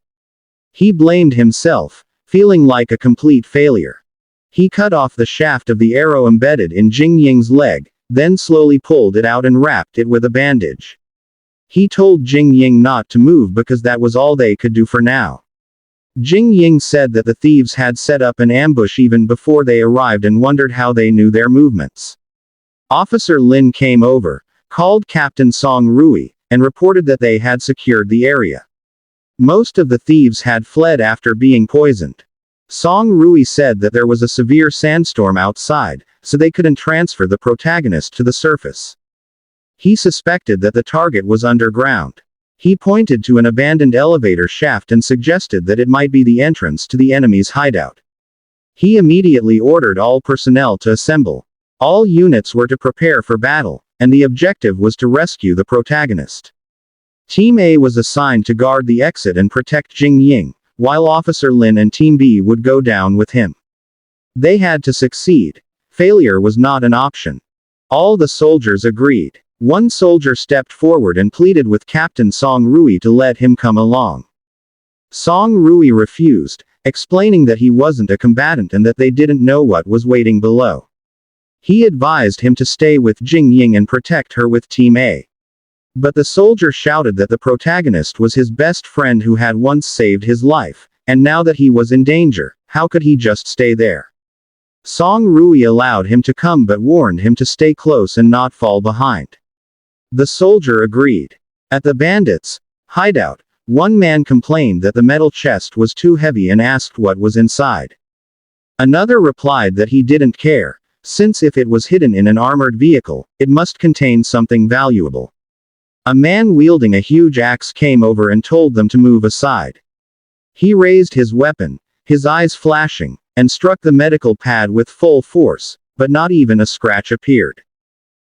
He blamed himself, feeling like a complete failure. He cut off the shaft of the arrow embedded in Jing Ying's leg, then slowly pulled it out and wrapped it with a bandage. He told Jing Ying not to move because that was all they could do for now. Jing Ying said that the thieves had set up an ambush even before they arrived and wondered how they knew their movements. Officer Lin came over, called Captain Song Rui, and reported that they had secured the area. Most of the thieves had fled after being poisoned. Song Rui said that there was a severe sandstorm outside, so they couldn't transfer the protagonist to the surface. He suspected that the target was underground. He pointed to an abandoned elevator shaft and suggested that it might be the entrance to the enemy's hideout. He immediately ordered all personnel to assemble. All units were to prepare for battle, and the objective was to rescue the protagonist. Team A was assigned to guard the exit and protect Jing Ying, while Officer Lin and Team B would go down with him. They had to succeed. Failure was not an option. All the soldiers agreed. One soldier stepped forward and pleaded with Captain Song Rui to let him come along. Song Rui refused, explaining that he wasn't a combatant and that they didn't know what was waiting below. He advised him to stay with Jing Ying and protect her with Team A. But the soldier shouted that the protagonist was his best friend who had once saved his life, and now that he was in danger, how could he just stay there? Song Rui allowed him to come but warned him to stay close and not fall behind. The soldier agreed. At the bandits' hideout, one man complained that the metal chest was too heavy and asked what was inside. Another replied that he didn't care, since if it was hidden in an armored vehicle, it must contain something valuable. A man wielding a huge axe came over and told them to move aside. He raised his weapon, his eyes flashing, and struck the medical pad with full force, but not even a scratch appeared.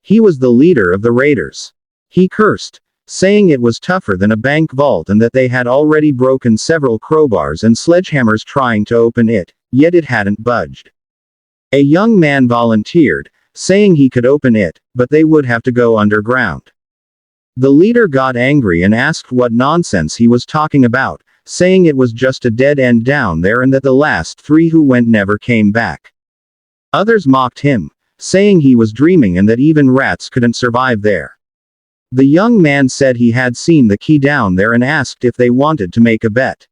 He was the leader of the raiders. He cursed, saying it was tougher than a bank vault and that they had already broken several crowbars and sledgehammers trying to open it, yet it hadn't budged. A young man volunteered, saying he could open it, but they would have to go underground. The leader got angry and asked what nonsense he was talking about, saying it was just a dead end down there and that the last 3 who went never came back. Others mocked him, saying he was dreaming and that even rats couldn't survive there. The young man said he had seen the key down there and asked if they wanted to make a bet.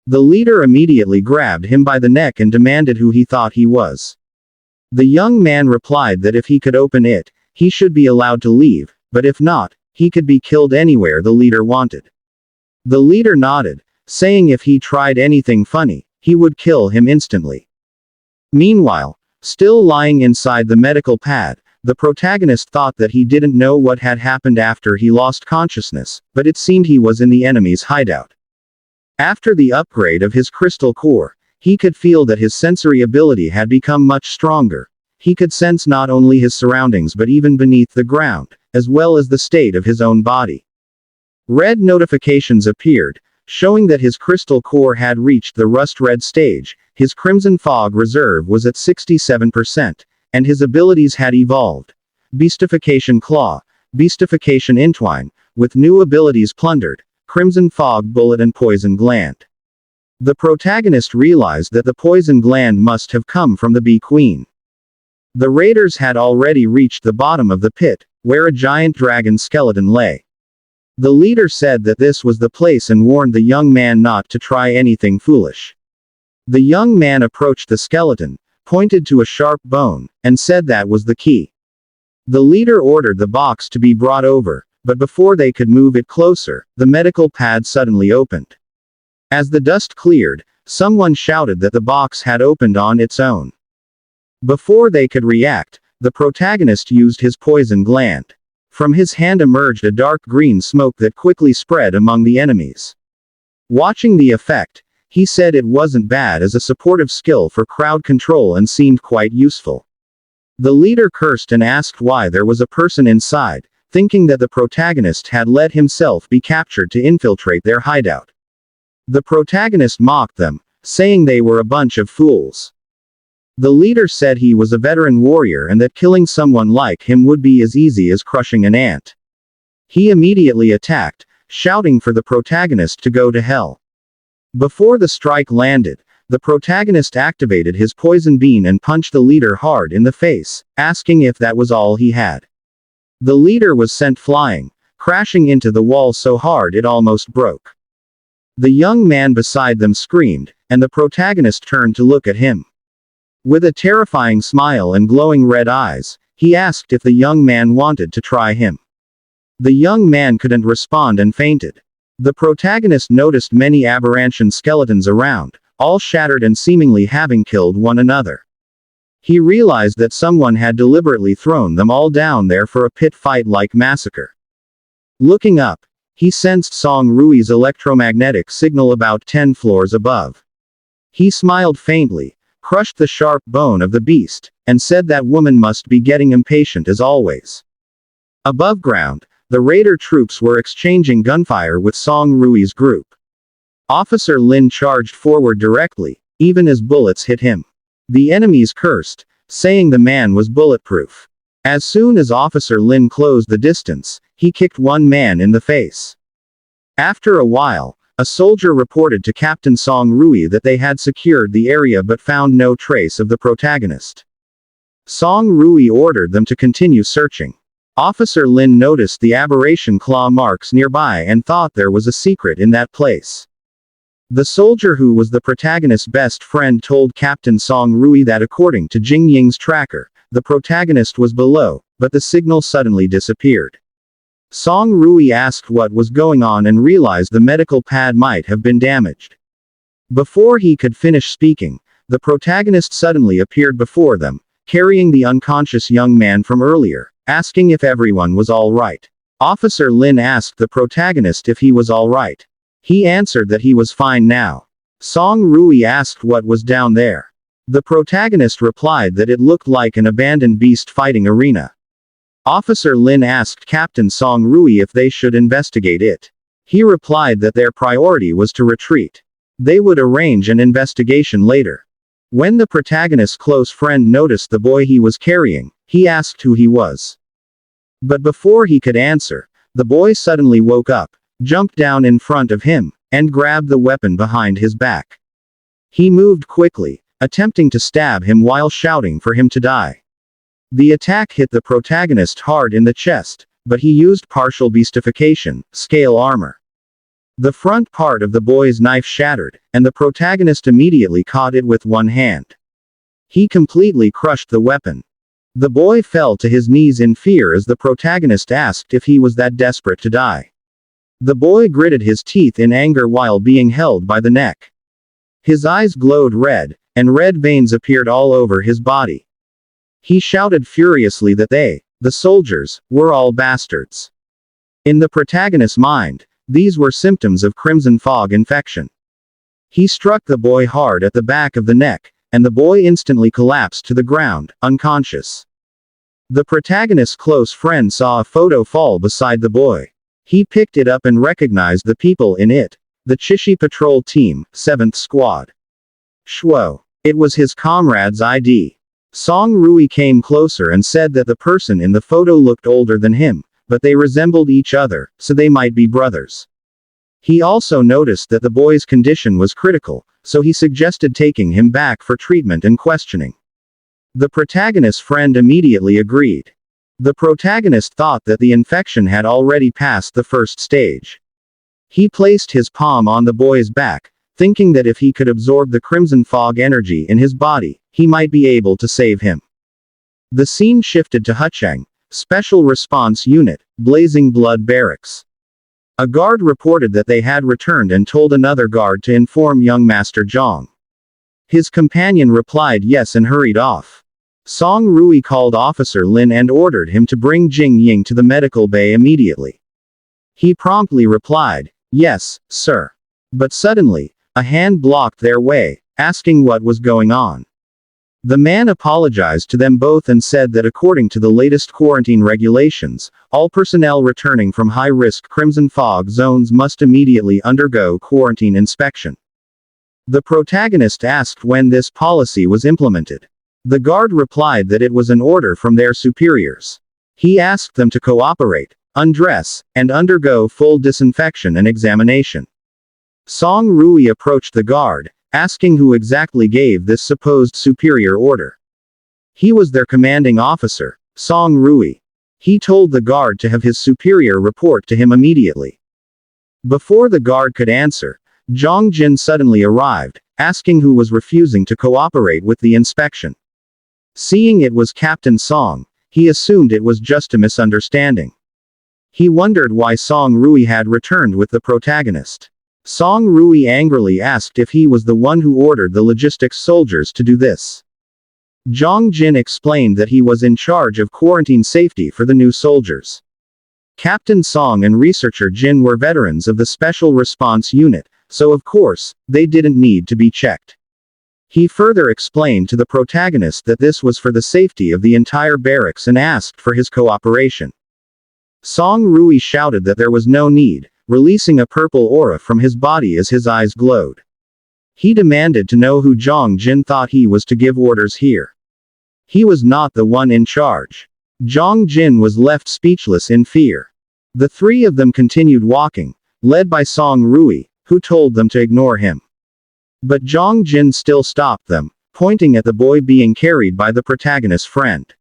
The leader immediately grabbed him by the neck and demanded who he thought he was. The young man replied that if he could open it, he should be allowed to leave, but if not, he could be killed anywhere the leader wanted. The leader nodded, saying if he tried anything funny, he would kill him instantly. Meanwhile, still lying inside the medical pad, the protagonist thought that he didn't know what had happened after he lost consciousness, but it seemed he was in the enemy's hideout. After the upgrade of his crystal core, he could feel that his sensory ability had become much stronger. He could sense not only his surroundings but even beneath the ground, as well as the state of his own body. Red notifications appeared, showing that his crystal core had reached the rust-red stage, his crimson fog reserve was at 67%, and his abilities had evolved. Beastification Claw, Beastification Entwine, with new abilities plundered, Crimson Fog Bullet and Poison Gland. The protagonist realized that the poison gland must have come from the Bee Queen. The raiders had already reached the bottom of the pit, where a giant dragon skeleton lay. The leader said that this was the place and warned the young man not to try anything foolish. The young man approached the skeleton, pointed to a sharp bone, and said that was the key. The leader ordered the box to be brought over, but before they could move it closer, the medical pad suddenly opened. As the dust cleared, someone shouted that the box had opened on its own. Before they could react, the protagonist used his poison gland. From his hand emerged a dark green smoke that quickly spread among the enemies. Watching the effect, he said it wasn't bad as a supportive skill for crowd control and seemed quite useful. The leader cursed and asked why there was a person inside, thinking that the protagonist had let himself be captured to infiltrate their hideout. The protagonist mocked them, saying they were a bunch of fools. The leader said he was a veteran warrior and that killing someone like him would be as easy as crushing an ant. He immediately attacked, shouting for the protagonist to go to hell. Before the strike landed, the protagonist activated his poison bean and punched the leader hard in the face, asking if that was all he had. The leader was sent flying, crashing into the wall so hard it almost broke. The young man beside them screamed, and the protagonist turned to look at him. With a terrifying smile and glowing red eyes, he asked if the young man wanted to try him. The young man couldn't respond and fainted. The protagonist noticed many aberrant skeletons around, all shattered and seemingly having killed one another. He realized that someone had deliberately thrown them all down there for a pit fight-like massacre. Looking up, he sensed Song Rui's electromagnetic signal about 10 floors above. He smiled faintly, crushed the sharp bone of the beast, and said that woman must be getting impatient as always. Above ground, the raider troops were exchanging gunfire with Song Rui's group. Officer Lin charged forward directly, even as bullets hit him. The enemies cursed, saying the man was bulletproof. As soon as Officer Lin closed the distance, he kicked one man in the face. After a while, a soldier reported to Captain Song Rui that they had secured the area but found no trace of the protagonist. Song Rui ordered them to continue searching. Officer Lin noticed the aberration claw marks nearby and thought there was a secret in that place. The soldier who was the protagonist's best friend told Captain Song Rui that according to Jing Ying's tracker, the protagonist was below, but the signal suddenly disappeared. Song Rui asked what was going on and realized the medical pad might have been damaged. Before he could finish speaking, the protagonist suddenly appeared before them, carrying the unconscious young man from earlier, asking if everyone was all right. Officer Lin asked the protagonist if he was all right. He answered that he was fine now. Song Rui asked what was down there. The protagonist replied that it looked like an abandoned beast fighting arena. Officer Lin asked Captain Song Rui if they should investigate it. He replied that their priority was to retreat. They would arrange an investigation later. When the protagonist's close friend noticed the boy he was carrying, he asked who he was. But before he could answer, the boy suddenly woke up, jumped down in front of him, and grabbed the weapon behind his back. He moved quickly, attempting to stab him while shouting for him to die. The attack hit the protagonist hard in the chest, but he used partial beastification, scale armor. The front part of the boy's knife shattered, and the protagonist immediately caught it with one hand. He completely crushed the weapon. The boy fell to his knees in fear as the protagonist asked if he was that desperate to die. The boy gritted his teeth in anger while being held by the neck. His eyes glowed red, and red veins appeared all over his body. He shouted furiously that they, the soldiers, were all bastards. In the protagonist's mind, these were symptoms of crimson fog infection. He struck the boy hard at the back of the neck, and the boy instantly collapsed to the ground, unconscious. The protagonist's close friend saw a photo fall beside the boy. He picked it up and recognized the people in it. The Chishi Patrol Team, 7th Squad. Shuo. It was his comrade's ID. Song Rui came closer and said that the person in the photo looked older than him, but they resembled each other, so they might be brothers. He also noticed that the boy's condition was critical, so he suggested taking him back for treatment and questioning. The protagonist's friend immediately agreed. The protagonist thought that the infection had already passed the first stage. He placed his palm on the boy's back, thinking that if he could absorb the crimson fog energy in his body, he might be able to save him. The scene shifted to Hucheng, Special Response Unit, Blazing Blood Barracks. A guard reported that they had returned and told another guard to inform young Master Zhang. His companion replied yes and hurried off. Song Rui called Officer Lin and ordered him to bring Jing Ying to the medical bay immediately. He promptly replied, "Yes, sir." But suddenly, a hand blocked their way, asking what was going on. The man apologized to them both and said that according to the latest quarantine regulations, all personnel returning from high-risk Crimson Fog zones must immediately undergo quarantine inspection. The protagonist asked when this policy was implemented. The guard replied that it was an order from their superiors. He asked them to cooperate, undress, and undergo full disinfection and examination. Song Rui approached the guard, asking who exactly gave this supposed superior order. He was their commanding officer, Song Rui. He told the guard to have his superior report to him immediately. Before the guard could answer, Zhang Jin suddenly arrived, asking who was refusing to cooperate with the inspection. Seeing it was Captain Song, he assumed it was just a misunderstanding. He wondered why Song Rui had returned with the protagonist. Song Rui angrily asked if he was the one who ordered the logistics soldiers to do this. Zhang Jin explained that he was in charge of quarantine safety for the new soldiers. Captain Song and researcher Jin were veterans of the Special Response Unit, so of course, they didn't need to be checked. He further explained to the protagonist that this was for the safety of the entire barracks and asked for his cooperation. Song Rui shouted that there was no need, releasing a purple aura from his body as his eyes glowed. He demanded to know who Zhang Jin thought he was to give orders here. He was not the one in charge. Zhang Jin was left speechless in fear. The three of them continued walking, led by Song Rui, who told them to ignore him. But Zhang Jin still stopped them, pointing at the boy being carried by the protagonist's friend.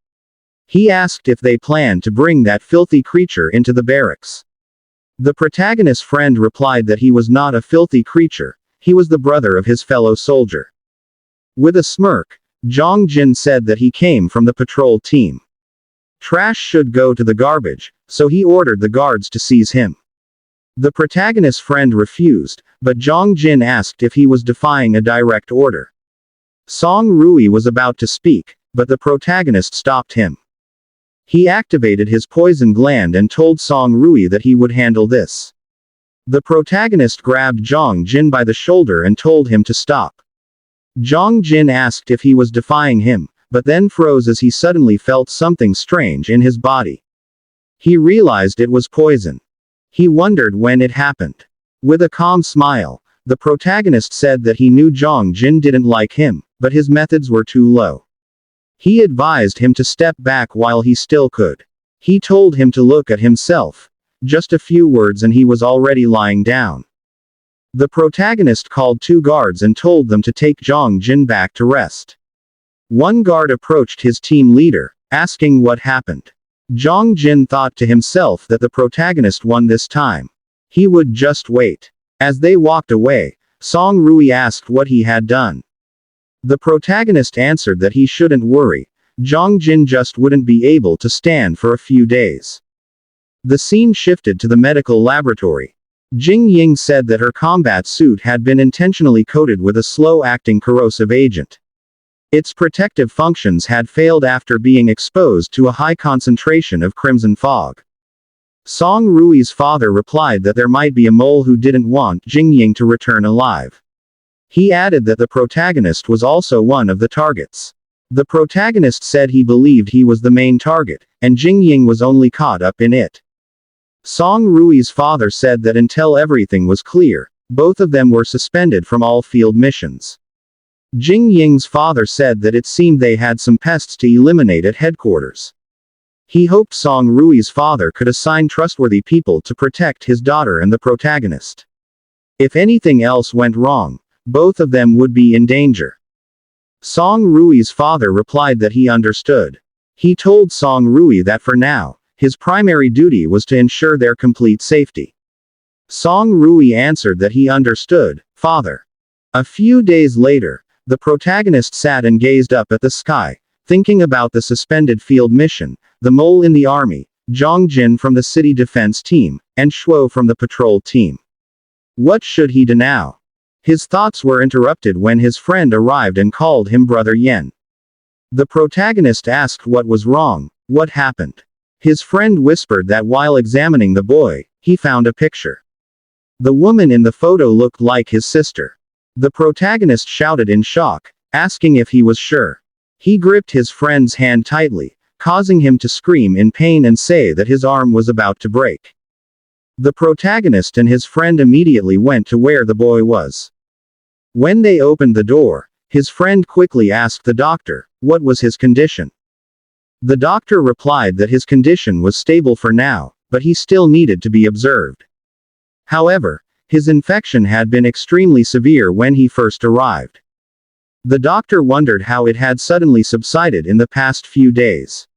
He asked if they planned to bring that filthy creature into the barracks. The protagonist's friend replied that he was not a filthy creature, he was the brother of his fellow soldier. With a smirk, Zhang Jin said that he came from the patrol team. Trash should go to the garbage, so he ordered the guards to seize him. The protagonist's friend refused, but Zhang Jin asked if he was defying a direct order. Song Rui was about to speak, but the protagonist stopped him. He activated his poison gland and told Song Rui that he would handle this. The protagonist grabbed Zhang Jin by the shoulder and told him to stop. Zhang Jin asked if he was defying him, but then froze as he suddenly felt something strange in his body. He realized it was poison. He wondered when it happened. With a calm smile, the protagonist said that he knew Zhang Jin didn't like him, but his methods were too low. He advised him to step back while he still could. He told him to look at himself. Just a few words and he was already lying down. The protagonist called two guards and told them to take Zhang Jin back to rest. One guard approached his team leader, asking what happened. Zhang Jin thought to himself that the protagonist won this time. He would just wait. As they walked away, Song Rui asked what he had done. The protagonist answered that he shouldn't worry, Zhang Jin just wouldn't be able to stand for a few days. The scene shifted to the medical laboratory. Jing Ying said that her combat suit had been intentionally coated with a slow-acting corrosive agent. Its protective functions had failed after being exposed to a high concentration of crimson fog. Song Rui's father replied that there might be a mole who didn't want Jing Ying to return alive. He added that the protagonist was also one of the targets. The protagonist said he believed he was the main target, and Jing Ying was only caught up in it. Song Rui's father said that until everything was clear, both of them were suspended from all field missions. Jing Ying's father said that it seemed they had some pests to eliminate at headquarters. He hoped Song Rui's father could assign trustworthy people to protect his daughter and the protagonist. If anything else went wrong, both of them would be in danger. Song Rui's father replied that he understood. He told Song Rui that for now, his primary duty was to ensure their complete safety. Song Rui answered that he understood, "Father." A few days later, the protagonist sat and gazed up at the sky, thinking about the suspended field mission, the mole in the army, Zhang Jin from the city defense team, and Shuo from the patrol team. What should he do now? His thoughts were interrupted when his friend arrived and called him Brother Yen. The protagonist asked what was wrong, what happened. His friend whispered that while examining the boy, he found a picture. The woman in the photo looked like his sister. The protagonist shouted in shock, asking if he was sure. He gripped his friend's hand tightly, causing him to scream in pain and say that his arm was about to break. The protagonist and his friend immediately went to where the boy was. When they opened the door, his friend quickly asked the doctor, what was his condition? The doctor replied that his condition was stable for now, but he still needed to be observed. However, his infection had been extremely severe when he first arrived. The doctor wondered how it had suddenly subsided in the past few days.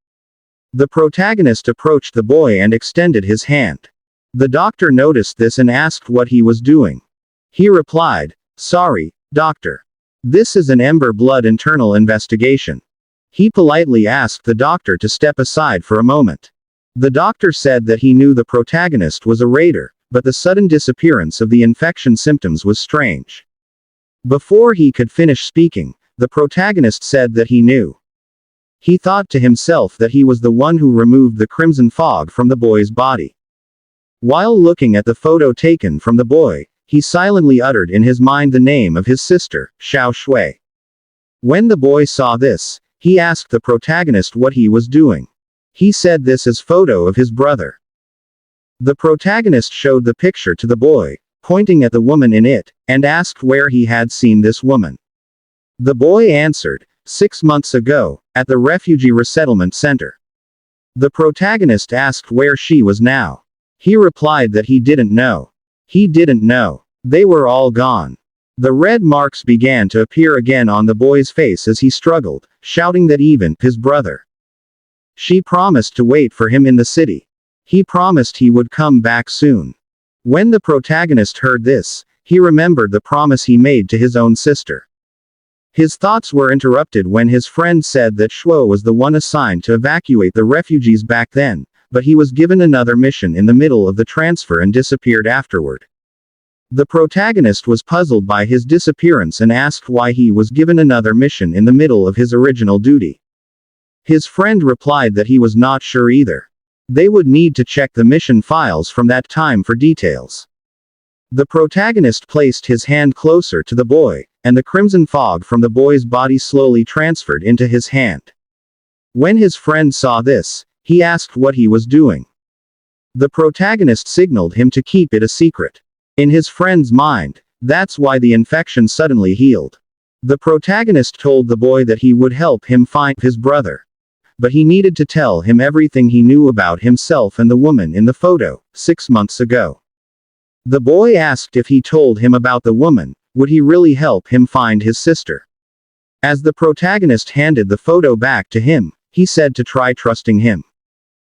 The protagonist approached the boy and extended his hand. The doctor noticed this and asked what he was doing. He replied, "Sorry, doctor. This is an Ember Blood internal investigation." He politely asked the doctor to step aside for a moment. The doctor said that he knew the protagonist was a raider, but the sudden disappearance of the infection symptoms was strange. Before he could finish speaking, the protagonist said that he knew. He thought to himself that he was the one who removed the crimson fog from the boy's body. While looking at the photo taken from the boy, he silently uttered in his mind the name of his sister, Xiao Shui. When the boy saw this, he asked the protagonist what he was doing. He said this is photo of his brother. The protagonist showed the picture to the boy, pointing at the woman in it, and asked where he had seen this woman. The boy answered, 6 months ago, at the refugee resettlement center. The protagonist asked where she was now. He replied that he didn't know. He didn't know. They were all gone. The red marks began to appear again on the boy's face as he struggled, shouting that even his brother. She promised to wait for him in the city. He promised he would come back soon. When the protagonist heard this, he remembered the promise he made to his own sister. His thoughts were interrupted when his friend said that Shuo was the one assigned to evacuate the refugees back then, but he was given another mission in the middle of the transfer and disappeared afterward. The protagonist was puzzled by his disappearance and asked why he was given another mission in the middle of his original duty. His friend replied that he was not sure either. They would need to check the mission files from that time for details. The protagonist placed his hand closer to the boy, and the crimson fog from the boy's body slowly transferred into his hand. When his friend saw this, he asked what he was doing. The protagonist signaled him to keep it a secret. In his friend's mind, that's why the infection suddenly healed. The protagonist told the boy that he would help him find his brother. But he needed to tell him everything he knew about himself and the woman in the photo, 6 months ago. The boy asked if he told him about the woman, would he really help him find his sister? As the protagonist handed the photo back to him, he said to try trusting him.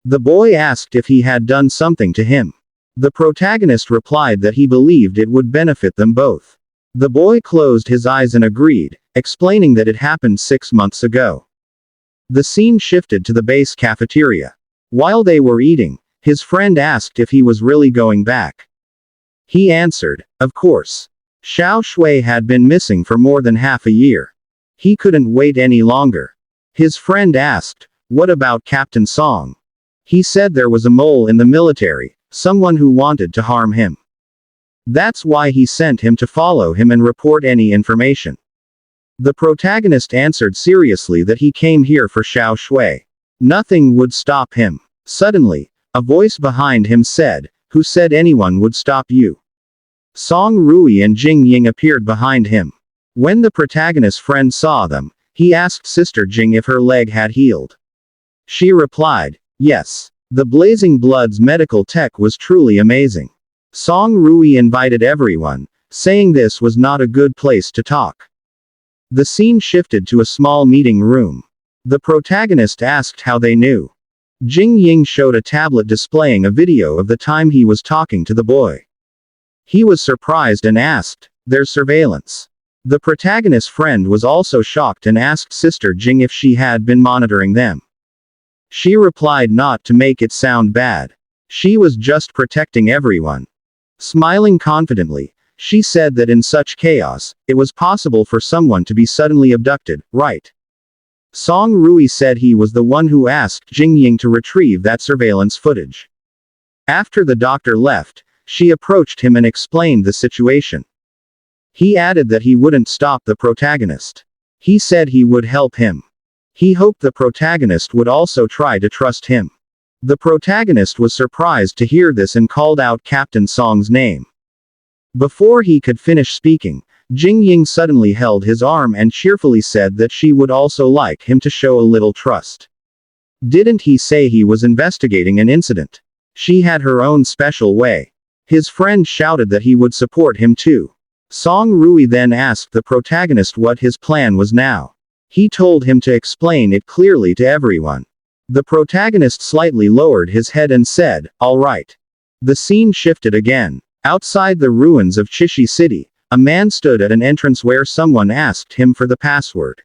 The boy asked if he had done something to him. The protagonist replied that he believed it would benefit them both. The boy closed his eyes and agreed, explaining that it happened 6 months ago. The scene shifted to the base cafeteria. While they were eating, his friend asked if he was really going back. He answered, of course. Xiao Shui had been missing for more than half a year. He couldn't wait any longer. His friend asked, what about Captain Song? He said there was a mole in the military, someone who wanted to harm him. That's why he sent him to follow him and report any information. The protagonist answered seriously that he came here for Xiao Shui. Nothing would stop him. Suddenly, a voice behind him said, who said anyone would stop you? Song Rui and Jing Ying appeared behind him. When the protagonist's friend saw them, he asked Sister Jing if her leg had healed. She replied, yes. The Blazing Blood's medical tech was truly amazing. Song Rui invited everyone, saying this was not a good place to talk. The scene shifted to a small meeting room. The protagonist asked how they knew. Jing Ying showed a tablet displaying a video of the time he was talking to the boy. He was surprised and asked, there's surveillance. The protagonist's friend was also shocked and asked Sister Jing if she had been monitoring them. She replied not to make it sound bad. She was just protecting everyone. Smiling confidently, she said that in such chaos, it was possible for someone to be suddenly abducted, right? Song Rui said he was the one who asked Jing Ying to retrieve that surveillance footage. After the doctor left, she approached him and explained the situation. He added that he wouldn't stop the protagonist. He said he would help him. He hoped the protagonist would also try to trust him. The protagonist was surprised to hear this and called out Captain Song's name. Before he could finish speaking, Jing Ying suddenly held his arm and cheerfully said that she would also like him to show a little trust. Didn't he say he was investigating an incident? She had her own special way. His friend shouted that he would support him too. Song Rui then asked the protagonist what his plan was now. He told him to explain it clearly to everyone. The protagonist slightly lowered his head and said, "All right." The scene shifted again. Outside the ruins of Chishi City, a man stood at an entrance where someone asked him for the password.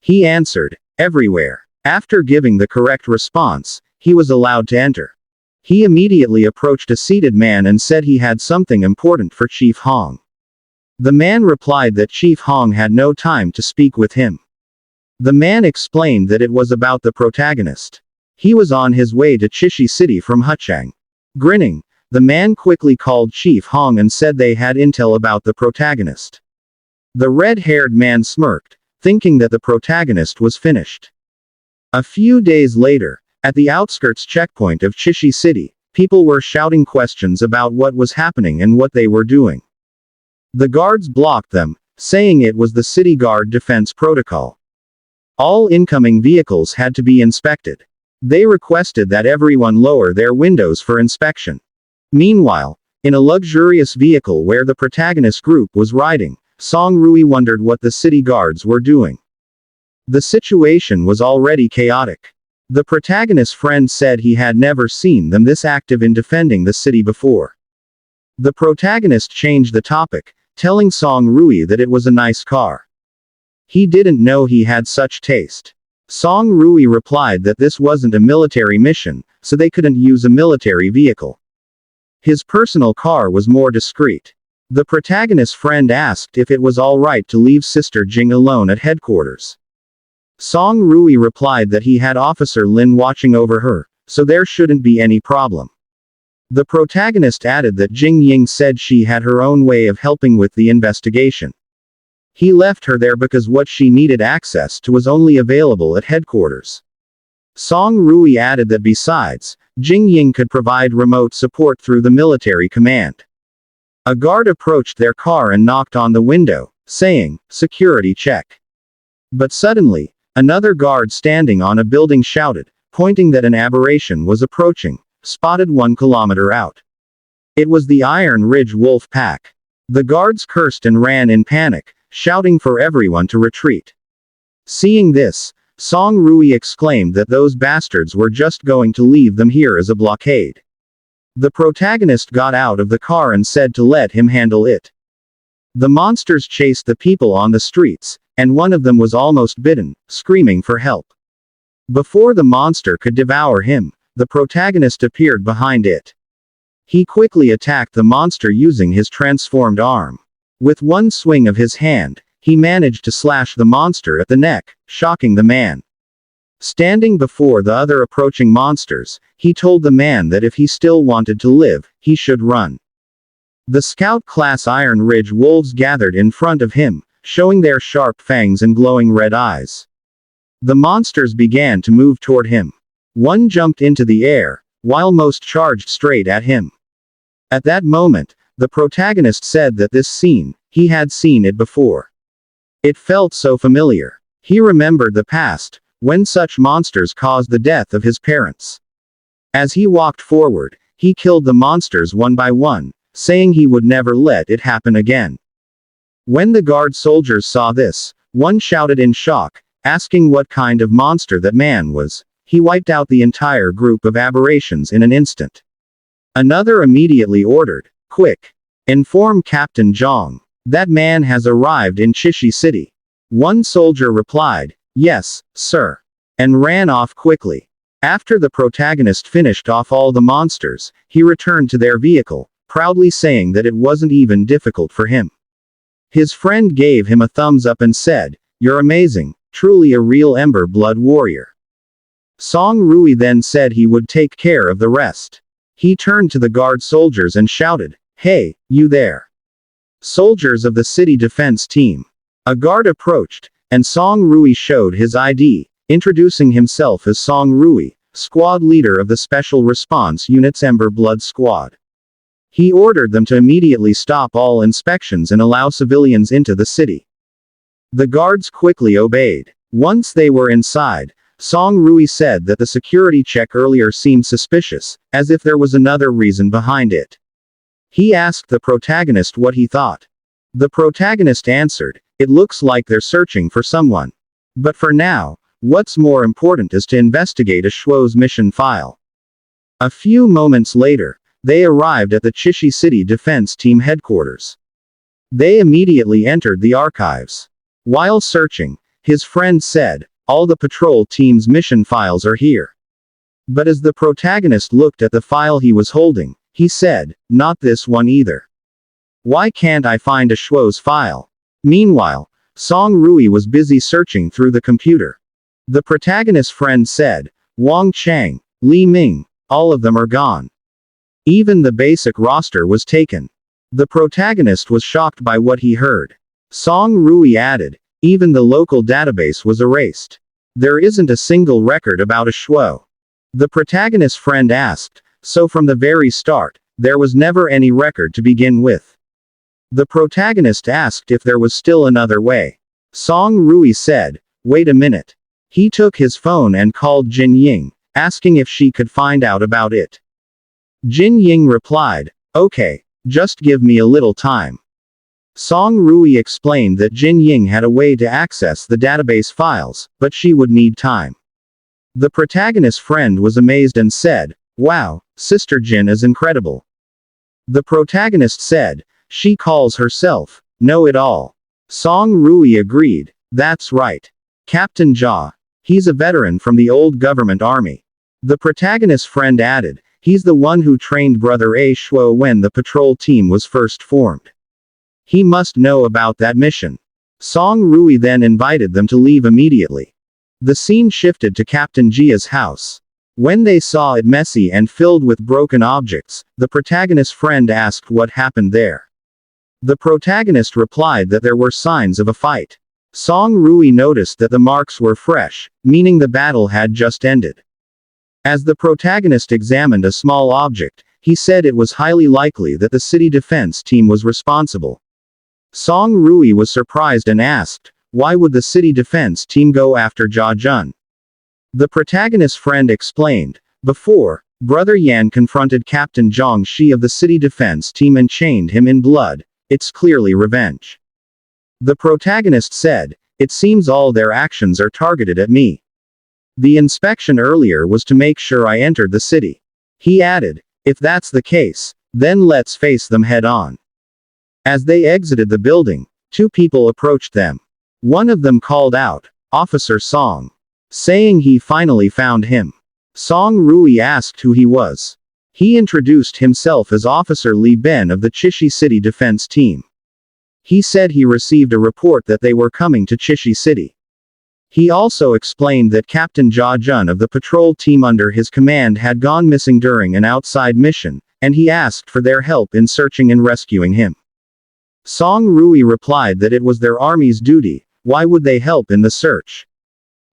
He answered, "Everywhere." After giving the correct response, he was allowed to enter. He immediately approached a seated man and said he had something important for Chief Hong. The man replied that Chief Hong had no time to speak with him. The man explained that it was about the protagonist. He was on his way to Chishi City from Huchang. Grinning, the man quickly called Chief Hong and said they had intel about the protagonist. The red-haired man smirked, thinking that the protagonist was finished. A few days later, at the outskirts checkpoint of Chishi City, people were shouting questions about what was happening and what they were doing. The guards blocked them, saying it was the city guard defense protocol. All incoming vehicles had to be inspected. They requested that everyone lower their windows for inspection. Meanwhile, in a luxurious vehicle where the protagonist group was riding, Song Rui wondered what the city guards were doing. The situation was already chaotic. The protagonist's friend said he had never seen them this active in defending the city before. The protagonist changed the topic, telling Song Rui that it was a nice car. He didn't know he had such taste. Song Rui replied that this wasn't a military mission, so they couldn't use a military vehicle. His personal car was more discreet. The protagonist's friend asked if it was all right to leave Sister Jing alone at headquarters. Song Rui replied that he had Officer Lin watching over her, so there shouldn't be any problem. The protagonist added that Jing Ying said she had her own way of helping with the investigation. He left her there because what she needed access to was only available at headquarters. Song Rui added that besides, Jing Ying could provide remote support through the military command. A guard approached their car and knocked on the window, saying, "Security check." But suddenly, another guard standing on a building shouted, pointing that an aberration was approaching, spotted 1 kilometer out. It was the Iron Ridge Wolf Pack. The guards cursed and ran in panic, shouting for everyone to retreat. Seeing this, Song Rui exclaimed that those bastards were just going to leave them here as a blockade. The protagonist got out of the car and said to let him handle it. The monsters chased the people on the streets, and one of them was almost bitten, screaming for help. Before the monster could devour him, the protagonist appeared behind it. He quickly attacked the monster using his transformed arm. With one swing of his hand, he managed to slash the monster at the neck, shocking the man. Standing before the other approaching monsters, he told the man that if he still wanted to live, he should run. The Scout-class Iron Ridge wolves gathered in front of him, showing their sharp fangs and glowing red eyes. The monsters began to move toward him. One jumped into the air, while most charged straight at him. At that moment, the protagonist said that this scene, he had seen it before. It felt so familiar. He remembered the past, when such monsters caused the death of his parents. As he walked forward, he killed the monsters one by one, saying he would never let it happen again. When the guard soldiers saw this, one shouted in shock, asking what kind of monster that man was. He wiped out the entire group of aberrations in an instant. Another immediately ordered, "Quick! Inform Captain Zhang. That man has arrived in Chishi City." One soldier replied, "Yes, sir," and ran off quickly. After the protagonist finished off all the monsters, he returned to their vehicle, proudly saying that it wasn't even difficult for him. His friend gave him a thumbs up and said, "You're amazing, truly a real Ember Blood warrior. Song Rui then said he would take care of the rest. He turned to the guard soldiers and shouted, "Hey, you there! Soldiers of the city defense team." A guard approached, and Song Rui showed his ID, introducing himself as Song Rui, squad leader of the Special Response Unit's Ember Blood Squad. He ordered them to immediately stop all inspections and allow civilians into the city. The guards quickly obeyed. Once they were inside, Song Rui said that the security check earlier seemed suspicious, as if there was another reason behind it. He asked the protagonist what he thought. The protagonist answered, "It looks like they're searching for someone. But for now, what's more important is to investigate a Shuo's mission file." A few moments later, they arrived at the Chishi City Defense Team headquarters. They immediately entered the archives. While searching, his friend said, "All the patrol team's mission files are here." But as the protagonist looked at the file he was holding, he said, "Not this one either. Why can't I find a Shuo's file?" Meanwhile, Song Rui was busy searching through the computer. The protagonist's friend said, "Wang Chang, Li Ming, all of them are gone. Even the basic roster was taken." The protagonist was shocked by what he heard. Song Rui added, "Even the local database was erased. There isn't a single record about a Shuo." The protagonist's friend asked, "So from the very start, there was never any record to begin with?" The protagonist asked if there was still another way. Song Rui said, "Wait a minute." He took his phone and called Jin Ying, asking if she could find out about it. Jin Ying replied, "Okay, just give me a little time." Song Rui explained that Jin Ying had a way to access the database files, but she would need time. The protagonist's friend was amazed and said, "Wow, Sister Jin is incredible." The protagonist said, "She calls herself Know-It-All." Song Rui agreed, "That's right. Captain Jia. He's a veteran from the old government army." The protagonist's friend added, "He's the one who trained Brother A Shuo when the patrol team was first formed. He must know about that mission." Song Rui then invited them to leave immediately. The scene shifted to Captain Jia's house. When they saw it messy and filled with broken objects, the protagonist's friend asked what happened there. The protagonist replied that there were signs of a fight. Song Rui noticed that the marks were fresh, meaning the battle had just ended. As the protagonist examined a small object, he said it was highly likely that the city defense team was responsible. Song Rui was surprised and asked, "Why would the city defense team go after Jia Jun?" The protagonist's friend explained, "Before, Brother Yan confronted Captain Zhang Shi of the city defense team and chained him in blood. It's clearly revenge." The protagonist said, "It seems all their actions are targeted at me. The inspection earlier was to make sure I entered the city." He added, "If that's the case, then let's face them head on." As they exited the building, two people approached them. One of them called out, "Officer Song," saying he finally found him. Song Rui asked who he was. He introduced himself as Officer Li Ben of the Chishi City Defense Team. He said he received a report that they were coming to Chishi City. He also explained that Captain Jia Jun of the patrol team under his command had gone missing during an outside mission, and he asked for their help in searching and rescuing him. Song Rui replied that it was their army's duty. Why would they help in the search?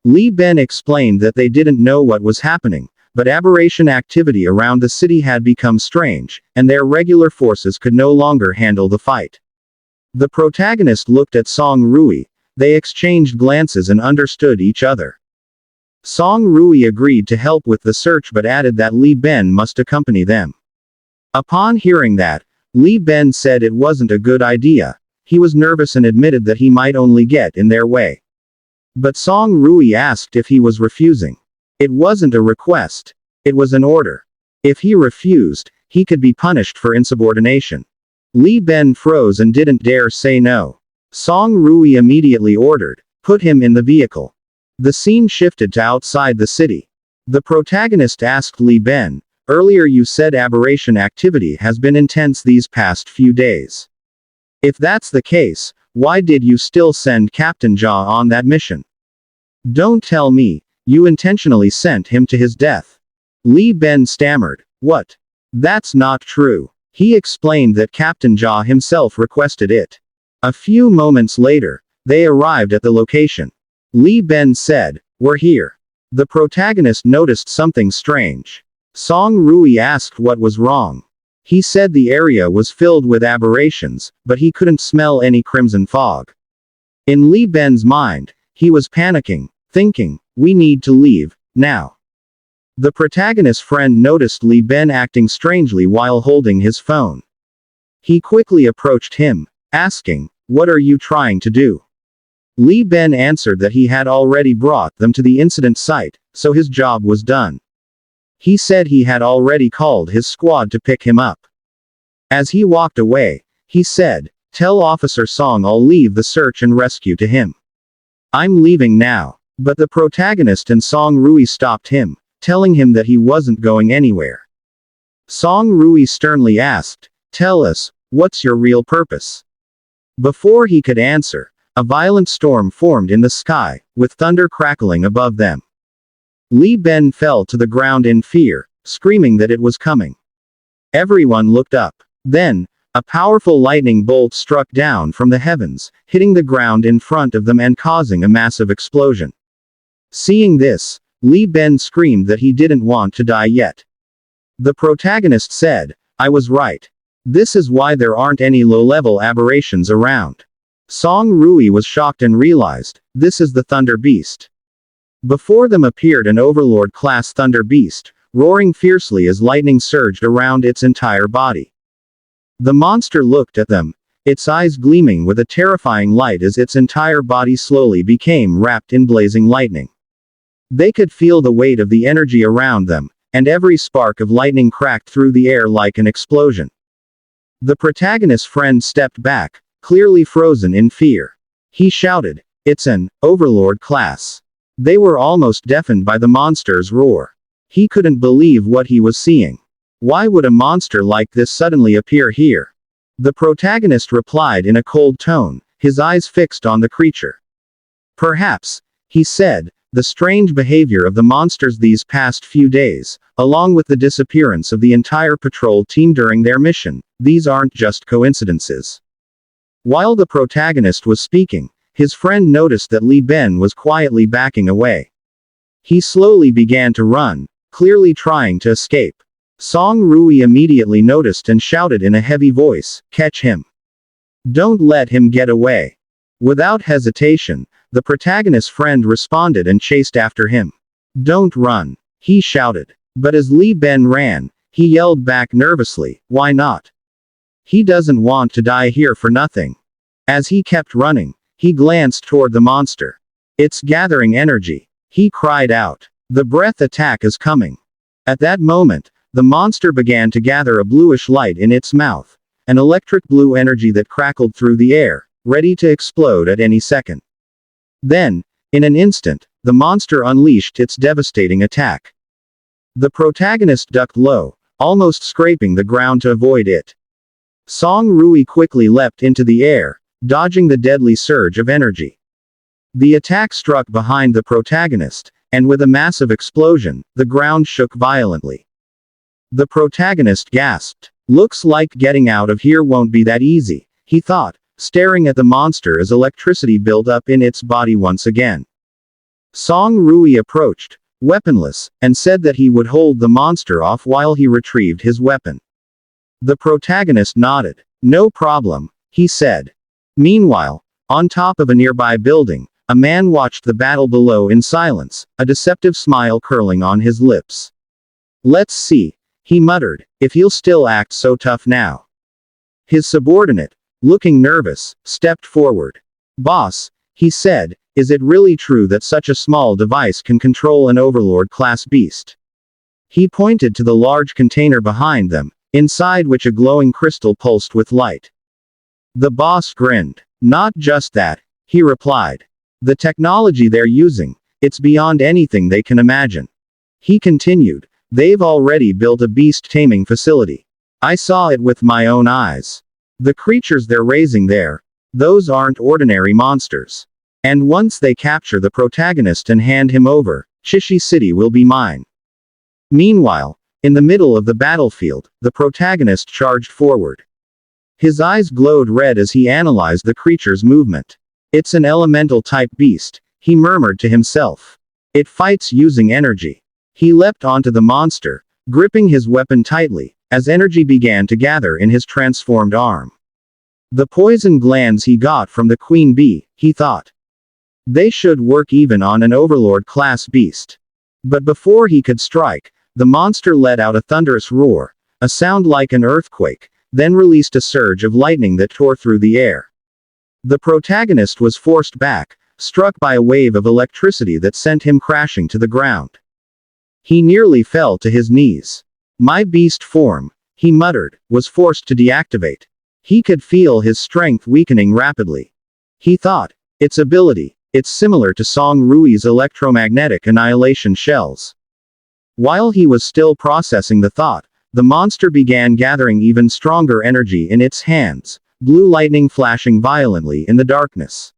Li Ben explained that they didn't know what was happening, but aberration activity around the city had become strange, and their regular forces could no longer handle the fight. The protagonist looked at Song Rui. They exchanged glances and understood each other. Song Rui agreed to help with the search but added that Li Ben must accompany them. Upon hearing that, Li Ben said it wasn't a good idea. He was nervous and admitted that he might only get in their way. But Song Rui asked if he was refusing. It wasn't a request. It was an order. If he refused, he could be punished for insubordination. Li Ben froze and didn't dare say no. Song Rui immediately ordered, "Put him in the vehicle." The scene shifted to outside the city. The protagonist asked Li Ben, "Earlier you said aberration activity has been intense these past few days. If that's the case, why did you still send Captain Jia on that mission?" Don't tell me, you intentionally sent him to his death. Li Ben stammered. What? That's not true. He explained that Captain Jia himself requested it. A few moments later, they arrived at the location. Li Ben said, "We're here." The protagonist noticed something strange. Song Rui asked what was wrong. He said the area was filled with aberrations, but he couldn't smell any crimson fog. In Li Ben's mind, he was panicking, thinking, "We need to leave, now." The protagonist's friend noticed Li Ben acting strangely while holding his phone. He quickly approached him, asking, "What are you trying to do?" Li Ben answered that he had already brought them to the incident site, so his job was done. He said he had already called his squad to pick him up. As he walked away, he said, "Tell Officer Song I'll leave the search and rescue to him. I'm leaving now." But the protagonist and Song Rui stopped him, telling him that he wasn't going anywhere. Song Rui sternly asked, "Tell us, what's your real purpose?" Before he could answer, a violent storm formed in the sky, with thunder crackling above them. Li Ben fell to the ground in fear, screaming that it was coming. Everyone looked up. Then, a powerful lightning bolt struck down from the heavens, hitting the ground in front of them and causing a massive explosion. Seeing this, Li Ben screamed that he didn't want to die yet. The protagonist said, "I was right. This is why there aren't any low-level aberrations around." Song Rui was shocked and realized, this is the Thunder Beast. Before them appeared an Overlord-class Thunder Beast, roaring fiercely as lightning surged around its entire body. The monster looked at them, its eyes gleaming with a terrifying light as its entire body slowly became wrapped in blazing lightning. They could feel the weight of the energy around them, and every spark of lightning cracked through the air like an explosion. The protagonist's friend stepped back, clearly frozen in fear. He shouted, "It's an Overlord class." They were almost deafened by the monster's roar. He couldn't believe what he was seeing. Why would a monster like this suddenly appear here? The protagonist replied in a cold tone, his eyes fixed on the creature. "Perhaps," he said, "the strange behavior of the monsters these past few days, along with the disappearance of the entire patrol team during their mission, these aren't just coincidences." While the protagonist was speaking, his friend noticed that Li Ben was quietly backing away. He slowly began to run, clearly trying to escape. Song Rui immediately noticed and shouted in a heavy voice, "Catch him. Don't let him get away." Without hesitation, the protagonist's friend responded and chased after him. "Don't run," he shouted. But as Li Ben ran, he yelled back nervously, "Why not? He doesn't want to die here for nothing." As he kept running, he glanced toward the monster. "It's gathering energy," he cried out. "The breath attack is coming." At that moment, the monster began to gather a bluish light in its mouth, an electric blue energy that crackled through the air, ready to explode at any second. Then, in an instant, the monster unleashed its devastating attack. The protagonist ducked low, almost scraping the ground to avoid it. Song Rui quickly leapt into the air, dodging the deadly surge of energy. The attack struck behind the protagonist, and with a massive explosion, the ground shook violently. The protagonist gasped. "Looks like getting out of here won't be that easy," he thought, staring at the monster as electricity built up in its body once again. Song Rui approached, weaponless, and said that he would hold the monster off while he retrieved his weapon. The protagonist nodded. "No problem," he said. Meanwhile, on top of a nearby building, a man watched the battle below in silence, a deceptive smile curling on his lips. "Let's see," he muttered, "if he'll still act so tough now." His subordinate, looking nervous, stepped forward. "Boss," he said, "is it really true that such a small device can control an Overlord-class beast?" He pointed to the large container behind them, inside which a glowing crystal pulsed with light. The boss grinned. "Not just that," he replied. "The technology they're using, it's beyond anything they can imagine." He continued, "They've already built a beast-taming facility. I saw it with my own eyes. The creatures they're raising there, those aren't ordinary monsters. And once they capture the protagonist and hand him over, Chishi City will be mine. Meanwhile, in the middle of the battlefield, the protagonist charged forward. His eyes glowed red as he analyzed the creature's movement. It's an elemental-type beast, he murmured to himself. It fights using energy. He leapt onto the monster, gripping his weapon tightly, as energy began to gather in his transformed arm. The poison glands he got from the queen bee, he thought. They should work even on an overlord-class beast. But before he could strike, the monster let out a thunderous roar, a sound like an earthquake, then released a surge of lightning that tore through the air. The protagonist was forced back, struck by a wave of electricity that sent him crashing to the ground. He nearly fell to his knees. My beast form, he muttered, was forced to deactivate. He could feel his strength weakening rapidly. He thought, its ability, it's similar to Song Rui's electromagnetic annihilation shells. While he was still processing the thought, the monster began gathering even stronger energy in its hands, blue lightning flashing violently in the darkness.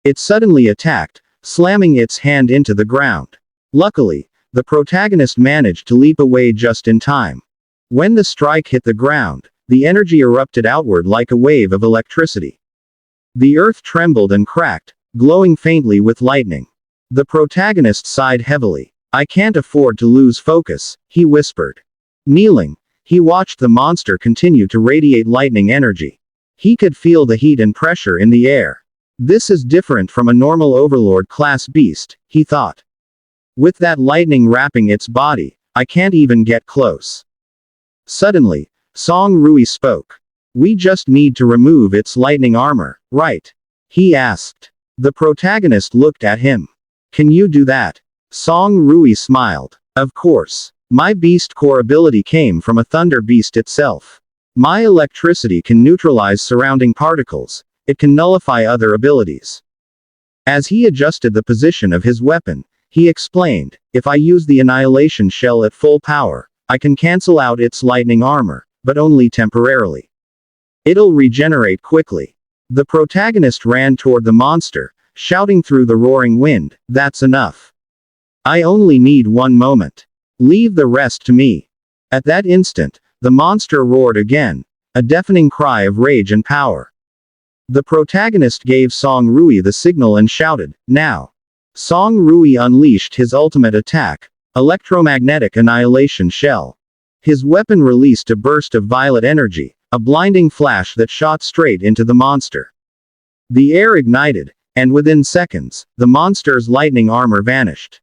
It suddenly attacked, slamming its hand into the ground. Luckily, the protagonist managed to leap away just in time. When the strike hit the ground, the energy erupted outward like a wave of electricity. The earth trembled and cracked, glowing faintly with lightning. The protagonist sighed heavily. I can't afford to lose focus, he whispered. Kneeling, he watched the monster continue to radiate lightning energy. He could feel the heat and pressure in the air. This is different from a normal overlord-class beast, he thought. With that lightning wrapping its body, I can't even get close. Suddenly, Song Rui spoke. We just need to remove its lightning armor, right? He asked. The protagonist looked at him. Can you do that? Song Rui smiled. Of course. My beast core ability came from a thunder beast itself. My electricity can neutralize surrounding particles. It can nullify other abilities. As he adjusted the position of his weapon, he explained, if I use the annihilation shell at full power, I can cancel out its lightning armor, but only temporarily. It'll regenerate quickly. The protagonist ran toward the monster, shouting through the roaring wind, that's enough. I only need one moment. Leave the rest to me. At that instant, the monster roared again, a deafening cry of rage and power. The protagonist gave Song Rui the signal and shouted, now. Song Rui unleashed his ultimate attack, electromagnetic annihilation shell. His weapon released a burst of violet energy, a blinding flash that shot straight into the monster. The air ignited, and within seconds, the monster's lightning armor vanished.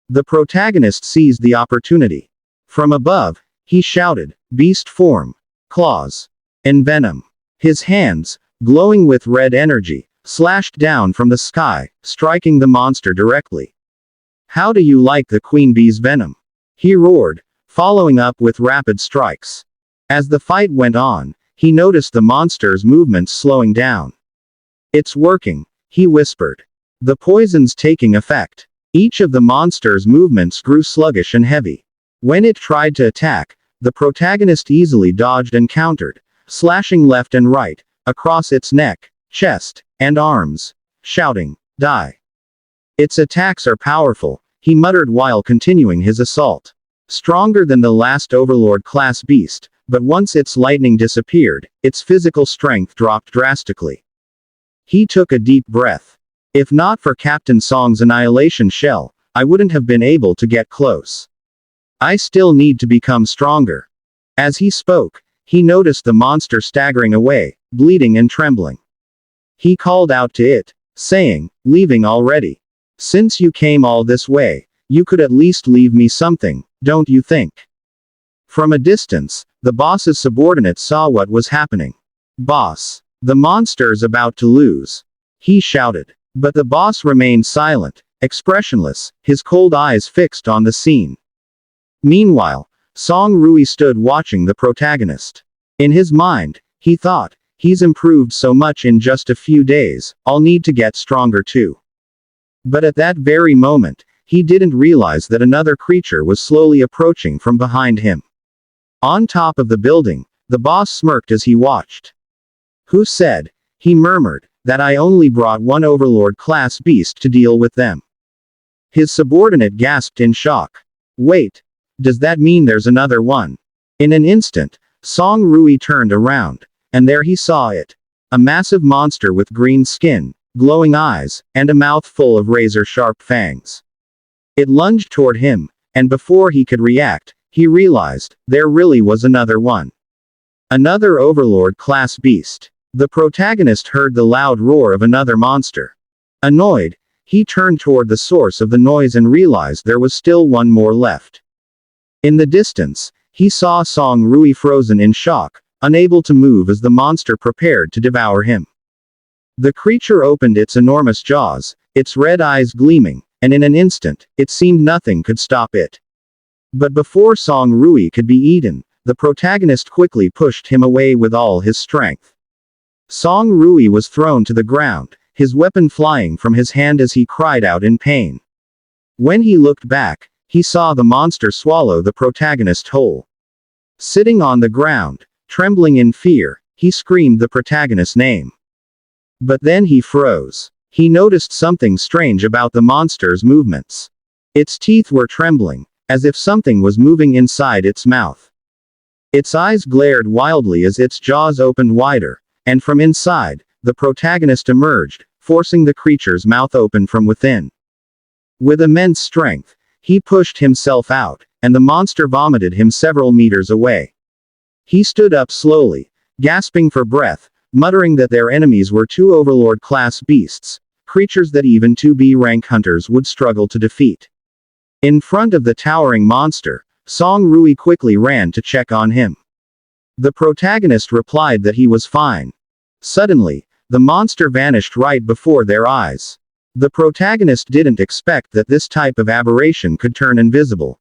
The protagonist seized the opportunity. From above, he shouted, beast form, claws, and venom. His hands, glowing with red energy, slashed down from the sky, striking the monster directly. How do you like the queen bee's venom? He roared, following up with rapid strikes. As the fight went on, he noticed the monster's movements slowing down. It's working, he whispered. The poison's taking effect. Each of the monster's movements grew sluggish and heavy. When it tried to attack, the protagonist easily dodged and countered, slashing left and right, across its neck, chest, and arms, shouting, die. Its attacks are powerful, he muttered while continuing his assault. Stronger than the last Overlord-class beast, but once its lightning disappeared, its physical strength dropped drastically. He took a deep breath. If not for Captain Song's annihilation shell, I wouldn't have been able to get close. I still need to become stronger. As he spoke, he noticed the monster staggering away, bleeding and trembling. He called out to it, saying, leaving already. Since you came all this way, you could at least leave me something, don't you think? From a distance, the boss's subordinate saw what was happening. Boss. The monster's about to lose. He shouted. But the boss remained silent, expressionless, his cold eyes fixed on the scene. Meanwhile, Song Rui stood watching the protagonist. In his mind, he thought, he's improved so much in just a few days, I'll need to get stronger too. But at that very moment, he didn't realize that another creature was slowly approaching from behind him. On top of the building, the boss smirked as he watched. Who said? He murmured, that I only brought one Overlord-class beast to deal with them." His subordinate gasped in shock. "Wait. Does that mean there's another one?" In an instant, Song Rui turned around, and there he saw it. A massive monster with green skin, glowing eyes, and a mouth full of razor-sharp fangs. It lunged toward him, and before he could react, he realized there really was another one. Another Overlord-class beast. The protagonist heard the loud roar of another monster. Annoyed, he turned toward the source of the noise and realized there was still one more left. In the distance, he saw Song Rui frozen in shock, unable to move as the monster prepared to devour him. The creature opened its enormous jaws, its red eyes gleaming, and in an instant, it seemed nothing could stop it. But before Song Rui could be eaten, the protagonist quickly pushed him away with all his strength. Song Rui was thrown to the ground, his weapon flying from his hand as he cried out in pain. When he looked back, he saw the monster swallow the protagonist whole. Sitting on the ground, trembling in fear, he screamed the protagonist's name. But then he froze. He noticed something strange about the monster's movements. Its teeth were trembling, as if something was moving inside its mouth. Its eyes glared wildly as its jaws opened wider, and from inside, the protagonist emerged, forcing the creature's mouth open from within. With immense strength, he pushed himself out, and the monster vomited him several meters away. He stood up slowly, gasping for breath, muttering that their enemies were two Overlord-class beasts, creatures that even 2B rank hunters would struggle to defeat. In front of the towering monster, Song Rui quickly ran to check on him. The protagonist replied that he was fine. Suddenly, the monster vanished right before their eyes. The protagonist didn't expect that this type of aberration could turn invisible.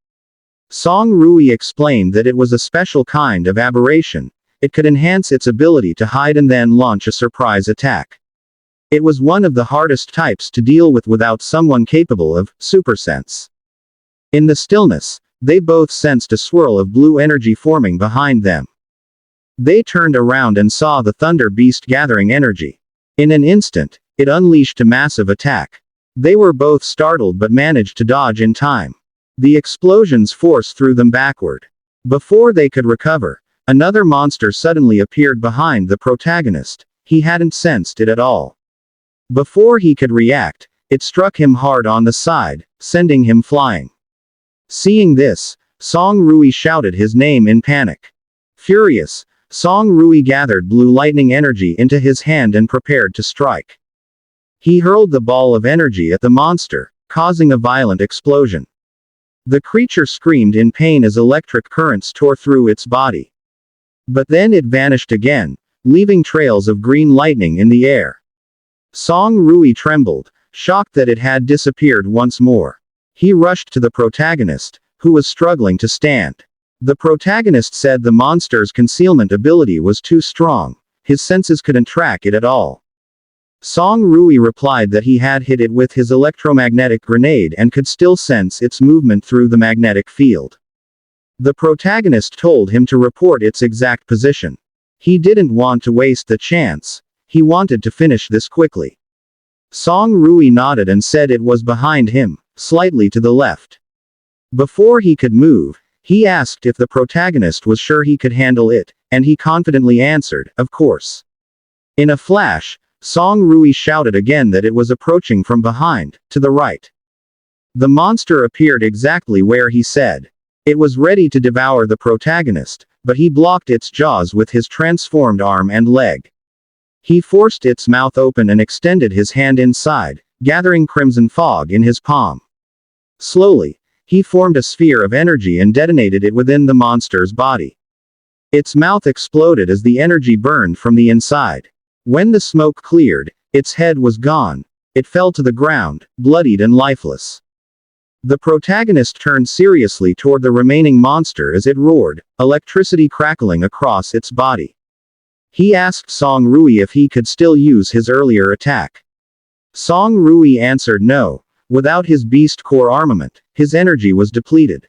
Song Rui explained that it was a special kind of aberration. It could enhance its ability to hide and then launch a surprise attack. It was one of the hardest types to deal with without someone capable of supersense. In the stillness, they both sensed a swirl of blue energy forming behind them. They turned around and saw the Thunder Beast gathering energy. In an instant, it unleashed a massive attack. They were both startled but managed to dodge in time. The explosions forced threw them backward. Before they could recover, another monster suddenly appeared behind the protagonist. He hadn't sensed it at all. Before he could react, it struck him hard on the side, sending him flying. Seeing this, Song Rui shouted his name in panic. Furious, Song Rui gathered blue lightning energy into his hand and prepared to strike. He hurled the ball of energy at the monster, causing a violent explosion. The creature screamed in pain as electric currents tore through its body. But then it vanished again, leaving trails of green lightning in the air. Song Rui trembled, shocked that it had disappeared once more. He rushed to the protagonist, who was struggling to stand. The protagonist said the monster's concealment ability was too strong, his senses couldn't track it at all. Song Rui replied that he had hit it with his electromagnetic grenade and could still sense its movement through the magnetic field. The protagonist told him to report its exact position. He didn't want to waste the chance. He wanted to finish this quickly. Song Rui nodded and said it was behind him, slightly to the left. Before he could move, he asked if the protagonist was sure he could handle it, and he confidently answered, "Of course." In a flash, Song Rui shouted again that it was approaching from behind, to the right. The monster appeared exactly where he said. It was ready to devour the protagonist, but he blocked its jaws with his transformed arm and leg. He forced its mouth open and extended his hand inside, gathering crimson fog in his palm. Slowly, he formed a sphere of energy and detonated it within the monster's body. Its mouth exploded as the energy burned from the inside. When the smoke cleared, its head was gone. It fell to the ground, bloodied and lifeless. The protagonist turned seriously toward the remaining monster as it roared, electricity crackling across its body. He asked Song Rui if he could still use his earlier attack. Song Rui answered no. Without his beast core armament, his energy was depleted.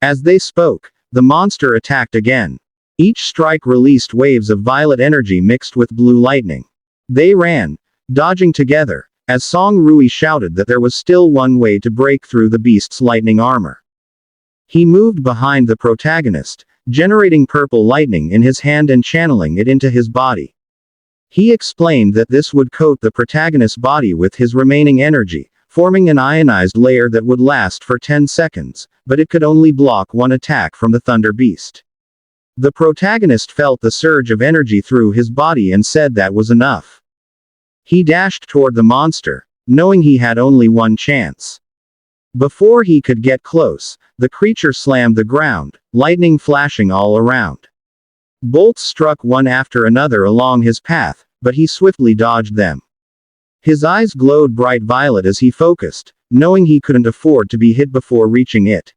As they spoke, the monster attacked again. Each strike released waves of violet energy mixed with blue lightning. They ran, dodging together, as Song Rui shouted that there was still one way to break through the beast's lightning armor. He moved behind the protagonist, generating purple lightning in his hand and channeling it into his body. He explained that this would coat the protagonist's body with his remaining energy, forming an ionized layer that would last for 10 seconds, but it could only block one attack from the Thunder Beast. The protagonist felt the surge of energy through his body and said that was enough. He dashed toward the monster, knowing he had only one chance. Before he could get close, the creature slammed the ground, lightning flashing all around. Bolts struck one after another along his path, but he swiftly dodged them. His eyes glowed bright violet as he focused, knowing he couldn't afford to be hit before reaching it.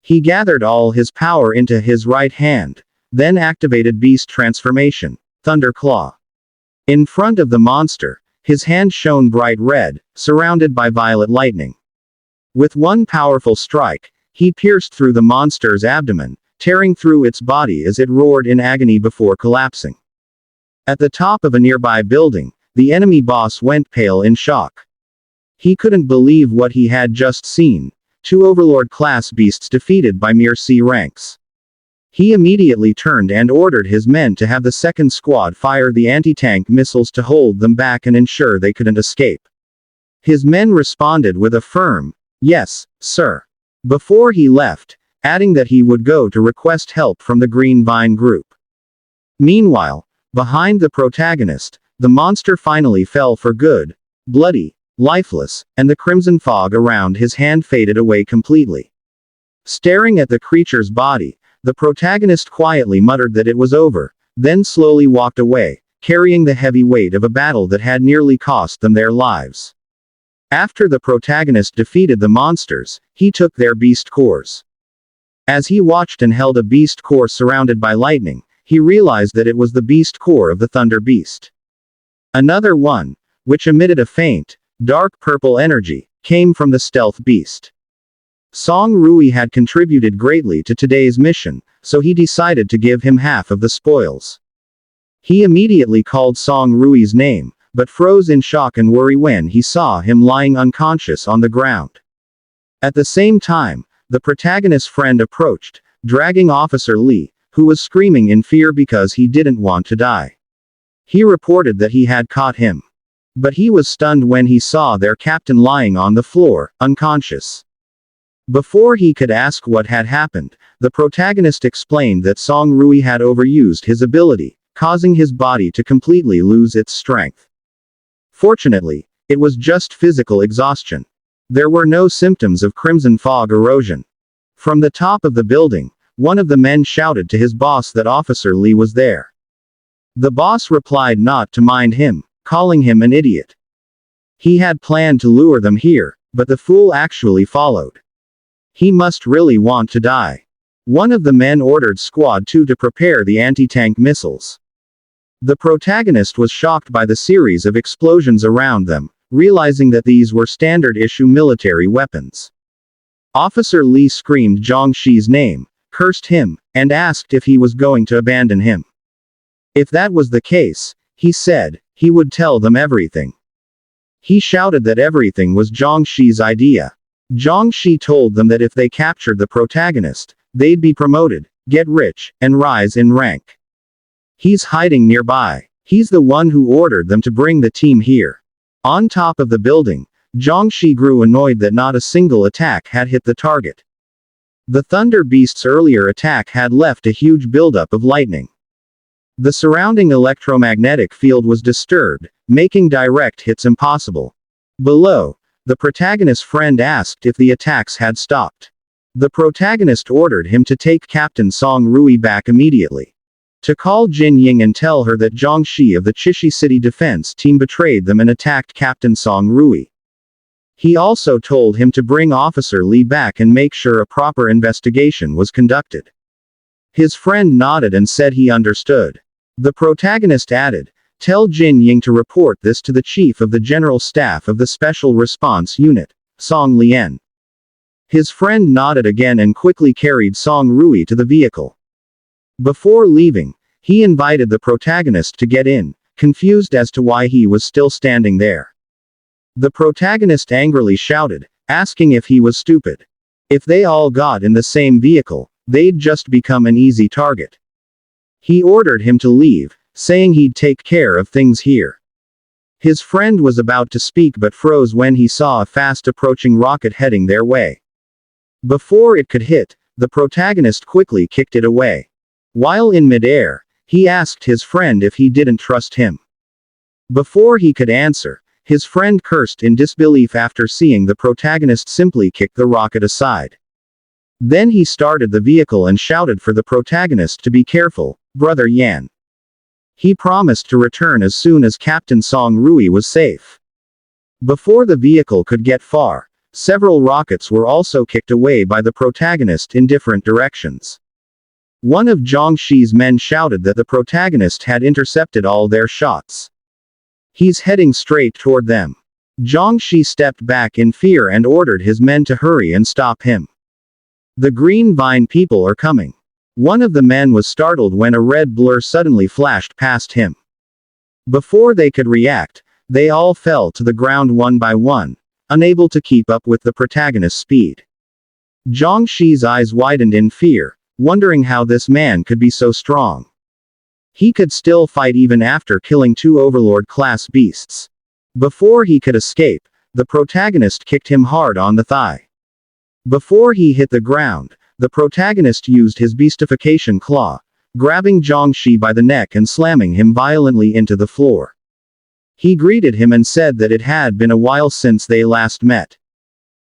He gathered all his power into his right hand, then activated Beast Transformation, Thunder Claw. In front of the monster, his hand shone bright red, surrounded by violet lightning. With one powerful strike, he pierced through the monster's abdomen, tearing through its body as it roared in agony before collapsing. At the top of a nearby building, the enemy boss went pale in shock. He couldn't believe what he had just seen, 2 Overlord-class beasts defeated by mere C ranks. He immediately turned and ordered his men to have the second squad fire the anti-tank missiles to hold them back and ensure they couldn't escape. His men responded with a firm, "Yes, sir," before he left, adding that he would go to request help from the Green Vine group. Meanwhile, behind the protagonist, the monster finally fell for good, bloody, lifeless, and the crimson fog around his hand faded away completely. Staring at the creature's body, the protagonist quietly muttered that it was over, then slowly walked away, carrying the heavy weight of a battle that had nearly cost them their lives. After the protagonist defeated the monsters, he took their beast cores. As he watched and held a beast core surrounded by lightning, he realized that it was the beast core of the Thunder Beast. Another one, which emitted a faint, dark purple energy, came from the stealth beast. Song Rui had contributed greatly to today's mission, so he decided to give him half of the spoils. He immediately called Song Rui's name, but froze in shock and worry when he saw him lying unconscious on the ground. At the same time, the protagonist's friend approached, dragging Officer Lee, who was screaming in fear because he didn't want to die. He reported that he had caught him. But he was stunned when he saw their captain lying on the floor, unconscious. Before he could ask what had happened, the protagonist explained that Song Rui had overused his ability, causing his body to completely lose its strength. Fortunately, it was just physical exhaustion. There were no symptoms of crimson fog erosion. From the top of the building, one of the men shouted to his boss that Officer Lee was there. The boss replied not to mind him, calling him an idiot. He had planned to lure them here, but the fool actually followed. He must really want to die. One of the men ordered Squad 2 to prepare the anti-tank missiles. The protagonist was shocked by the series of explosions around them, realizing that these were standard-issue military weapons. Officer Lee screamed Zhongshi's name, cursed him, and asked if he was going to abandon him. If that was the case, he said, he would tell them everything. He shouted that everything was Zhongshi's idea. Zhongshi told them that if they captured the protagonist, they'd be promoted, get rich, and rise in rank. He's hiding nearby. He's the one who ordered them to bring the team here. On top of the building, Zhongshi grew annoyed that not a single attack had hit the target. The Thunder Beast's earlier attack had left a huge buildup of lightning. The surrounding electromagnetic field was disturbed, making direct hits impossible. Below, the protagonist's friend asked if the attacks had stopped. The protagonist ordered him to take Captain Song Rui back immediately. To call Jin Ying and tell her that Zhongshi of the Chishi City Defense Team betrayed them and attacked Captain Song Rui. He also told him to bring Officer Lee back and make sure a proper investigation was conducted. His friend nodded and said he understood. The protagonist added, "Tell Jin Ying to report this to the Chief of the General Staff of the Special Response Unit, Song Lian." His friend nodded again and quickly carried Song Rui to the vehicle. Before leaving, he invited the protagonist to get in, confused as to why he was still standing there. The protagonist angrily shouted, asking if he was stupid. If they all got in the same vehicle, they'd just become an easy target. He ordered him to leave, saying he'd take care of things here. His friend was about to speak but froze when he saw a fast-approaching rocket heading their way. Before it could hit, the protagonist quickly kicked it away. While in midair, he asked his friend if he didn't trust him. Before he could answer, his friend cursed in disbelief after seeing the protagonist simply kick the rocket aside. Then he started the vehicle and shouted for the protagonist to be careful, Brother Yan. He promised to return as soon as Captain Song Rui was safe. Before the vehicle could get far, several rockets were also kicked away by the protagonist in different directions. One of Zhang Shi's men shouted that the protagonist had intercepted all their shots. He's heading straight toward them. Zhang Shi stepped back in fear and ordered his men to hurry and stop him. The Green Vine people are coming. One of the men was startled when a red blur suddenly flashed past him. Before they could react, they all fell to the ground one by one, unable to keep up with the protagonist's speed. Zhang Shi's eyes widened in fear, wondering how this man could be so strong. He could still fight even after killing 2 Overlord-class beasts. Before he could escape, the protagonist kicked him hard on the thigh. Before he hit the ground, the protagonist used his beastification claw, grabbing Zhang Shi by the neck and slamming him violently into the floor. He greeted him and said that it had been a while since they last met.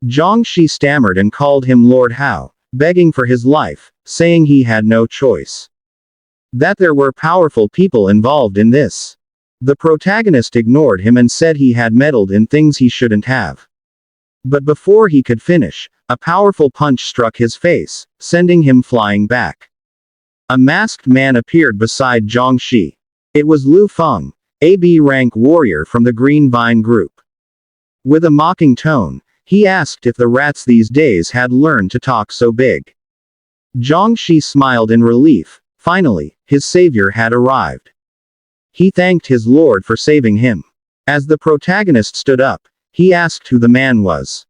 Zhang Shi stammered and called him Lord Hao, begging for his life, saying he had no choice. That there were powerful people involved in this. The protagonist ignored him and said he had meddled in things he shouldn't have. But before he could finish, a powerful punch struck his face, sending him flying back. A masked man appeared beside Zhang Shi. It was Lu Feng, a B-rank warrior from the Green Vine group. With a mocking tone, he asked if the rats these days had learned to talk so big. Zhang Shi smiled in relief. Finally, his savior had arrived. He thanked his lord for saving him. As the protagonist stood up, he asked who the man was.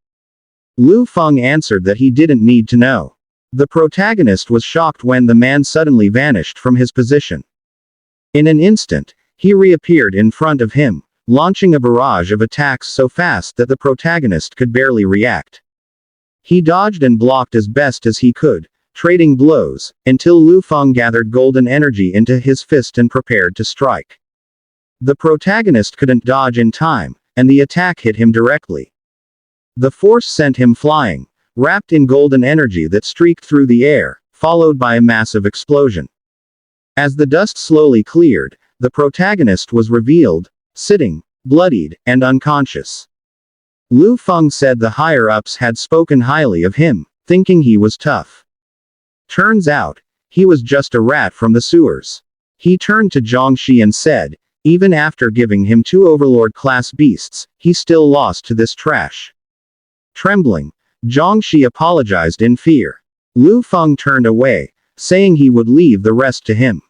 Lu Feng answered that he didn't need to know. The protagonist was shocked when the man suddenly vanished from his position. In an instant, he reappeared in front of him, launching a barrage of attacks so fast that the protagonist could barely react. He dodged and blocked as best as he could, trading blows, until Lu Feng gathered golden energy into his fist and prepared to strike. The protagonist couldn't dodge in time, and the attack hit him directly. The force sent him flying, wrapped in golden energy that streaked through the air, followed by a massive explosion. As the dust slowly cleared, the protagonist was revealed, sitting, bloodied, and unconscious. Lu Feng said the higher-ups had spoken highly of him, thinking he was tough. Turns out, he was just a rat from the sewers. He turned to Zhang Shi and said, even after giving him 2 Overlord-class beasts, he still lost to this trash. Trembling, Zhang Shi apologized in fear. Lu Feng turned away, saying he would leave the rest to him.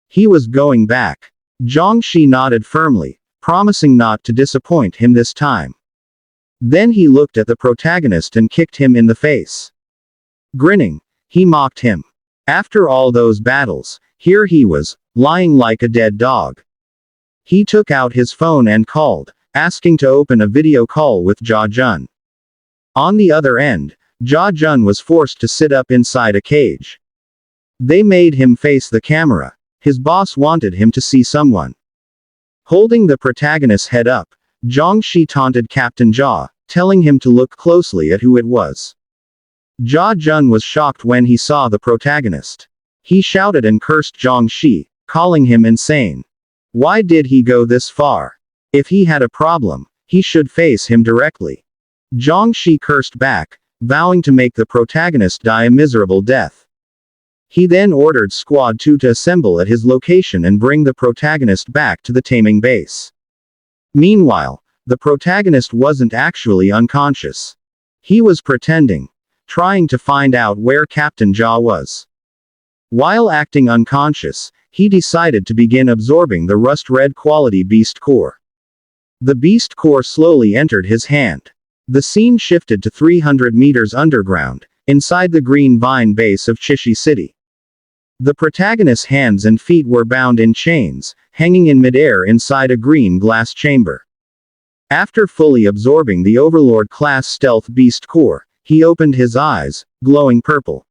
He was going back. Zhang Shi nodded firmly, promising not to disappoint him this time. Then he looked at the protagonist and kicked him in the face. Grinning, he mocked him. After all those battles, here he was, lying like a dead dog. He took out his phone and called, asking to open a video call with Jia Jun. On the other end, Jia Jun was forced to sit up inside a cage. They made him face the camera. His boss wanted him to see someone. Holding the protagonist's head up, Zhang Shi taunted Captain Jia, telling him to look closely at who it was. Jia Jun was shocked when he saw the protagonist. He shouted and cursed Zhang Shi, calling him insane. Why did he go this far? If he had a problem, he should face him directly. Zhang Shi cursed back, vowing to make the protagonist die a miserable death. He then ordered Squad 2 to assemble at his location and bring the protagonist back to the taming base. Meanwhile, the protagonist wasn't actually unconscious. He was pretending, trying to find out where Captain Jia was. While acting unconscious, he decided to begin absorbing the rust-red quality beast core. The beast core slowly entered his hand. The scene shifted to 300 meters underground, inside the green vine base of Chishi City. The protagonist's hands and feet were bound in chains, hanging in midair inside a green glass chamber. After fully absorbing the Overlord-class stealth beast core, he opened his eyes, glowing purple.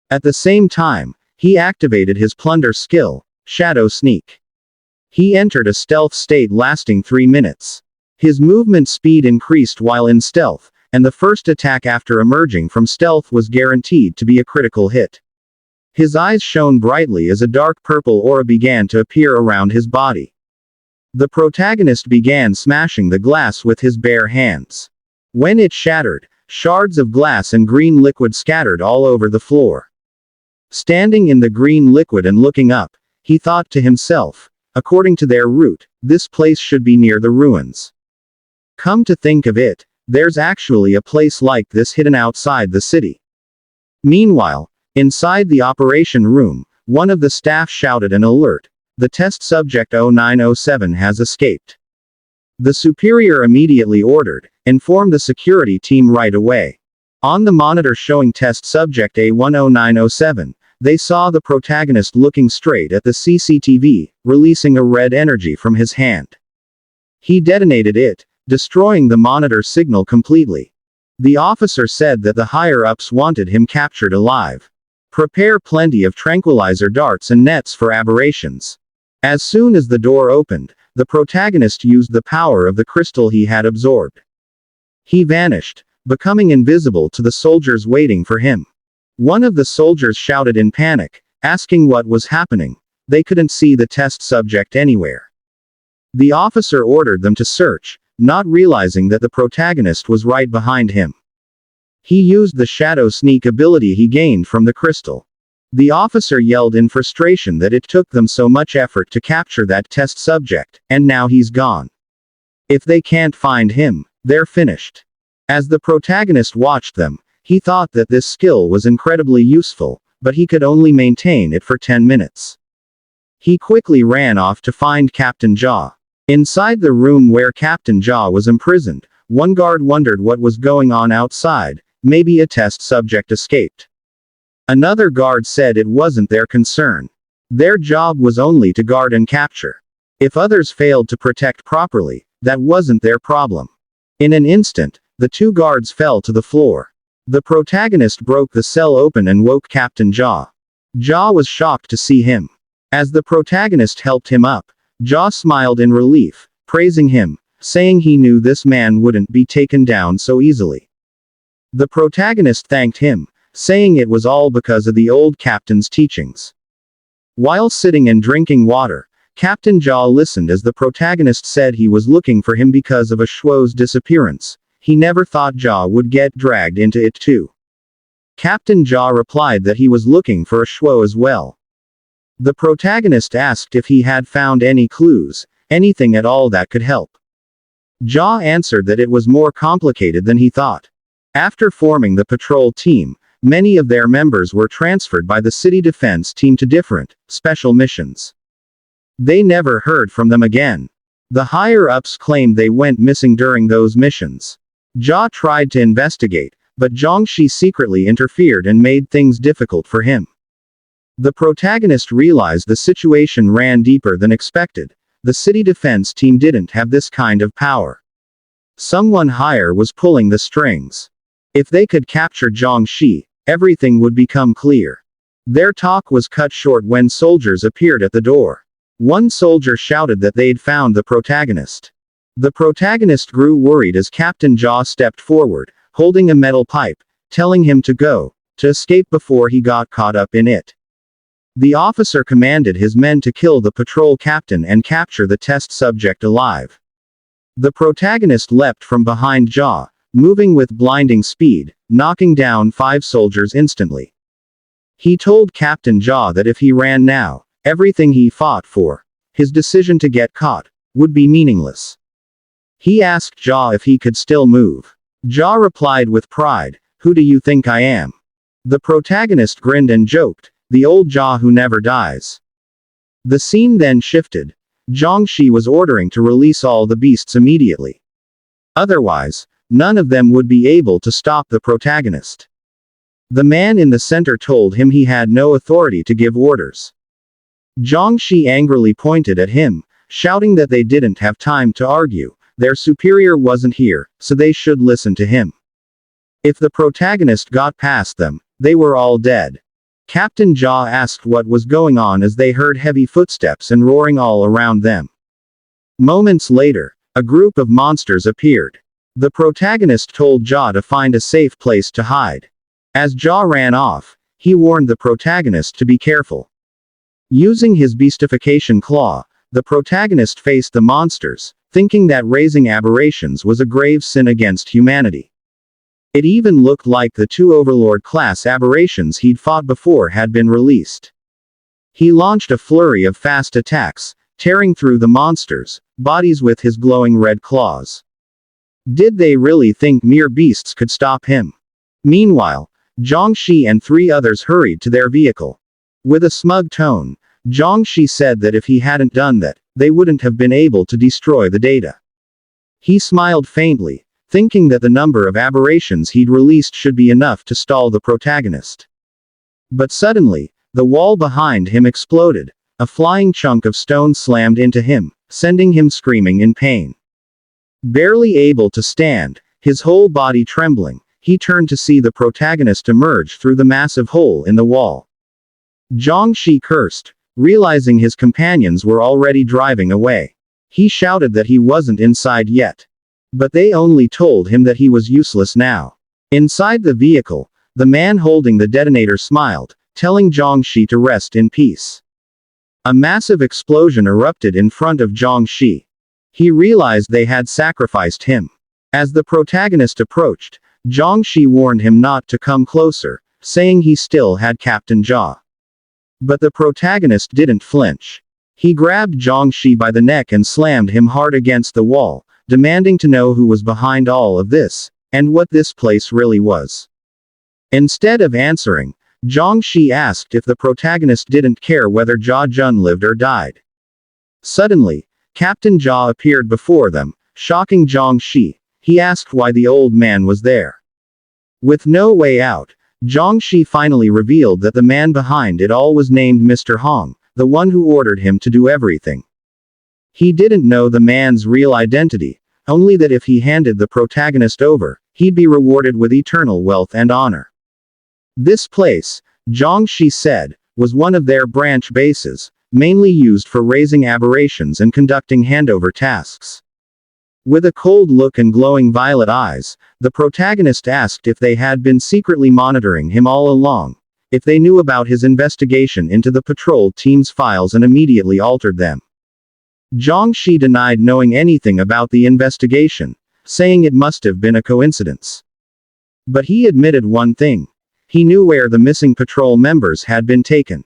At the same time, he activated his plunder skill, Shadow Sneak. He entered a stealth state lasting 3 minutes. His movement speed increased while in stealth, and the first attack after emerging from stealth was guaranteed to be a critical hit. His eyes shone brightly as a dark purple aura began to appear around his body. The protagonist began smashing the glass with his bare hands. When it shattered, shards of glass and green liquid scattered all over the floor. Standing in the green liquid and looking up, he thought to himself, according to their route, this place should be near the ruins. Come to think of it, there's actually a place like this hidden outside the city. Meanwhile, inside the operation room, one of the staff shouted an alert. The test subject 0907 has escaped. The superior immediately ordered, inform the security team right away. On the monitor showing test subject A10907, they saw the protagonist looking straight at the CCTV, releasing a red energy from his hand. He detonated it, destroying the monitor signal completely. The officer said that the higher-ups wanted him captured alive. Prepare plenty of tranquilizer darts and nets for aberrations. As soon as the door opened, the protagonist used the power of the crystal he had absorbed. He vanished, becoming invisible to the soldiers waiting for him. One of the soldiers shouted in panic, asking what was happening. They couldn't see the test subject anywhere. The officer ordered them to search, not realizing that the protagonist was right behind him. He used the shadow sneak ability he gained from the crystal. The officer yelled in frustration that it took them so much effort to capture that test subject, and now he's gone. If they can't find him, they're finished. As the protagonist watched them, he thought that this skill was incredibly useful, but he could only maintain it for 10 minutes. He quickly ran off to find Captain Jaw. Inside the room where Captain Jaw was imprisoned, one guard wondered what was going on outside. Maybe a test subject escaped. Another guard said it wasn't their concern. Their job was only to guard and capture. If others failed to protect properly, that wasn't their problem. In an instant, the two guards fell to the floor. The protagonist broke the cell open and woke Captain Jaw. Jaw was shocked to see him. As the protagonist helped him up, Jaw smiled in relief, praising him, saying he knew this man wouldn't be taken down so easily. The protagonist thanked him, saying it was all because of the old captain's teachings. While sitting and drinking water, Captain Jaw listened as the protagonist said he was looking for him because of a Shuo's disappearance. He never thought Jaw would get dragged into it too. Captain Jaw replied that he was looking for a Shuo as well. The protagonist asked if he had found any clues, anything at all that could help. Jaw answered that it was more complicated than he thought. After forming the patrol team, many of their members were transferred by the city defense team to different, special missions. They never heard from them again. The higher-ups claimed they went missing during those missions. Jaw tried to investigate, but Zhongxi secretly interfered and made things difficult for him. The protagonist realized the situation ran deeper than expected. The city defense team didn't have this kind of power. Someone higher was pulling the strings. If they could capture Zhongxi, everything would become clear. Their talk was cut short when soldiers appeared at the door. One soldier shouted that they'd found the protagonist. The protagonist grew worried as Captain Jaw stepped forward, holding a metal pipe, telling him to go, to escape before he got caught up in it. The officer commanded his men to kill the patrol captain and capture the test subject alive. The protagonist leapt from behind Jaw, moving with blinding speed, knocking down 5 soldiers instantly. He told Captain Jaw that if he ran now, everything he fought for, his decision to get caught, would be meaningless. He asked Jaw if he could still move. Jaw replied with pride, "Who do you think I am?" The protagonist grinned and joked, "The old Jaw who never dies." The scene then shifted. Jiangxi was ordering to release all the beasts immediately. Otherwise, none of them would be able to stop the protagonist. The man in the center told him he had no authority to give orders. Jiangxi angrily pointed at him, shouting that they didn't have time to argue. Their superior wasn't here, so they should listen to him. If the protagonist got past them, they were all dead. Captain Jia asked what was going on as they heard heavy footsteps and roaring all around them. Moments later, a group of monsters appeared. The protagonist told Jia to find a safe place to hide. As Jia ran off, he warned the protagonist to be careful. Using his beastification claw, the protagonist faced the monsters, thinking that raising aberrations was a grave sin against humanity. It even looked like the two Overlord-class aberrations he'd fought before had been released. He launched a flurry of fast attacks, tearing through the monsters' bodies with his glowing red claws. Did they really think mere beasts could stop him? Meanwhile, Jiangxi and 3 others hurried to their vehicle. With a smug tone, Jiangxi said that if he hadn't done that, they wouldn't have been able to destroy the data. He smiled faintly, thinking that the number of aberrations he'd released should be enough to stall the protagonist. But suddenly, the wall behind him exploded. A flying chunk of stone slammed into him, sending him screaming in pain. Barely able to stand, his whole body trembling, he turned to see the protagonist emerge through the massive hole in the wall. Jiangxi cursed, realizing his companions were already driving away. He shouted that he wasn't inside yet. But they only told him that he was useless now. Inside the vehicle, the man holding the detonator smiled, telling Jiangxi to rest in peace. A massive explosion erupted in front of Jiangxi. He realized they had sacrificed him. As the protagonist approached, Jiangxi warned him not to come closer, saying he still had Captain Jia. But the protagonist didn't flinch. He grabbed Jiangxi by the neck and slammed him hard against the wall, demanding to know who was behind all of this, and what this place really was. Instead of answering, Jiangxi asked if the protagonist didn't care whether Jia Jun lived or died. Suddenly, Captain Jia appeared before them, shocking Jiangxi. He asked why the old man was there. With no way out, Jiangxi finally revealed that the man behind it all was named Mr. Hong, the one who ordered him to do everything. He didn't know the man's real identity, only that if he handed the protagonist over, he'd be rewarded with eternal wealth and honor. This place, Jiangxi said, was one of their branch bases, mainly used for raising aberrations and conducting handover tasks. With a cold look and glowing violet eyes, the protagonist asked if they had been secretly monitoring him all along, if they knew about his investigation into the patrol team's files and immediately altered them. Jiangxi denied knowing anything about the investigation, saying it must have been a coincidence. But he admitted one thing. He knew where the missing patrol members had been taken.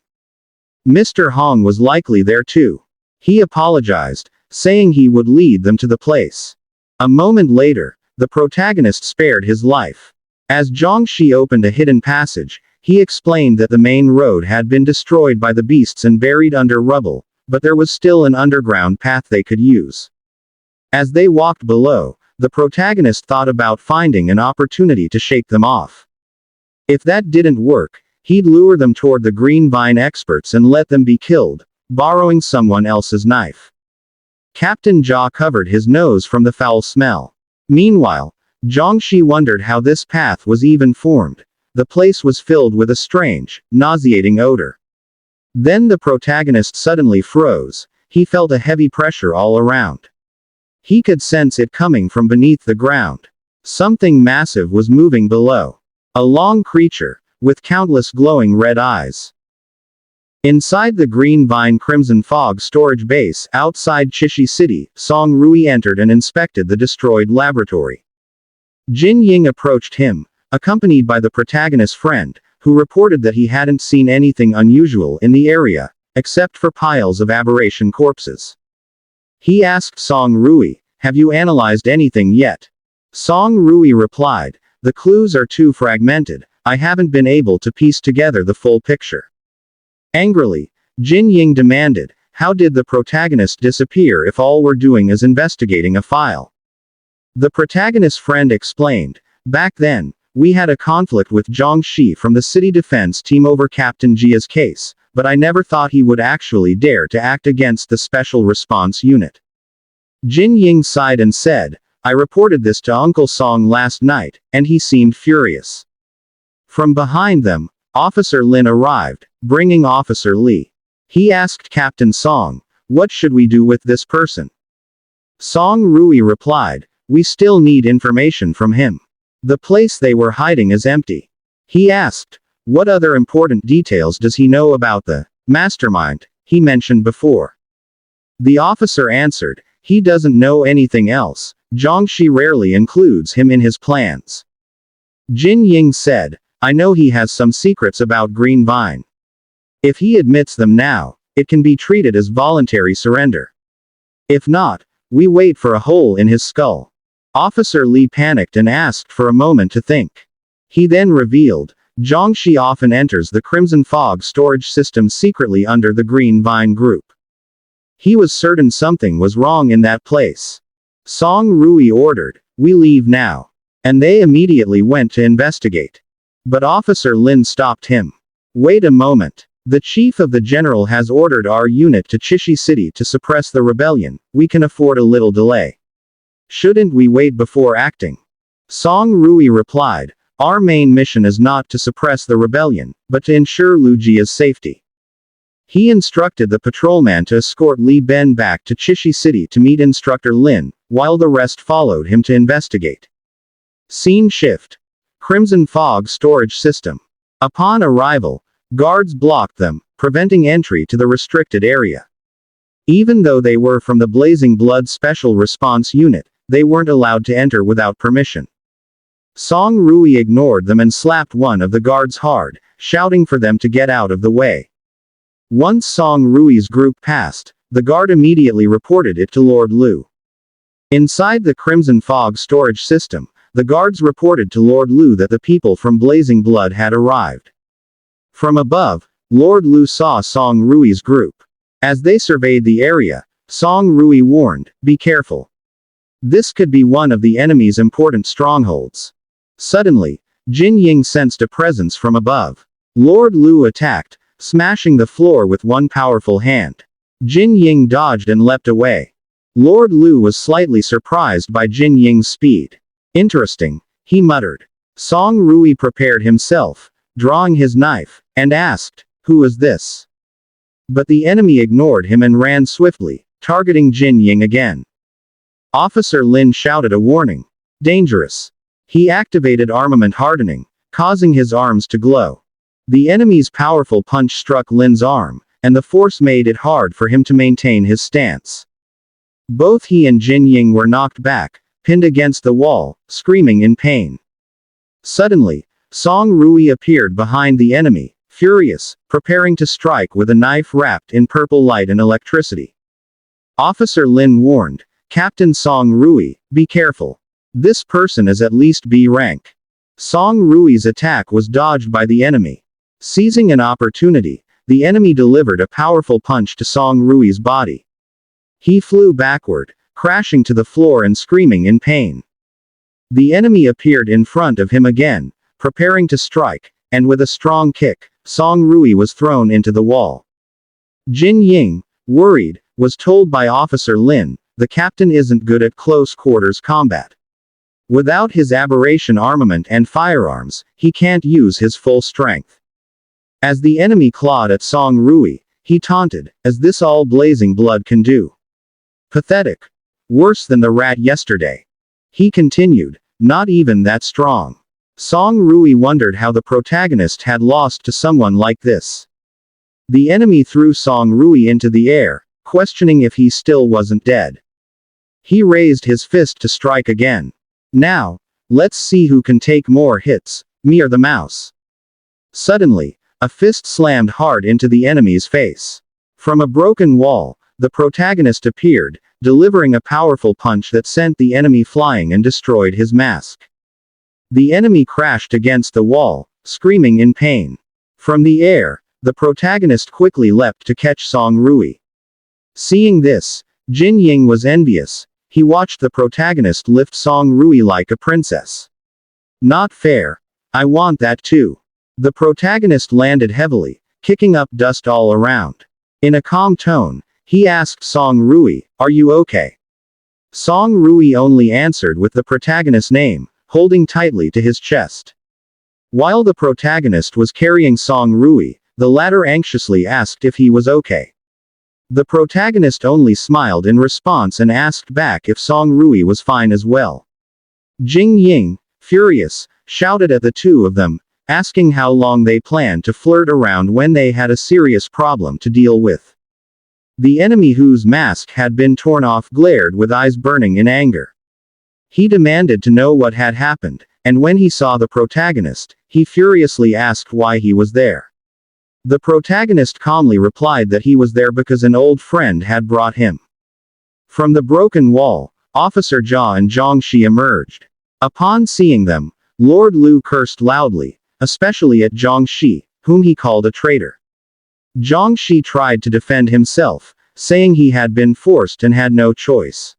Mr. Hong was likely there too. He apologized, saying he would lead them to the place. A moment later, the protagonist spared his life. As Jiangxi opened a hidden passage, he explained that the main road had been destroyed by the beasts and buried under rubble, but there was still an underground path they could use. As they walked below, the protagonist thought about finding an opportunity to shake them off. If that didn't work, he'd lure them toward the green vine experts and let them be killed, borrowing someone else's knife. Captain Jia covered his nose from the foul smell. Meanwhile, Jiangxi wondered how this path was even formed. The place was filled with a strange, nauseating odor. Then the protagonist suddenly froze. He felt a heavy pressure all around. He could sense it coming from beneath the ground. Something massive was moving below. A long creature, with countless glowing red eyes. Inside the green vine crimson fog storage base outside Chishi City, Song Rui entered and inspected the destroyed laboratory. Jin Ying approached him, accompanied by the protagonist's friend, who reported that he hadn't seen anything unusual in the area, except for piles of aberration corpses. He asked Song Rui, "Have you analyzed anything yet?" Song Rui replied, "The clues are too fragmented, I haven't been able to piece together the full picture." Angrily, Jin Ying demanded, how did the protagonist disappear if all we're doing is investigating a file? The protagonist's friend explained, back then, we had a conflict with Zhang Shi from the city defense team over Captain Jia's case, but I never thought he would actually dare to act against the special response unit. Jin Ying sighed and said, I reported this to Uncle Song last night, and he seemed furious. From behind them, Officer Lin arrived, bringing Officer Li. He asked Captain Song, what should we do with this person? Song Rui replied, we still need information from him. The place they were hiding is empty. He asked, what other important details does he know about the mastermind he mentioned before? The officer answered, he doesn't know anything else. Zhang Shi rarely includes him in his plans. Jin Ying said, I know he has some secrets about Green Vine. If he admits them now, it can be treated as voluntary surrender. If not, we wait for a hole in his skull. Officer Li panicked and asked for a moment to think. He then revealed, Zhang Shi often enters the Crimson Fog storage system secretly under the Green Vine group. He was certain something was wrong in that place. Song Rui ordered, we leave now. And they immediately went to investigate. But Officer Lin stopped him. Wait a moment. The chief of the general has ordered our unit to Chishi City to suppress the rebellion. We can afford a little delay. Shouldn't we wait before acting? Song Rui replied, our main mission is not to suppress the rebellion, but to ensure Lu Jia's safety. He instructed the patrolman to escort Li Ben back to Chishi City to meet Instructor Lin, while the rest followed him to investigate. Scene shift. Crimson Fog storage system. Upon arrival, guards blocked them, preventing entry to the restricted area. Even though they were from the Blazing Blood Special Response Unit, they weren't allowed to enter without permission. Song Rui ignored them and slapped one of the guards hard, shouting for them to get out of the way. Once Song Rui's group passed, the guard immediately reported it to Lord Lu. Inside the Crimson Fog storage system, the guards reported to Lord Lu that the people from Blazing Blood had arrived. From above, Lord Lu saw Song Rui's group. As they surveyed the area, Song Rui warned, be careful. This could be one of the enemy's important strongholds. Suddenly, Jin Ying sensed a presence from above. Lord Lu attacked, smashing the floor with one powerful hand. Jin Ying dodged and leapt away. Lord Lu was slightly surprised by Jin Ying's speed. Interesting, he muttered. Song Rui prepared himself, drawing his knife, and asked, who is this? But the enemy ignored him and ran swiftly, targeting Jin Ying again. Officer Lin shouted a warning. Dangerous. He activated armament hardening, causing his arms to glow. The enemy's powerful punch struck Lin's arm, and the force made it hard for him to maintain his stance. Both he and Jin Ying were knocked back, pinned against the wall, screaming in pain. Suddenly, Song Rui appeared behind the enemy, furious, preparing to strike with a knife wrapped in purple light and electricity. Officer Lin warned, Captain Song Rui, be careful. This person is at least B rank. Song Rui's attack was dodged by the enemy. Seizing an opportunity, the enemy delivered a powerful punch to Song Rui's body. He flew backward, crashing to the floor and screaming in pain. The enemy appeared in front of him again, preparing to strike, and with a strong kick, Song Rui was thrown into the wall. Jin Ying, worried, was told by Officer Lin, the captain isn't good at close quarters combat. Without his aberration armament and firearms, he can't use his full strength. As the enemy clawed at Song Rui, he taunted, as this all Blazing Blood can do. Pathetic. Worse than the rat yesterday. He continued, not even that strong. Song Rui wondered how the protagonist had lost to someone like this. The enemy threw Song Rui into the air, questioning if he still wasn't dead. He raised his fist to strike again. Now, let's see who can take more hits, me or the mouse. Suddenly, a fist slammed hard into the enemy's face. From a broken wall, the protagonist appeared, delivering a powerful punch that sent the enemy flying and destroyed his mask. The enemy crashed against the wall, screaming in pain. From the air, the protagonist quickly leapt to catch Song Rui. Seeing this, Jin Ying was envious. He watched the protagonist lift Song Rui like a princess. Not fair. I want that too. The protagonist landed heavily, kicking up dust all around. In a calm tone, he asked Song Rui, "Are you okay?" Song Rui only answered with the protagonist's name, holding tightly to his chest. While the protagonist was carrying Song Rui, the latter anxiously asked if he was okay. The protagonist only smiled in response and asked back if Song Rui was fine as well. Jin Ying, furious, shouted at the two of them, asking how long they planned to flirt around when they had a serious problem to deal with. The enemy whose mask had been torn off glared with eyes burning in anger. He demanded to know what had happened, and when he saw the protagonist, he furiously asked why he was there. The protagonist calmly replied that he was there because an old friend had brought him. From the broken wall, Officer Jia and Zhongxi emerged. Upon seeing them, Lord Lu cursed loudly, especially at Zhongxi, whom he called a traitor. Zhongxi tried to defend himself, saying he had been forced and had no choice.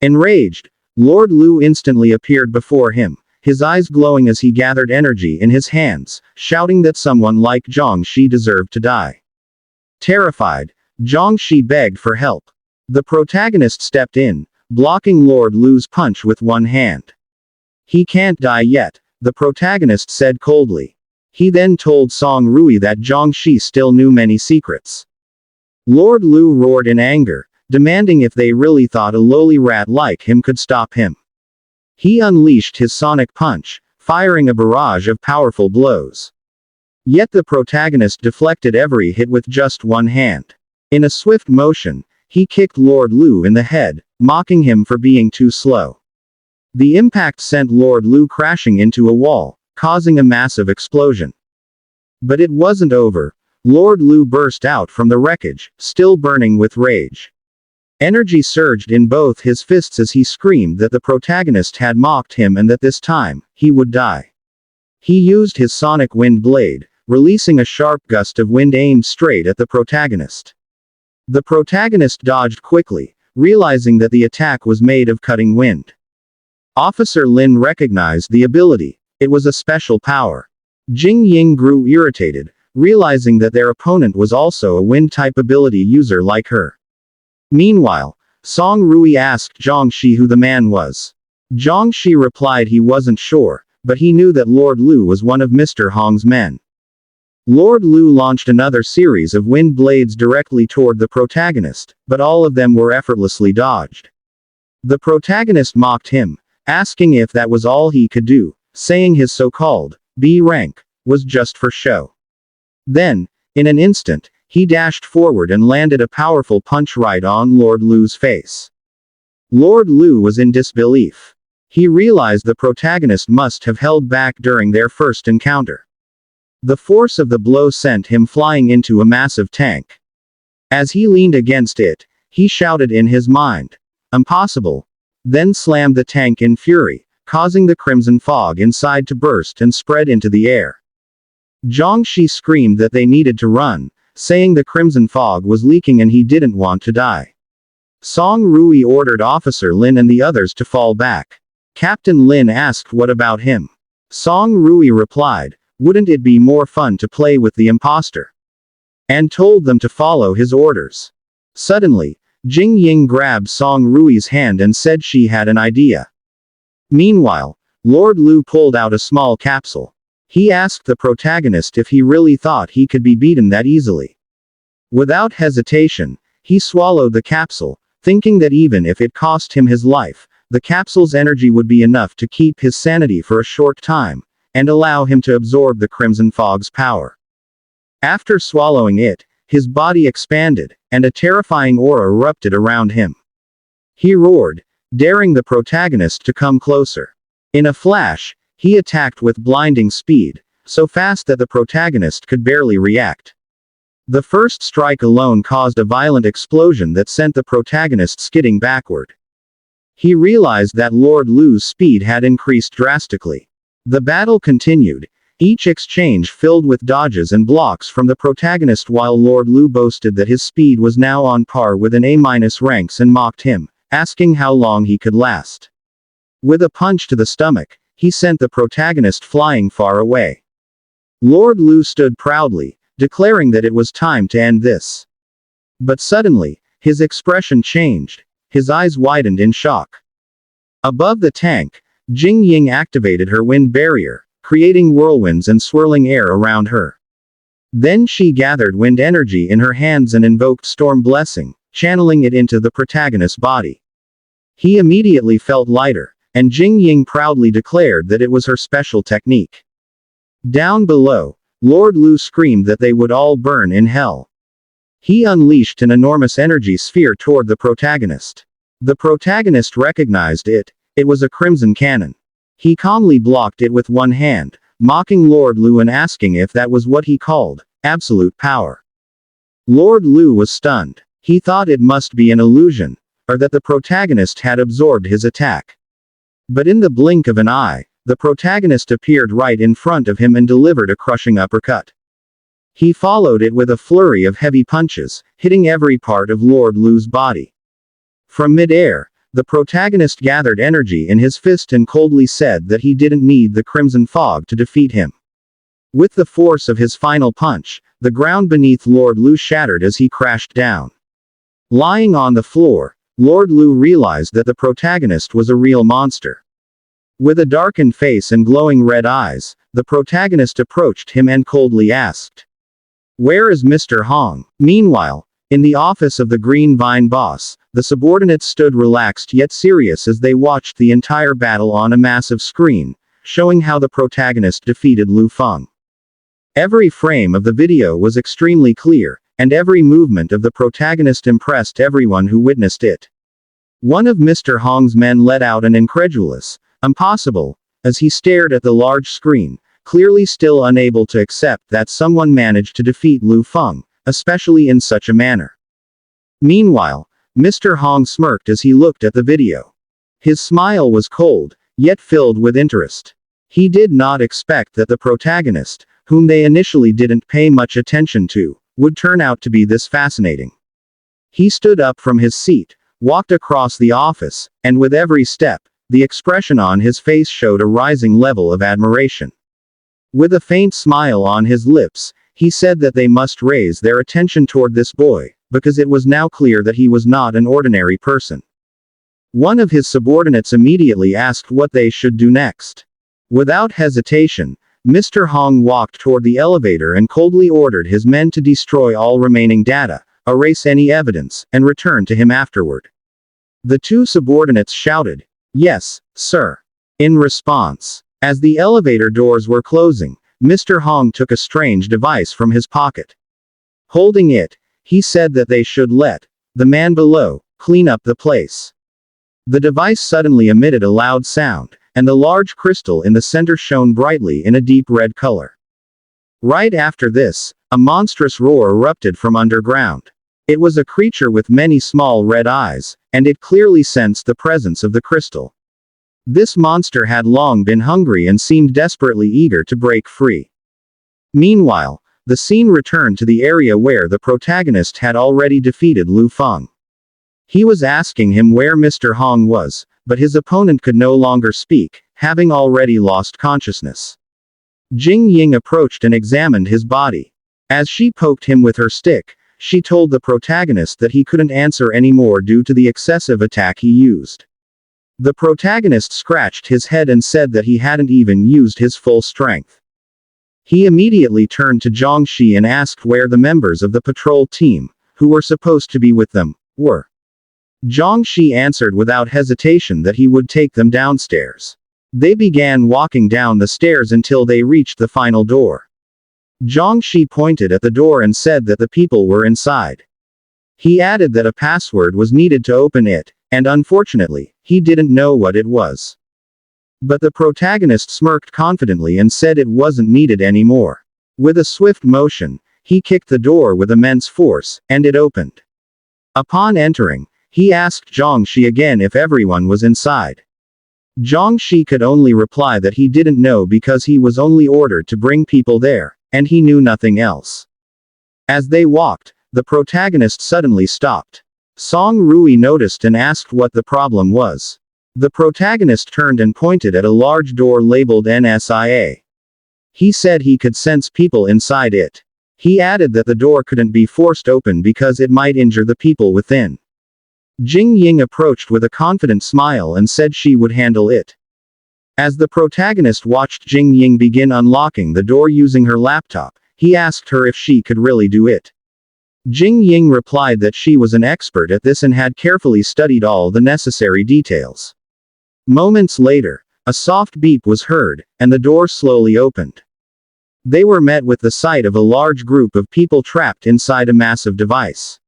Enraged, Lord Lu instantly appeared before him, his eyes glowing as he gathered energy in his hands, shouting that someone like Zhongxi deserved to die. Terrified, Zhongxi begged for help. The protagonist stepped in, blocking Lord Lu's punch with one hand. "He can't die yet," the protagonist said coldly. He then told Song Rui that Zhongxi still knew many secrets. Lord Lu roared in anger, demanding if they really thought a lowly rat like him could stop him. He unleashed his sonic punch, firing a barrage of powerful blows. Yet the protagonist deflected every hit with just one hand. In a swift motion, he kicked Lord Lu in the head, mocking him for being too slow. The impact sent Lord Lu crashing into a wall, causing a massive explosion. But it wasn't over. Lord Lu burst out from the wreckage, still burning with rage. Energy surged in both his fists as he screamed that the protagonist had mocked him and that this time, he would die. He used his sonic wind blade, releasing a sharp gust of wind aimed straight at the protagonist. The protagonist dodged quickly, realizing that the attack was made of cutting wind. Officer Lin recognized the ability. It was a special power. Jin Ying grew irritated, realizing that their opponent was also a wind-type ability user like her. Meanwhile, Song Rui asked Zhongxi who the man was. Zhongxi replied he wasn't sure, but he knew that Lord Lu was one of Mr. Hong's men. Lord Lu launched another series of wind blades directly toward the protagonist, but all of them were effortlessly dodged. The protagonist mocked him, asking if that was all he could do, saying his so-called B rank was just for show. Then, in an instant, he dashed forward and landed a powerful punch right on Lord Lu's face. Lord Lu was in disbelief. He realized the protagonist must have held back during their first encounter. The force of the blow sent him flying into a massive tank. As he leaned against it, he shouted in his mind, "Impossible!" Then slammed the tank in fury, causing the crimson fog inside to burst and spread into the air. Zhongxi screamed that they needed to run, saying the crimson fog was leaking and he didn't want to die. Song Rui ordered Officer Lin and the others to fall back. Captain Lin asked what about him. Song Rui replied, "Wouldn't it be more fun to play with the imposter?" And told them to follow his orders. Suddenly, Jin Ying grabbed Song Rui's hand and said she had an idea. Meanwhile, Lord Lu pulled out a small capsule. He asked the protagonist if he really thought he could be beaten that easily. Without hesitation, he swallowed the capsule, thinking that even if it cost him his life, the capsule's energy would be enough to keep his sanity for a short time, and allow him to absorb the crimson fog's power. After swallowing it, his body expanded, and a terrifying aura erupted around him. He roared, daring the protagonist to come closer. In a flash, he attacked with blinding speed, so fast that the protagonist could barely react. The first strike alone caused a violent explosion that sent the protagonist skidding backward. He realized that Lord Lu's speed had increased drastically. The battle continued, each exchange filled with dodges and blocks from the protagonist, while Lord Lu boasted that his speed was now on par with an A- ranks and mocked him, asking how long he could last. With a punch to the stomach, he sent the protagonist flying far away. Lord Lu stood proudly, declaring that it was time to end this. But suddenly, his expression changed. His eyes widened in shock. Above the tank, Jing Ying activated her wind barrier, creating whirlwinds and swirling air around her. Then she gathered wind energy in her hands and invoked Storm Blessing, channeling it into the protagonist's body. He immediately felt lighter, and Jing Ying proudly declared that it was her special technique. Down below, Lord Lu screamed that they would all burn in hell. He unleashed an enormous energy sphere toward the protagonist. The protagonist recognized it. It was a crimson cannon. He calmly blocked it with one hand, mocking Lord Lu and asking if that was what he called absolute power. Lord Lu was stunned. He thought it must be an illusion, or that the protagonist had absorbed his attack. But in the blink of an eye, the protagonist appeared right in front of him and delivered a crushing uppercut. He followed it with a flurry of heavy punches, hitting every part of Lord Lu's body. From mid-air, the protagonist gathered energy in his fist and coldly said that he didn't need the crimson fog to defeat him. With the force of his final punch, the ground beneath Lord Lu shattered as he crashed down. Lying on the floor, Lord Lu realized that the protagonist was a real monster. With a darkened face and glowing red eyes, the protagonist approached him and coldly asked, "Where is Mr. Hong?" Meanwhile, in the office of the Green Vine boss, the subordinates stood relaxed yet serious as they watched the entire battle on a massive screen, showing how the protagonist defeated Lu Feng. Every frame of the video was extremely clear, and every movement of the protagonist impressed everyone who witnessed it. One of Mr. Hong's men let out an incredulous, "Impossible," as he stared at the large screen, clearly still unable to accept that someone managed to defeat Lu Feng, especially in such a manner. Meanwhile, Mr. Hong smirked as he looked at the video. His smile was cold, yet filled with interest. He did not expect that the protagonist, whom they initially didn't pay much attention to, would turn out to be this fascinating. He stood up from his seat, walked across the office, and with every step, the expression on his face showed a rising level of admiration. With a faint smile on his lips, he said that they must raise their attention toward this boy, because it was now clear that he was not an ordinary person. One of his subordinates immediately asked what they should do next. Without hesitation, Mr. Hong walked toward the elevator and coldly ordered his men to destroy all remaining data, erase any evidence, and return to him afterward. The two subordinates shouted, "Yes, sir," in response. As the elevator doors were closing, Mr. Hong took a strange device from his pocket. Holding it, he said that they should let the man below clean up the place. The device suddenly emitted a loud sound, and the large crystal in the center shone brightly in a deep red color. Right after this, a monstrous roar erupted from underground. It was a creature with many small red eyes, and it clearly sensed the presence of the crystal. This monster had long been hungry and seemed desperately eager to break free. Meanwhile, the scene returned to the area where the protagonist had already defeated Lu Feng. He was asking him where Mr. Hong was, but his opponent could no longer speak, having already lost consciousness. Jing Ying approached and examined his body. As she poked him with her stick, she told the protagonist that he couldn't answer anymore due to the excessive attack he used. The protagonist scratched his head and said that he hadn't even used his full strength. He immediately turned to Zhongxi and asked where the members of the patrol team, who were supposed to be with them, were. Zhongxi answered without hesitation that he would take them downstairs. They began walking down the stairs until they reached the final door. Zhongxi pointed at the door and said that the people were inside. He added that a password was needed to open it, and unfortunately, he didn't know what it was. But the protagonist smirked confidently and said it wasn't needed anymore. With a swift motion, he kicked the door with immense force, and it opened. Upon entering, he asked Zhongxi again if everyone was inside. Jiangxi could only reply that he didn't know because he was only ordered to bring people there, and he knew nothing else. As they walked, the protagonist suddenly stopped. Song Rui noticed and asked what the problem was. The protagonist turned and pointed at a large door labeled NSIA. He said he could sense people inside it. He added that the door couldn't be forced open because it might injure the people within. Jing Ying approached with a confident smile and said she would handle it. As the protagonist watched Jing Ying begin unlocking the door using her laptop, he asked her if she could really do it. Jing Ying replied that she was an expert at this and had carefully studied all the necessary details. Moments later, a soft beep was heard, and the door slowly opened. They were met with the sight of a large group of people trapped inside a massive device.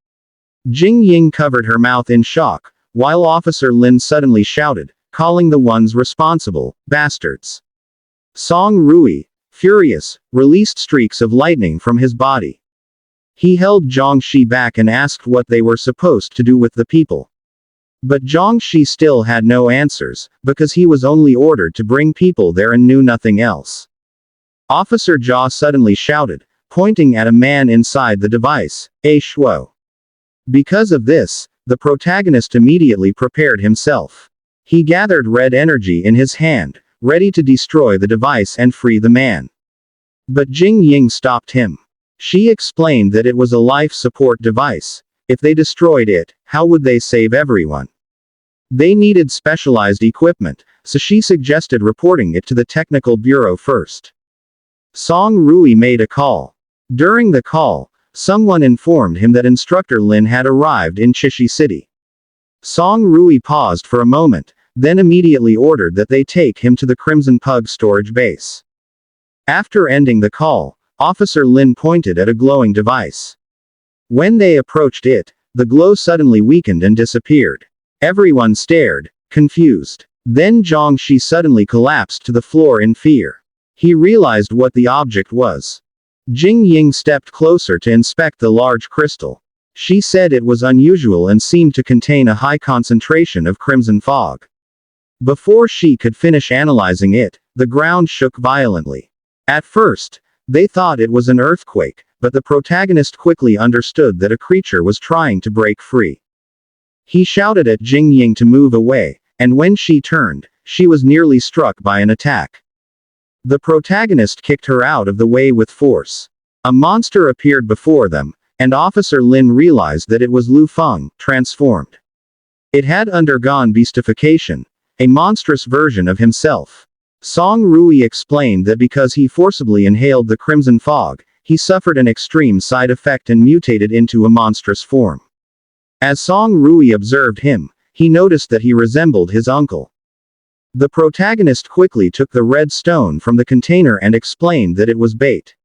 Jing Ying covered her mouth in shock, while Officer Lin suddenly shouted, calling the ones responsible, bastards. Song Rui, furious, released streaks of lightning from his body. He held Jiangxi back and asked what they were supposed to do with the people. But Jiangxi still had no answers, because he was only ordered to bring people there and knew nothing else. Officer Jia suddenly shouted, pointing at a man inside the device, "A Shuo." Because of this, the protagonist immediately prepared himself. He gathered red energy in his hand, ready to destroy the device and free the man. But Jing Ying stopped him. She explained that it was a life support device. If they destroyed it, how would they save everyone? They needed specialized equipment, so she suggested reporting it to the technical bureau first. Song Rui made a call. During the call, someone informed him that Instructor Lin had arrived in Chishi City. Song Rui paused for a moment, then immediately ordered that they take him to the Crimson Pug storage base. After ending the call, Officer Lin pointed at a glowing device. When they approached it, the glow suddenly weakened and disappeared. Everyone stared, confused. Then Jiangxi suddenly collapsed to the floor in fear. He realized what the object was. Jing Ying stepped closer to inspect the large crystal. She said it was unusual and seemed to contain a high concentration of crimson fog. Before she could finish analyzing it, the ground shook violently. At first, they thought it was an earthquake, but the protagonist quickly understood that a creature was trying to break free. He shouted at Jing Ying to move away, and when she turned, she was nearly struck by an attack. The protagonist kicked her out of the way with force. A monster appeared before them, and Officer Lin realized that it was Lu Feng, transformed. It had undergone beastification, a monstrous version of himself. Song Rui explained that because he forcibly inhaled the crimson fog, he suffered an extreme side effect and mutated into a monstrous form. As Song Rui observed him, he noticed that he resembled his uncle. The protagonist quickly took the red stone from the container and explained that it was bait.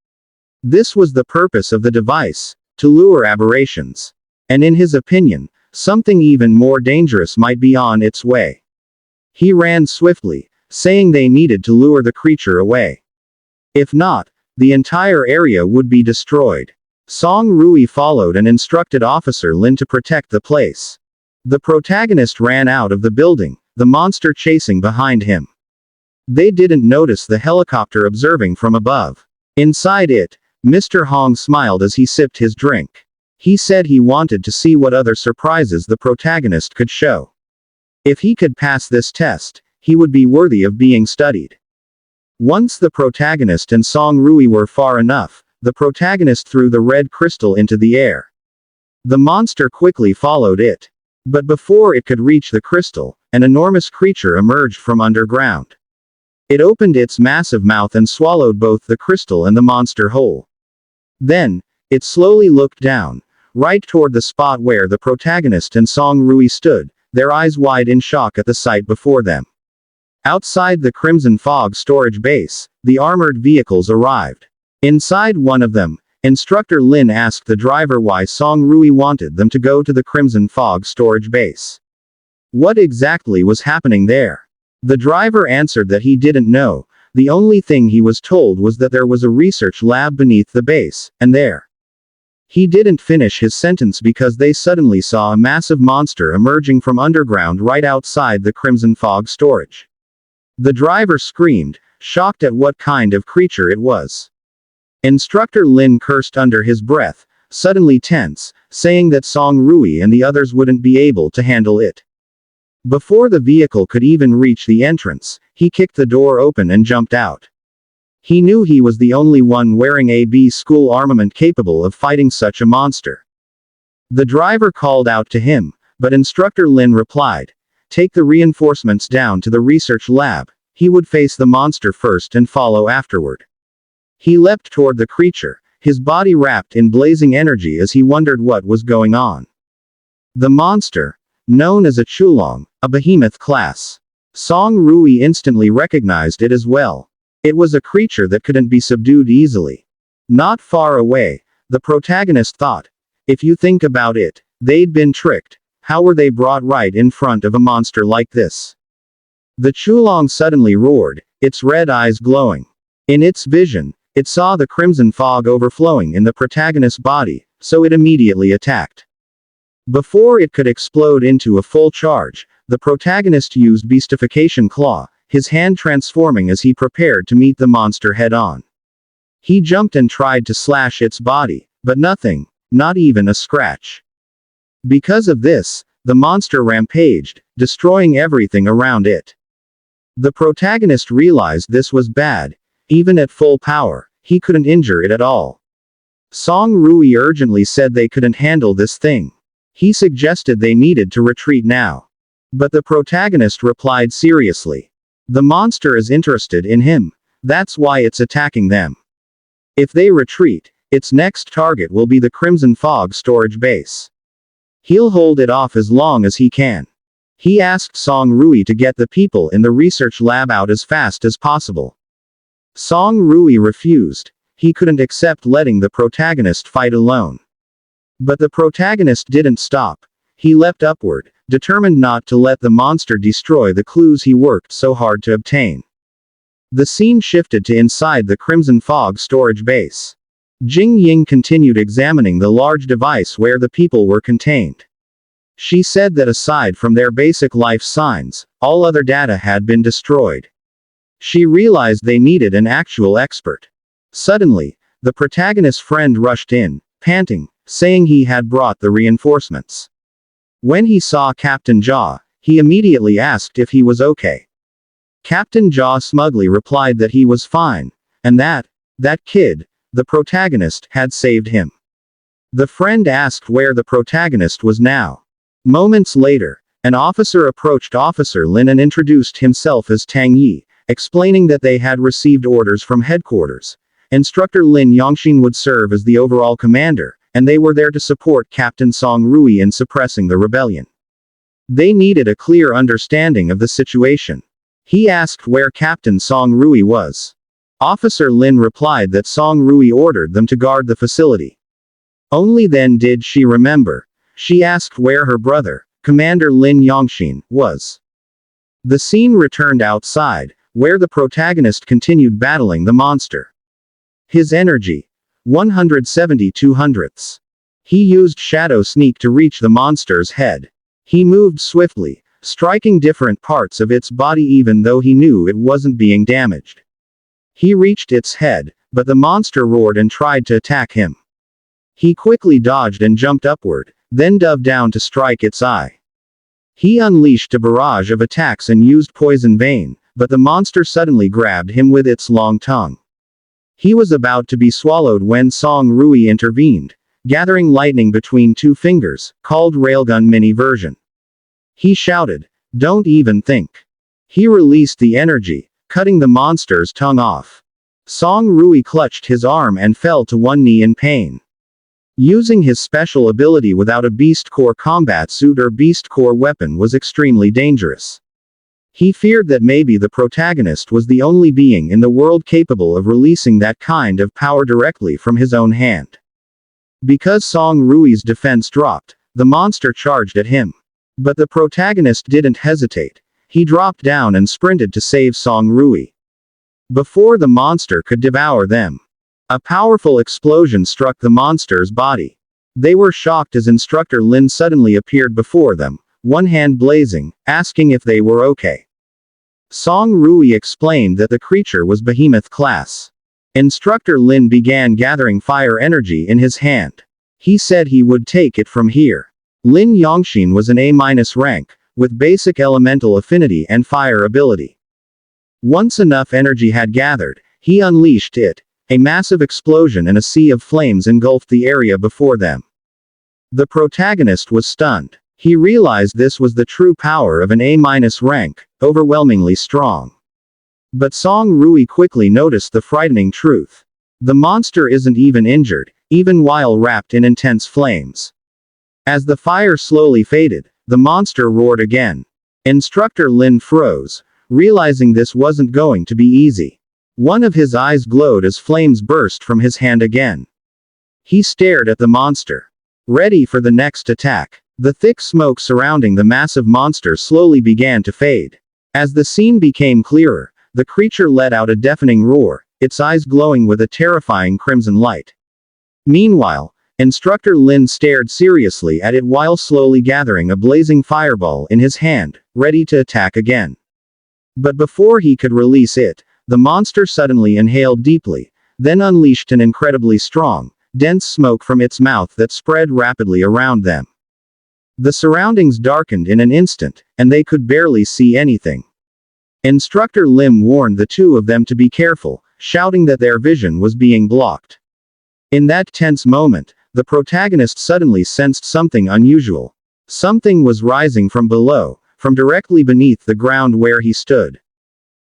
This was the purpose of the device, to lure aberrations. And in his opinion, something even more dangerous might be on its way. He ran swiftly, saying they needed to lure the creature away. If not, the entire area would be destroyed. Song Rui followed and instructed Officer Lin to protect the place. The protagonist ran out of the building, the monster chasing behind him. They didn't notice the helicopter observing from above. Inside it, Mr. Hong smiled as he sipped his drink. He said he wanted to see what other surprises the protagonist could show. If he could pass this test, he would be worthy of being studied. Once the protagonist and Song Rui were far enough, the protagonist threw the red crystal into the air. The monster quickly followed it. But before it could reach the crystal, an enormous creature emerged from underground. It opened its massive mouth and swallowed both the crystal and the monster whole. Then, it slowly looked down, right toward the spot where the protagonist and Song Rui stood, their eyes wide in shock at the sight before them. Outside the Crimson Fog storage base, the armored vehicles arrived. Inside one of them, Instructor Lin asked the driver why Song Rui wanted them to go to the Crimson Fog storage base. What exactly was happening there? The driver answered that he didn't know. The only thing he was told was that there was a research lab beneath the base, and there. He didn't finish his sentence because they suddenly saw a massive monster emerging from underground right outside the Crimson Fog storage. The driver screamed, shocked at what kind of creature it was. Instructor Lin cursed under his breath, suddenly tense, saying that Song Rui and the others wouldn't be able to handle it. Before the vehicle could even reach the entrance, he kicked the door open and jumped out. He knew he was the only one wearing AB school armament capable of fighting such a monster. The driver called out to him, but Instructor Lin replied, "Take the reinforcements down to the research lab." He would face the monster first and follow afterward. He leapt toward the creature, his body wrapped in blazing energy as he wondered what was going on. The monster, known as a Chulong, a behemoth class. Song Rui instantly recognized it as well. It was a creature that couldn't be subdued easily. Not far away, the protagonist thought. If you think about it, they'd been tricked. How were they brought right in front of a monster like this? The Chulong suddenly roared, its red eyes glowing. In its vision, it saw the crimson fog overflowing in the protagonist's body, so it immediately attacked. Before it could explode into a full charge, the protagonist used Beastification Claw, his hand transforming as he prepared to meet the monster head-on. He jumped and tried to slash its body, but nothing, not even a scratch. Because of this, the monster rampaged, destroying everything around it. The protagonist realized this was bad. Even at full power, he couldn't injure it at all. Song Rui urgently said they couldn't handle this thing. He suggested they needed to retreat now. But the protagonist replied seriously. The monster is interested in him. That's why it's attacking them. If they retreat, its next target will be the Crimson Fog storage base. He'll hold it off as long as he can. He asked Song Rui to get the people in the research lab out as fast as possible. Song Rui refused. He couldn't accept letting the protagonist fight alone. But the protagonist didn't stop. He leapt upward, determined not to let the monster destroy the clues he worked so hard to obtain. The scene shifted to inside the Crimson Fog storage base. Jing Ying continued examining the large device where the people were contained. She said that aside from their basic life signs, all other data had been destroyed. She realized they needed an actual expert. Suddenly, the protagonist's friend rushed in, panting, saying he had brought the reinforcements. When he saw Captain Jaw, he immediately asked if he was okay. Captain Jaw smugly replied that he was fine, and that kid, the protagonist, had saved him. The friend asked where the protagonist was now. Moments later, an officer approached Officer Lin and introduced himself as Tang Yi, explaining that they had received orders from headquarters. Instructor Lin Yongxin would serve as the overall commander, and they were there to support Captain Song Rui in suppressing the rebellion. They needed a clear understanding of the situation. He asked where Captain Song Rui was. Officer Lin replied that Song Rui ordered them to guard the facility. Only then did she remember. She asked where her brother, Commander Lin Yongxin, was. The scene returned outside, where the protagonist continued battling the monster. His energy, 170/200ths. He used Shadow Sneak to reach the monster's head. He moved swiftly, striking different parts of its body even though he knew it wasn't being damaged. He reached its head, but the monster roared and tried to attack him. He quickly dodged and jumped upward, then dove down to strike its eye. He unleashed a barrage of attacks and used Poison Vein, but the monster suddenly grabbed him with its long tongue. He was about to be swallowed when Song Rui intervened, gathering lightning between two fingers, called Railgun Mini version. He shouted, "Don't even think." He released the energy, cutting the monster's tongue off. Song Rui clutched his arm and fell to one knee in pain. Using his special ability without a Beast Core combat suit or Beast Core weapon was extremely dangerous. He feared that maybe the protagonist was the only being in the world capable of releasing that kind of power directly from his own hand. Because Song Rui's defense dropped, the monster charged at him. But the protagonist didn't hesitate. He dropped down and sprinted to save Song Rui. Before the monster could devour them, a powerful explosion struck the monster's body. They were shocked as Instructor Lin suddenly appeared before them, one hand blazing, asking if they were okay. Song Rui explained that the creature was behemoth class. Instructor Lin began gathering fire energy in his hand. He said he would take it from here. Lin Yongxin was an A- rank, with basic elemental affinity and fire ability. Once enough energy had gathered, he unleashed it. A massive explosion and a sea of flames engulfed the area before them. The protagonist was stunned. He realized this was the true power of an A- rank, overwhelmingly strong. But Song Rui quickly noticed the frightening truth. The monster isn't even injured, even while wrapped in intense flames. As the fire slowly faded, the monster roared again. Instructor Lin froze, realizing this wasn't going to be easy. One of his eyes glowed as flames burst from his hand again. He stared at the monster, ready for the next attack. The thick smoke surrounding the massive monster slowly began to fade. As the scene became clearer, the creature let out a deafening roar, its eyes glowing with a terrifying crimson light. Meanwhile, Instructor Lin stared seriously at it while slowly gathering a blazing fireball in his hand, ready to attack again. But before he could release it, the monster suddenly inhaled deeply, then unleashed an incredibly strong, dense smoke from its mouth that spread rapidly around them. The surroundings darkened in an instant, and they could barely see anything. Instructor Lim warned the two of them to be careful, shouting that their vision was being blocked. In that tense moment, the protagonist suddenly sensed something unusual. Something was rising from below, from directly beneath the ground where he stood.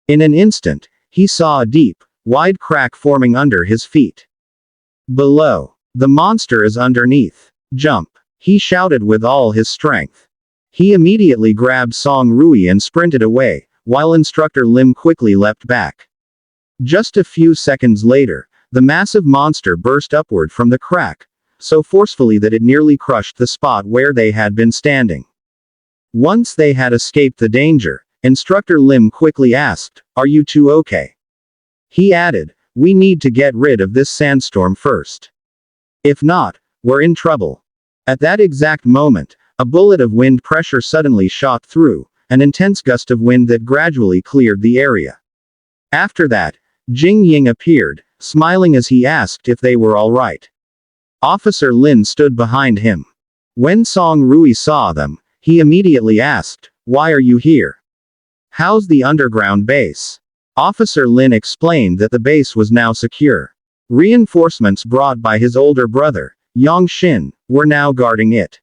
In an instant, he saw a deep, wide crack forming under his feet. Below. The monster is underneath. Jump! He shouted with all his strength. He immediately grabbed Song Rui and sprinted away, while Instructor Lim quickly leapt back. Just a few seconds later, the massive monster burst upward from the crack, so forcefully that it nearly crushed the spot where they had been standing. Once they had escaped the danger, Instructor Lim quickly asked, "Are you two okay?" He added, "We need to get rid of this sandstorm first. If not, we're in trouble." At that exact moment, a bullet of wind pressure suddenly shot through, an intense gust of wind that gradually cleared the area. After that, Jing Ying appeared, smiling as he asked if they were all right. Officer Lin stood behind him. When Song Rui saw them, he immediately asked, "Why are you here? How's the underground base?" Officer Lin explained that the base was now secure. Reinforcements brought by his older brother, Yang Xin, were now guarding it.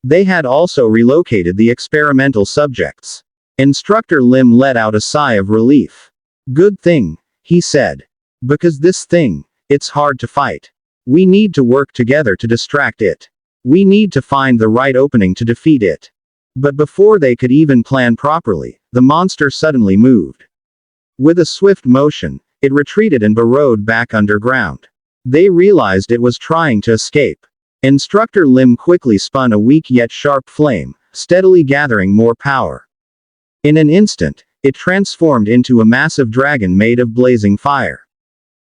They had also relocated the experimental subjects. Instructor Lim let out a sigh of relief. "Good thing," he said. "Because this thing, it's hard to fight. We need to work together to distract it. We need to find the right opening to defeat it." But before they could even plan properly, the monster suddenly moved. With a swift motion, it retreated and burrowed back underground. They realized it was trying to escape. Instructor Lim quickly spun a weak yet sharp flame, steadily gathering more power. In an instant, it transformed into a massive dragon made of blazing fire.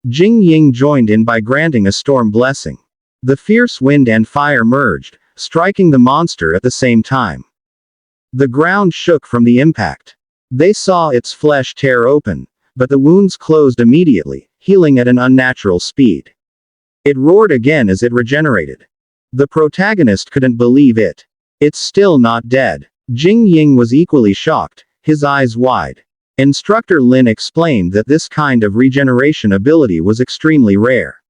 Jing Ying joined in by granting a storm blessing. The fierce wind and fire merged, striking the monster at the same time. The ground shook from the impact. They saw its flesh tear open, but the wounds closed immediately, healing at an unnatural speed. It roared again as it regenerated. The protagonist couldn't believe it. "It's still not dead." Jing Ying was equally shocked, his eyes wide. Instructor Lin explained that this kind of regeneration ability was extremely rare.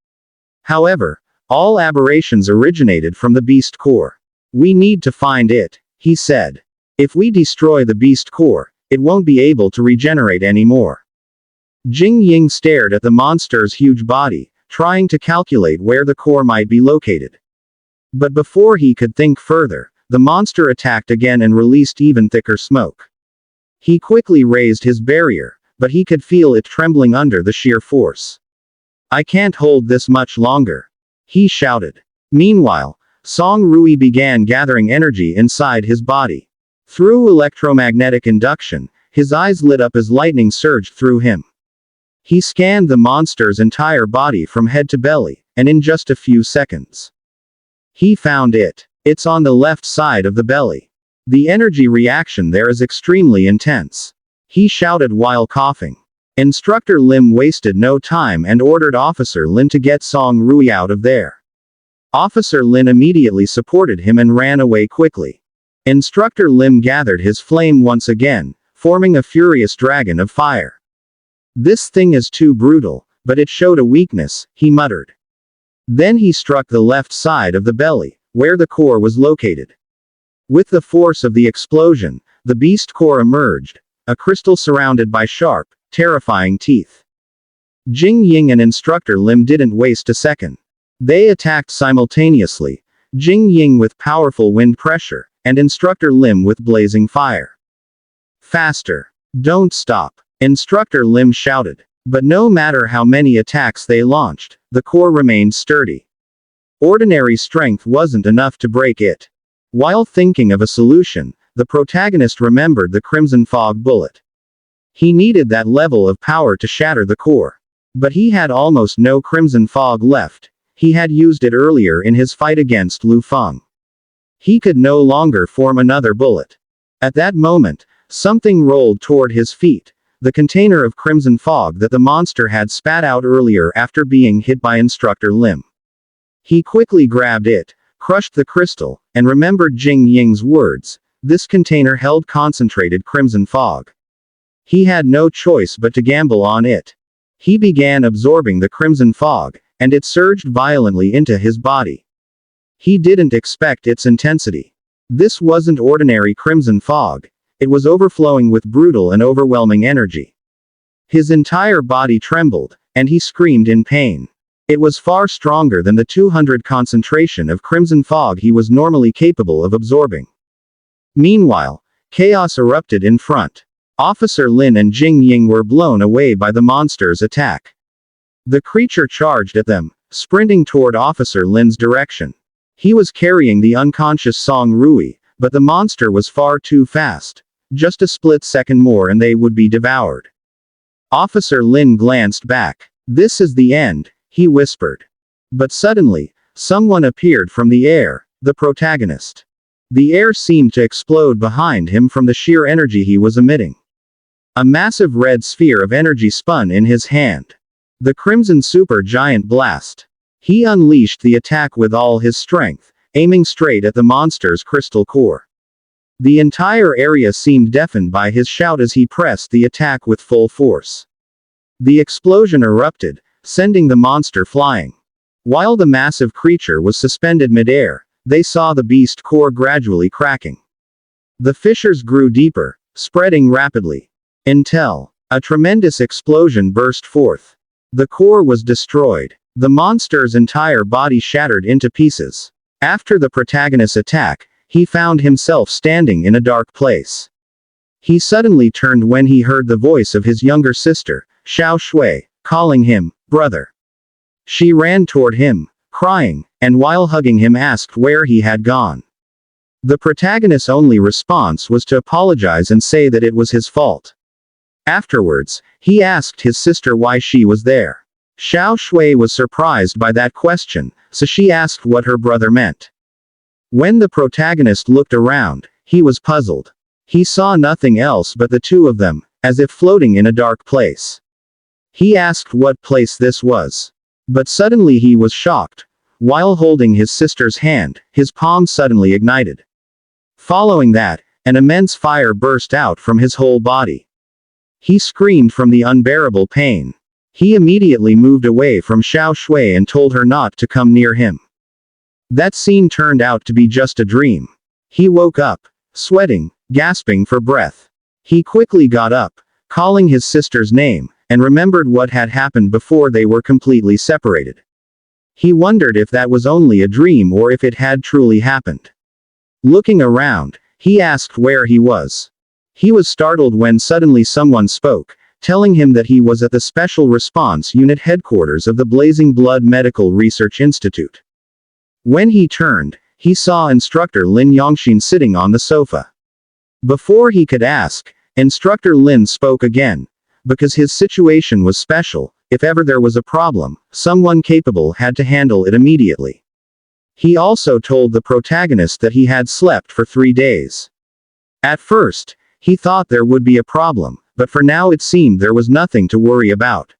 However, all aberrations originated from the beast core. "We need to find it," he said. "If we destroy the beast core, it won't be able to regenerate anymore." Jing Ying stared at the monster's huge body, trying to calculate where the core might be located. But before he could think further, the monster attacked again and released even thicker smoke. He quickly raised his barrier, but he could feel it trembling under the sheer force. "I can't hold this much longer," he shouted. Meanwhile, Song Rui began gathering energy inside his body. Through electromagnetic induction, his eyes lit up as lightning surged through him. He scanned the monster's entire body from head to belly, and in just a few seconds, he found it. It's on the left side of the belly. The energy reaction there is extremely intense. he shouted while coughing. Instructor Lim wasted no time and ordered Officer Lin to get Song Rui out of there. Officer Lin immediately supported him and ran away quickly. Instructor Lim gathered his flame once again, forming a furious dragon of fire. "This thing is too brutal, but it showed a weakness," he muttered. Then he struck the left side of the belly, where the core was located. With the force of the explosion, the beast core emerged, a crystal surrounded by sharp, terrifying teeth. Jing Ying and Instructor Lim didn't waste a second. They attacked simultaneously, Jing Ying with powerful wind pressure, and Instructor Lim with blazing fire. "Faster! Don't stop!" Instructor Lim shouted. But no matter how many attacks they launched, the core remained sturdy. Ordinary strength wasn't enough to break it. While thinking of a solution, the protagonist remembered the Crimson Fog bullet. He needed that level of power to shatter the core. But he had almost no Crimson Fog left. He had used it earlier in his fight against Lu Feng. He could no longer form another bullet. At that moment, something rolled toward his feet, the container of Crimson Fog that the monster had spat out earlier after being hit by Instructor Lim. He quickly grabbed it, crushed the crystal, and remembered Jing Ying's words. This container held concentrated Crimson Fog. He had no choice but to gamble on it. He began absorbing the Crimson Fog, and it surged violently into his body. He didn't expect its intensity. This wasn't ordinary Crimson Fog. It was overflowing with brutal and overwhelming energy. His entire body trembled, and he screamed in pain. It was far stronger than the 200 concentration of Crimson Fog he was normally capable of absorbing. Meanwhile, chaos erupted in front. Officer Lin and Jing Ying were blown away by the monster's attack. The creature charged at them, sprinting toward Officer Lin's direction. He was carrying the unconscious Song Rui, but the monster was far too fast. Just a split second more and they would be devoured. Officer Lin glanced back. "This is the end," he whispered. But suddenly, someone appeared from the air, the protagonist. The air seemed to explode behind him from the sheer energy he was emitting. A massive red sphere of energy spun in his hand. The Crimson Super Giant Blast. He unleashed the attack with all his strength, aiming straight at the monster's crystal core. The entire area seemed deafened by his shout as he pressed the attack with full force. The explosion erupted, sending the monster flying. While the massive creature was suspended midair, they saw the beast core gradually cracking. The fissures grew deeper, spreading rapidly. Until a tremendous explosion burst forth. The core was destroyed. The monster's entire body shattered into pieces. After the protagonist's attack, he found himself standing in a dark place. He suddenly turned when he heard the voice of his younger sister, Xiao Shui, calling him, "Brother." She ran toward him, crying, and while hugging him asked where he had gone. The protagonist's only response was to apologize and say that it was his fault. Afterwards, he asked his sister why she was there. Xiao Shui was surprised by that question, so she asked what her brother meant. When the protagonist looked around, he was puzzled. He saw nothing else but the two of them, as if floating in a dark place. He asked what place this was. But suddenly he was shocked. While holding his sister's hand, his palm suddenly ignited. Following that, an immense fire burst out from his whole body. He screamed from the unbearable pain. He immediately moved away from Xiao Shui and told her not to come near him. That scene turned out to be just a dream. He woke up, sweating, gasping for breath. He quickly got up, calling his sister's name, and remembered what had happened before they were completely separated. He wondered if that was only a dream or if it had truly happened. Looking around, he asked where he was. He was startled when suddenly someone spoke, telling him that he was at the Special Response Unit headquarters of the Blazing Blood Medical Research Institute. When he turned, he saw Instructor Lin Yongxin sitting on the sofa. Before he could ask, Instructor Lin spoke again. Because his situation was special, if ever there was a problem, someone capable had to handle it immediately. He also told the protagonist that he had slept for 3 days. At first, he thought there would be a problem, but for now it seemed there was nothing to worry about.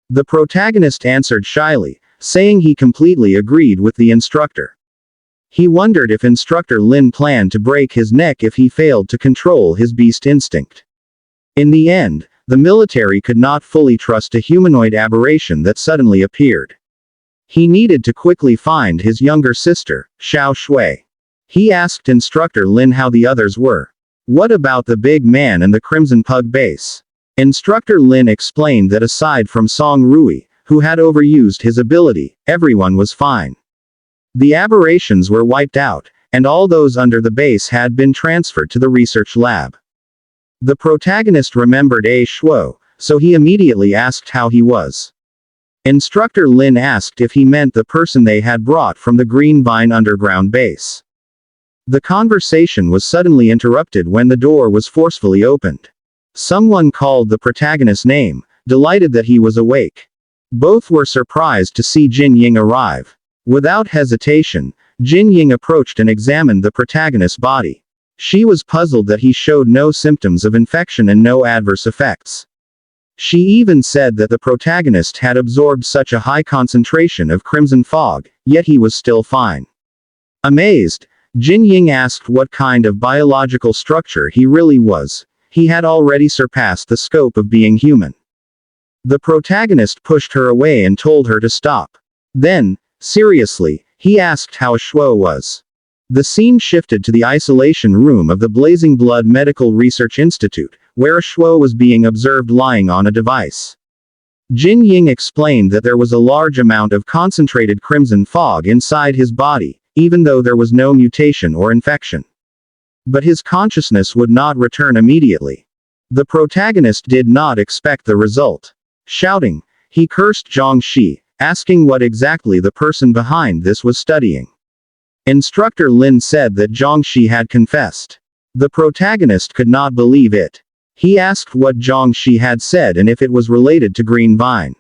The protagonist answered shyly, saying he completely agreed with the instructor. He wondered if Instructor Lin planned to break his neck if he failed to control his beast instinct. In the end, the military could not fully trust a humanoid aberration that suddenly appeared. He needed to quickly find his younger sister, Xiao Shui. He asked Instructor Lin how the others were. What about the big man and the Crimson Pug base? Instructor Lin explained that aside from Song Rui, who had overused his ability, everyone was fine. The aberrations were wiped out, and all those under the base had been transferred to the research lab. The protagonist remembered A Shuo, so he immediately asked how he was. Instructor Lin asked if he meant the person they had brought from the Green Vine underground base. The conversation was suddenly interrupted when the door was forcefully opened. Someone called the protagonist's name, delighted that he was awake. Both were surprised to see Jin Ying arrive. Without hesitation, Jin Ying approached and examined the protagonist's body. She was puzzled that he showed no symptoms of infection and no adverse effects. She even said that the protagonist had absorbed such a high concentration of crimson fog, yet he was still fine. Amazed, Jin Ying asked what kind of biological structure he really was. He had already surpassed the scope of being human. The protagonist pushed her away and told her to stop. Then, seriously, he asked how Shuo was. The scene shifted to the isolation room of the Blazing Blood Medical Research Institute, where Shuo was being observed lying on a device. Jin Ying explained that there was a large amount of concentrated crimson fog inside his body, even though there was no mutation or infection. But his consciousness would not return immediately. The protagonist did not expect the result. Shouting, he cursed Zhang Shi, asking what exactly the person behind this was studying. Instructor Lin said that Zhang Shi had confessed. The protagonist could not believe it. He asked what Zhang Shi had said and if it was related to Green Vine.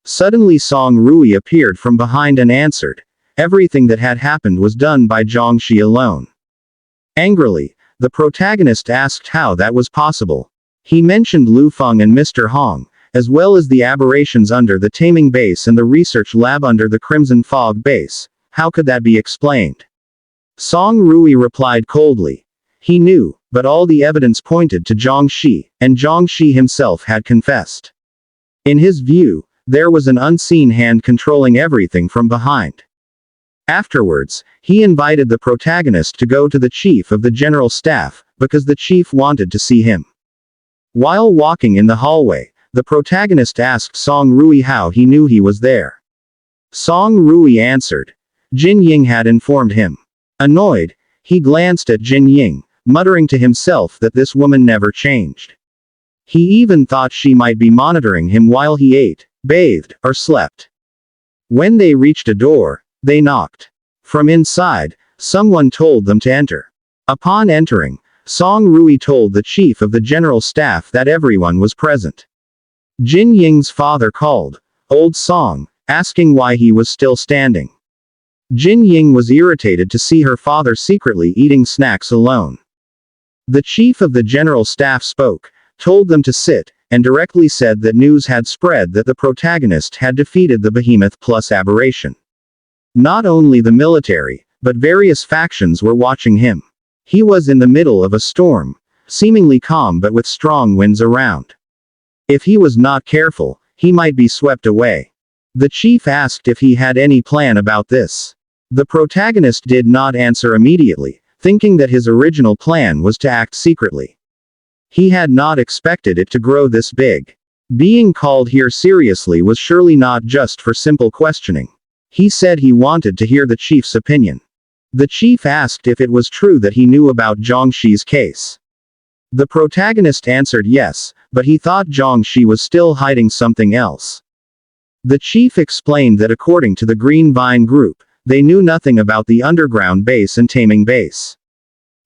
Suddenly Song Rui appeared from behind and answered. Everything that had happened was done by Zhang Shi alone. Angrily, the protagonist asked how that was possible. He mentioned Lu Feng and Mr. Hong, as well as the aberrations under the taming base and the research lab under the Crimson Fog base. How could that be explained? Song Rui replied coldly. He knew, but all the evidence pointed to Zhang Shi, and Zhang Shi himself had confessed. In his view, there was an unseen hand controlling everything from behind. Afterwards, he invited the protagonist to go to the chief of the general staff, because the chief wanted to see him. While walking in the hallway, the protagonist asked Song Rui how he knew he was there. Song Rui answered. Jin Ying had informed him. Annoyed, he glanced at Jin Ying, muttering to himself that this woman never changed. He even thought she might be monitoring him while he ate, bathed, or slept. When they reached a door, they knocked. From inside, someone told them to enter. Upon entering, Song Rui told the chief of the general staff that everyone was present. Jin Ying's father called, Old Song, asking why he was still standing. Jin Ying was irritated to see her father secretly eating snacks alone. The chief of the general staff spoke, told them to sit, and directly said that news had spread that the protagonist had defeated the Behemoth plus aberration. Not only the military, but various factions were watching him. He was in the middle of a storm, seemingly calm but with strong winds around. If he was not careful, he might be swept away. The chief asked if he had any plan about this. The protagonist did not answer immediately, thinking that his original plan was to act secretly. He had not expected it to grow this big. Being called here seriously was surely not just for simple questioning. He said he wanted to hear the chief's opinion. The chief asked if it was true that he knew about Zhang Shi's case. The protagonist answered yes, but he thought Zhang Shi was still hiding something else. The chief explained that according to the Green Vine group, they knew nothing about the underground base and taming base.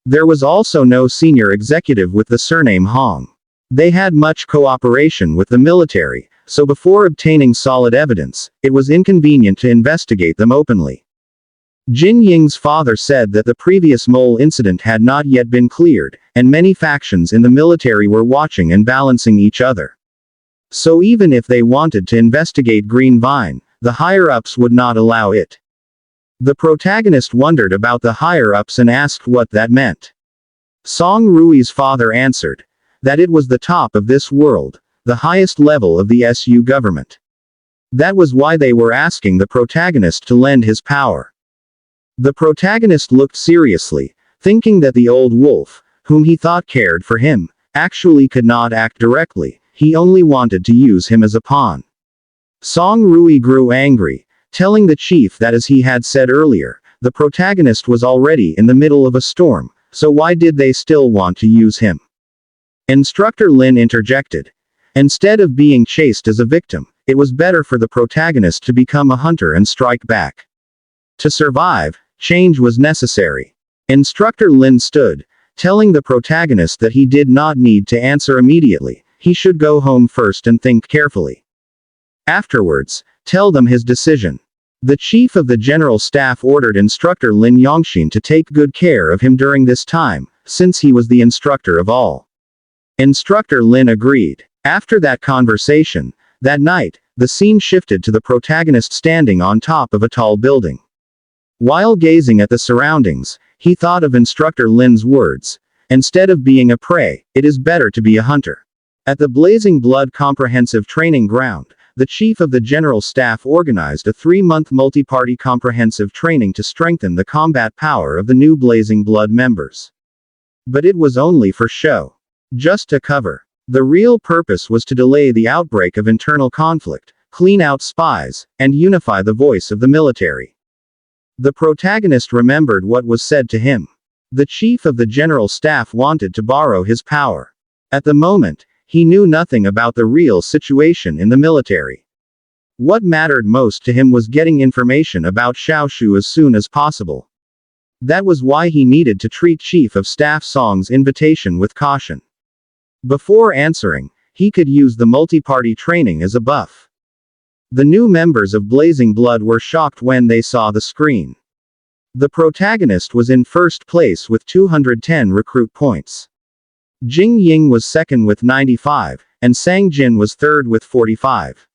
There was also no senior executive with the surname Hong. They had much cooperation with the military, so before obtaining solid evidence, it was inconvenient to investigate them openly. Jin Ying's father said that the previous mole incident had not yet been cleared, and many factions in the military were watching and balancing each other. So even if they wanted to investigate Green Vine, the higher-ups would not allow it. The protagonist wondered about the higher-ups and asked what that meant. Song Rui's father answered that it was the top of this world, the highest level of the SU government. That was why they were asking the protagonist to lend his power. The protagonist looked seriously, thinking that the old wolf, whom he thought cared for him, actually could not act directly, he only wanted to use him as a pawn. Song Rui grew angry, telling the chief that as he had said earlier, the protagonist was already in the middle of a storm, so why did they still want to use him? Instructor Lin interjected. Instead of being chased as a victim, it was better for the protagonist to become a hunter and strike back. To survive, change was necessary. Instructor Lin stood, telling the protagonist that he did not need to answer immediately, he should go home first and think carefully. Afterwards, tell them his decision. The chief of the general staff ordered Instructor Lin Yongxin to take good care of him during this time, since he was the instructor of all. Instructor Lin agreed. After that conversation, that night, the scene shifted to the protagonist standing on top of a tall building. While gazing at the surroundings, he thought of Instructor Lin's words. Instead of being a prey, it is better to be a hunter. At the Blazing Blood Comprehensive Training Ground, the chief of the general staff organized a 3-month multi-party comprehensive training to strengthen the combat power of the new Blazing Blood members. But it was only for show. Just to cover. The real purpose was to delay the outbreak of internal conflict, clean out spies, and unify the voice of the military. The protagonist remembered what was said to him. The chief of the general staff wanted to borrow his power. At the moment, he knew nothing about the real situation in the military. What mattered most to him was getting information about Xiaoshu as soon as possible. That was why he needed to treat Chief of Staff Song's invitation with caution. Before answering, he could use the multi-party training as a buff. The new members of Blazing Blood were shocked when they saw the screen. The protagonist was in first place with 210 recruit points. Jing Ying was second with 95, and Sang Jin was third with 45.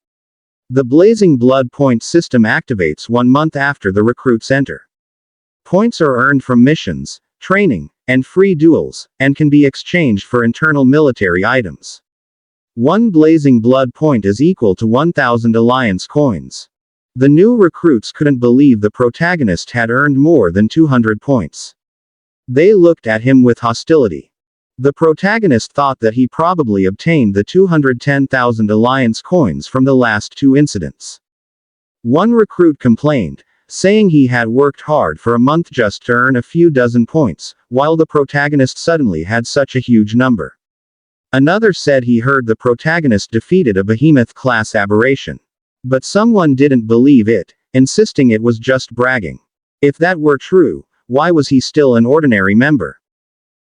The Blazing Blood point system activates 1 month after the recruits enter. Points are earned from missions, training, and free duels, and can be exchanged for internal military items. 1 Blazing Blood point is equal to 1,000 Alliance coins. The new recruits couldn't believe the protagonist had earned more than 200 points. They looked at him with hostility. The protagonist thought that he probably obtained the 210,000 Alliance coins from the last 2 incidents. One recruit complained, saying he had worked hard for a month just to earn a few dozen points, while the protagonist suddenly had such a huge number. Another said he heard the protagonist defeated a behemoth-class aberration. But someone didn't believe it, insisting it was just bragging. If that were true, why was he still an ordinary member?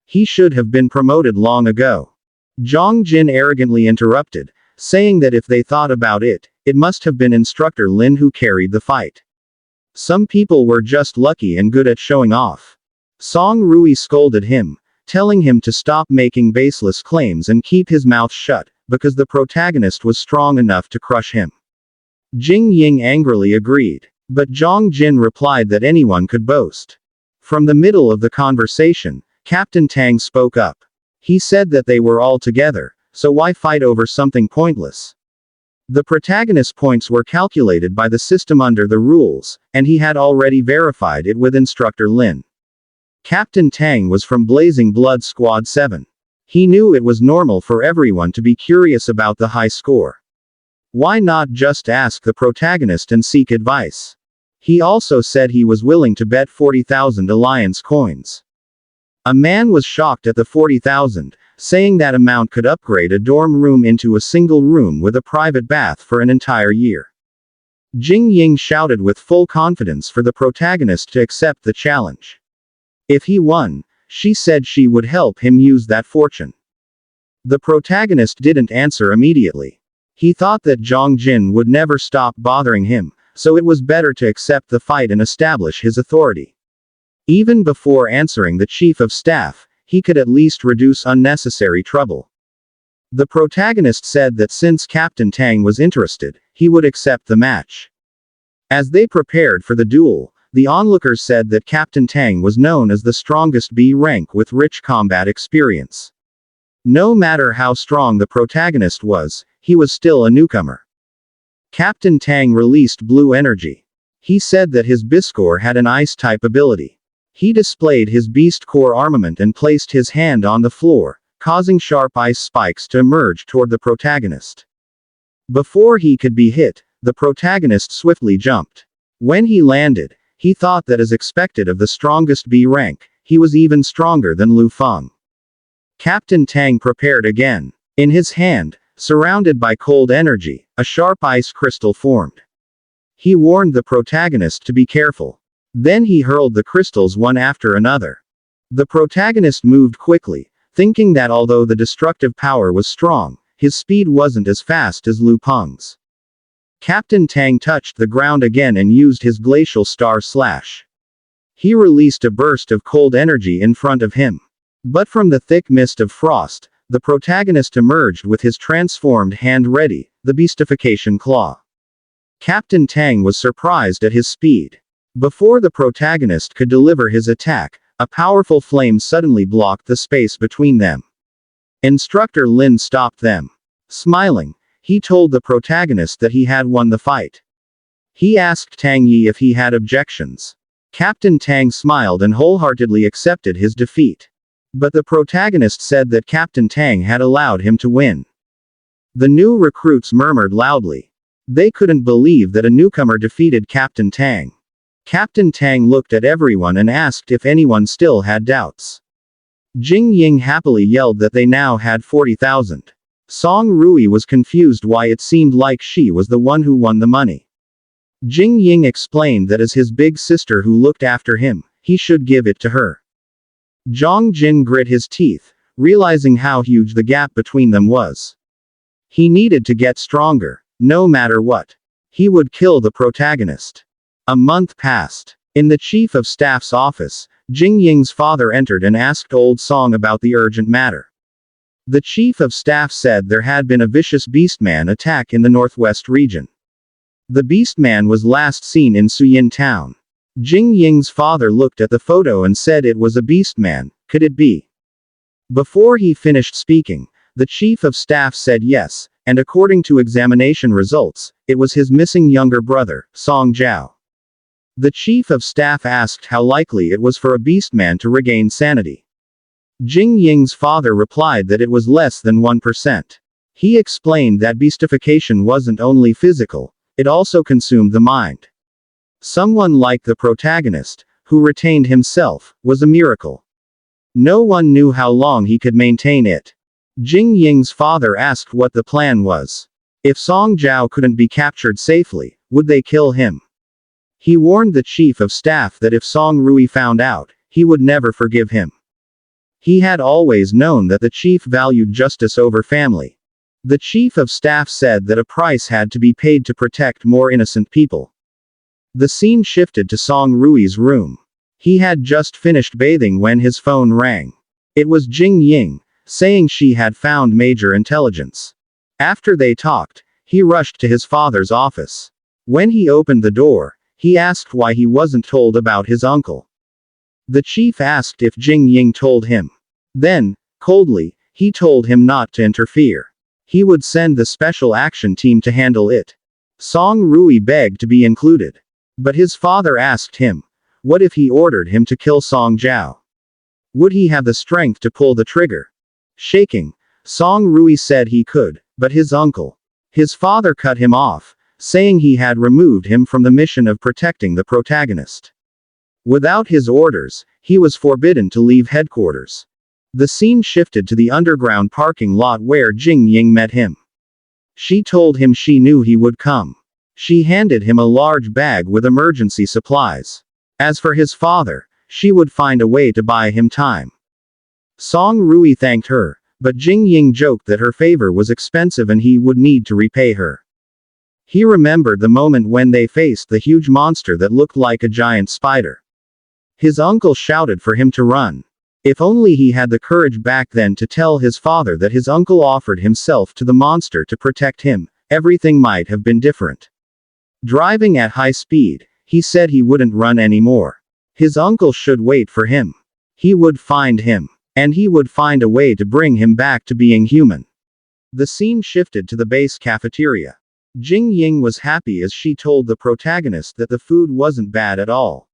He should have been promoted long ago. Zhang Jin arrogantly interrupted, saying that if they thought about it, it must have been Instructor Lin who carried the fight. Some people were just lucky and good at showing off. Song Rui scolded him, telling him to stop making baseless claims and keep his mouth shut, because the protagonist was strong enough to crush him. Jing Ying angrily agreed. But Zhang Jin replied that anyone could boast. From the middle of the conversation, Captain Tang spoke up. He said that they were all together, so why fight over something pointless? The protagonist's points were calculated by the system under the rules, and he had already verified it with Instructor Lin. Captain Tang was from Blazing Blood Squad 7. He knew it was normal for everyone to be curious about the high score. Why not just ask the protagonist and seek advice? He also said he was willing to bet 40,000 Alliance coins. A man was shocked at the 40,000, saying that amount could upgrade a dorm room into a single room with a private bath for an entire year. Jing Ying shouted with full confidence for the protagonist to accept the challenge. If he won, she said she would help him use that fortune. The protagonist didn't answer immediately. He thought that Zhang Jin would never stop bothering him, so it was better to accept the fight and establish his authority. Even before answering the chief of staff, he could at least reduce unnecessary trouble. The protagonist said that since Captain Tang was interested, he would accept the match. As they prepared for the duel, the onlookers said that Captain Tang was known as the strongest B rank with rich combat experience. No matter how strong the protagonist was, he was still a newcomer. Captain Tang released blue energy. He said that his Biscore had an ice-type ability. He displayed his Beast Core armament and placed his hand on the floor, causing sharp ice spikes to emerge toward the protagonist. Before he could be hit, the protagonist swiftly jumped. When he landed, he thought that as expected of the strongest B rank, he was even stronger than Lu Feng. Captain Tang prepared again. In his hand, surrounded by cold energy, a sharp ice crystal formed. He warned the protagonist to be careful. Then he hurled the crystals one after another. The protagonist moved quickly, thinking that although the destructive power was strong, his speed wasn't as fast as Lu Peng's. Captain Tang touched the ground again and used his glacial star slash. He released a burst of cold energy in front of him. But from the thick mist of frost, the protagonist emerged with his transformed hand ready, the beastification claw. Captain Tang was surprised at his speed. Before the protagonist could deliver his attack, a powerful flame suddenly blocked the space between them. Instructor Lin stopped them. Smiling, he told the protagonist that he had won the fight. He asked Tang Yi if he had objections. Captain Tang smiled and wholeheartedly accepted his defeat. But the protagonist said that Captain Tang had allowed him to win. The new recruits murmured loudly. They couldn't believe that a newcomer defeated Captain Tang. Captain Tang looked at everyone and asked if anyone still had doubts. Jing Ying happily yelled that they now had 40,000. Song Rui was confused why it seemed like she was the one who won the money. Jing Ying explained that as his big sister who looked after him, he should give it to her. Zhang Jin grit his teeth, realizing how huge the gap between them was. He needed to get stronger, no matter what. He would kill the protagonist. A month passed. In the chief of staff's office, Jing Ying's father entered and asked Old Song about the urgent matter. The chief of staff said there had been a vicious beastman attack in the northwest region. The beastman was last seen in Suyin town. Jing Ying's father looked at the photo and said it was a beastman. Could it be? Before he finished speaking, the chief of staff said yes, and according to examination results, it was his missing younger brother, Song Zhao. The chief of staff asked how likely it was for a beastman to regain sanity. Jing Ying's father replied that it was less than 1%. He explained that beastification wasn't only physical, it also consumed the mind. Someone like the protagonist, who retained himself, was a miracle. No one knew how long he could maintain it. Jing Ying's father asked what the plan was. If Song Zhao couldn't be captured safely, would they kill him? He warned the chief of staff that if Song Rui found out, he would never forgive him. He had always known that the chief valued justice over family. The chief of staff said that a price had to be paid to protect more innocent people. The scene shifted to Song Rui's room. He had just finished bathing when his phone rang. It was Jing Ying, saying she had found major intelligence. After they talked, he rushed to his father's office. When he opened the door, he asked why he wasn't told about his uncle. The chief asked if Jing Ying told him. Then, coldly, he told him not to interfere. He would send the special action team to handle it. Song Rui begged to be included. But his father asked him, what if he ordered him to kill Song Zhao? Would he have the strength to pull the trigger? Shaking, Song Rui said he could, but his uncle. His father cut him off, saying he had removed him from the mission of protecting the protagonist. Without his orders, he was forbidden to leave headquarters. The scene shifted to the underground parking lot where Jing Ying met him. She told him she knew he would come. She handed him a large bag with emergency supplies. As for his father, she would find a way to buy him time. Song Rui thanked her, but Jing Ying joked that her favor was expensive and he would need to repay her. He remembered the moment when they faced the huge monster that looked like a giant spider. His uncle shouted for him to run. If only he had the courage back then to tell his father that his uncle offered himself to the monster to protect him, everything might have been different. Driving at high speed, he said he wouldn't run anymore. His uncle should wait for him. He would find him. And he would find a way to bring him back to being human. The scene shifted to the base cafeteria. Jing Ying was happy as she told the protagonist that the food wasn't bad at all.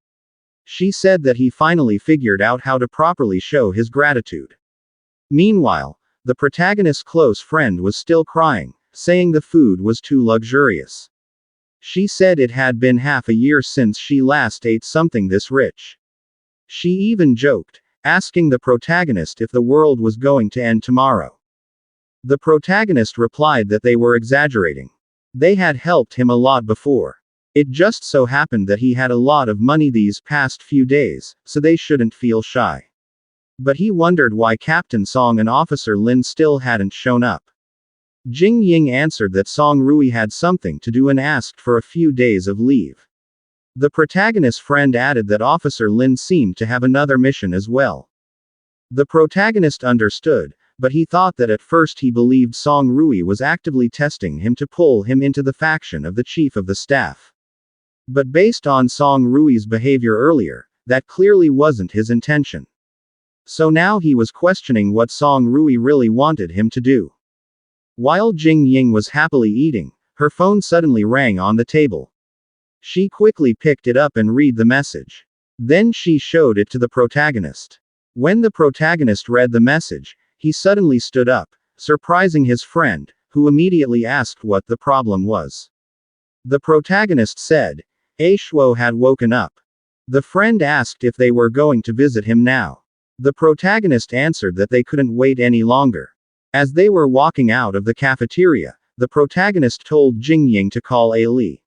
She said that he finally figured out how to properly show his gratitude. Meanwhile, the protagonist's close friend was still crying, saying the food was too luxurious. She said it had been half a year since she last ate something this rich. She even joked, asking the protagonist if the world was going to end tomorrow. The protagonist replied that they were exaggerating. They had helped him a lot before. It just so happened that he had a lot of money these past few days, so they shouldn't feel shy. But he wondered why Captain Song and Officer Lin still hadn't shown up. Jing Ying answered that Song Rui had something to do and asked for a few days of leave. The protagonist's friend added that Officer Lin seemed to have another mission as well. The protagonist understood, but he thought that at first he believed Song Rui was actively testing him to pull him into the faction of the chief of the staff. But based on Song Rui's behavior earlier, that clearly wasn't his intention. So now he was questioning what Song Rui really wanted him to do. While Jing Ying was happily eating, her phone suddenly rang on the table. She quickly picked it up and read the message. Then she showed it to the protagonist. When the protagonist read the message, he suddenly stood up, surprising his friend, who immediately asked what the problem was. The protagonist said, Shuo had woken up. The friend asked if they were going to visit him now. The protagonist answered that they couldn't wait any longer. As they were walking out of the cafeteria, the protagonist told Jing Ying to call A Li.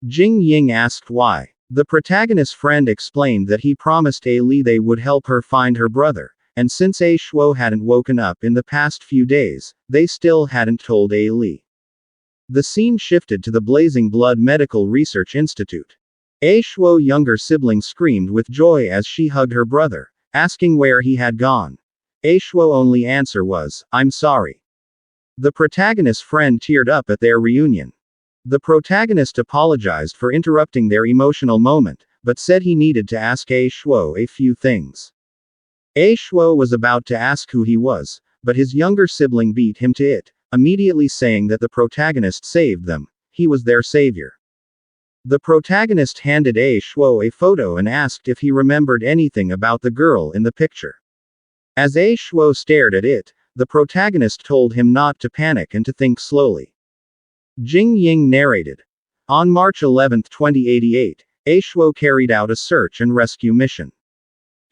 Jing Ying asked why. The protagonist's friend explained that he promised A Li they would help her find her brother, and since Shuo hadn't woken up in the past few days, they still hadn't told A Li. The scene shifted to the Blazing Blood Medical Research Institute. Shuo's younger sibling screamed with joy as she hugged her brother, asking where he had gone. Shuo's only answer was, I'm sorry. The protagonist's friend teared up at their reunion. The protagonist apologized for interrupting their emotional moment, but said he needed to ask Shuo a few things. Shuo was about to ask who he was, but his younger sibling beat him to it, immediately saying that the protagonist saved them. He was their savior. The protagonist handed Shuo a photo and asked if he remembered anything about the girl in the picture. As Shuo stared at it, the protagonist told him not to panic and to think slowly. Jing Ying narrated. On March 11, 2088, Shuo carried out a search and rescue mission.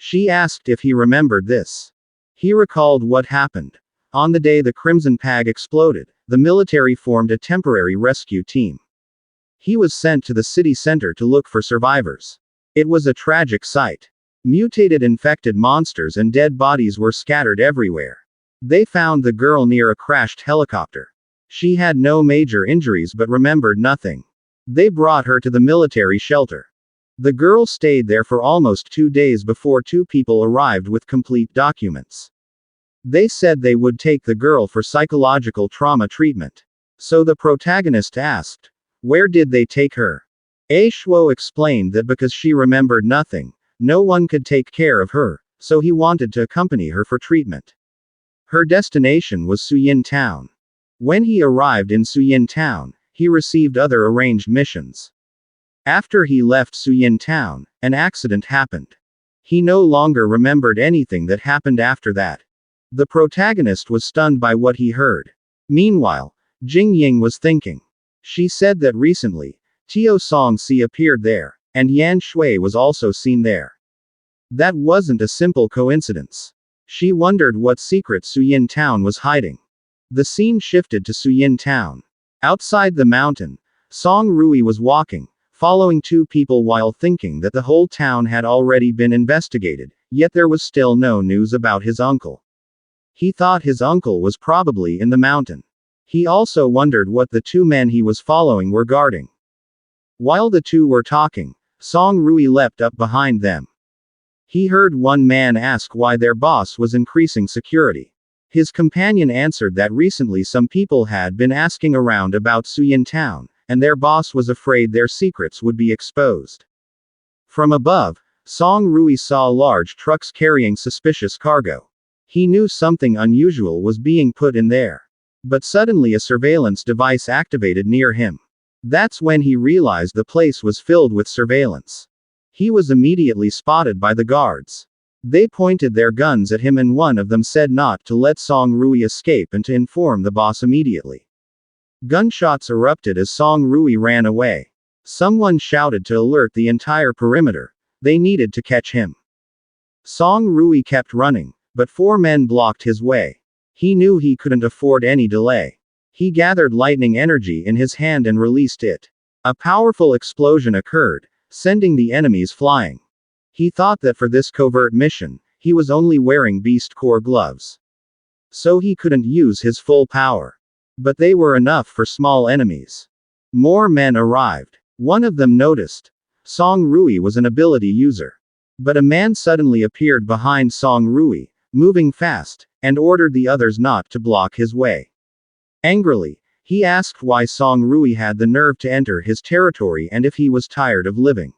She asked if he remembered this. He recalled what happened. On the day the Crimson Pag exploded, the military formed a temporary rescue team. He was sent to the city center to look for survivors. It was a tragic sight. Mutated infected monsters and dead bodies were scattered everywhere. They found the girl near a crashed helicopter. She had no major injuries but remembered nothing. They brought her to the military shelter. The girl stayed there for almost 2 days before 2 people arrived with complete documents. They said they would take the girl for psychological trauma treatment. So the protagonist asked, where did they take her? Shuo explained that because she remembered nothing, no one could take care of her, so he wanted to accompany her for treatment. Her destination was Suyin Town. When he arrived in Suyin Town, he received other arranged missions. After he left Suyin Town, an accident happened. He no longer remembered anything that happened after that. The protagonist was stunned by what he heard. Meanwhile, Jing Ying was thinking. She said that recently, Tio Song-si appeared there, and Yan Shui was also seen there. That wasn't a simple coincidence. She wondered what secret Suyin Town was hiding. The scene shifted to Suyin Town. Outside the mountain, Song Rui was walking, following 2 people while thinking that the whole town had already been investigated, yet there was still no news about his uncle. He thought his uncle was probably in the mountain. He also wondered what the two men he was following were guarding. While the two were talking, Song Rui leapt up behind them. He heard one man ask why their boss was increasing security. His companion answered that recently some people had been asking around about Suyin Town, and their boss was afraid their secrets would be exposed. From above, Song Rui saw large trucks carrying suspicious cargo. He knew something unusual was being put in there. But suddenly a surveillance device activated near him. That's when he realized the place was filled with surveillance. He was immediately spotted by the guards. They pointed their guns at him and one of them said not to let Song Rui escape and to inform the boss immediately. Gunshots erupted as Song Rui ran away. Someone shouted to alert the entire perimeter. They needed to catch him. Song Rui kept running, but 4 men blocked his way. He knew he couldn't afford any delay. He gathered lightning energy in his hand and released it. A powerful explosion occurred, sending the enemies flying. He thought that for this covert mission, he was only wearing beast core gloves. So he couldn't use his full power. But they were enough for small enemies. More men arrived. One of them noticed. Song Rui was an ability user. But a man suddenly appeared behind Song Rui, moving fast, and ordered the others not to block his way. Angrily, he asked why Song Rui had the nerve to enter his territory and if he was tired of living.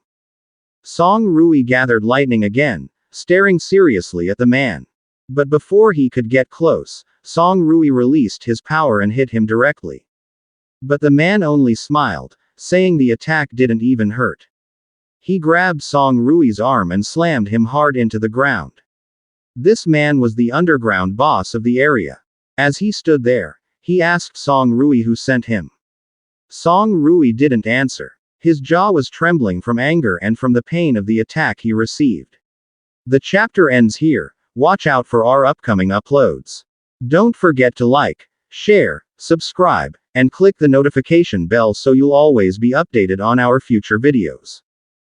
Song Rui gathered lightning again, staring seriously at the man. But before he could get close, Song Rui released his power and hit him directly. But the man only smiled, saying the attack didn't even hurt. He grabbed Song Rui's arm and slammed him hard into the ground. This man was the underground boss of the area. As he stood there, he asked Song Rui who sent him. Song Rui didn't answer. His jaw was trembling from anger and from the pain of the attack he received. The chapter ends here. Watch out for our upcoming uploads. Don't forget to like, share, subscribe, and click the notification bell so you'll always be updated on our future videos.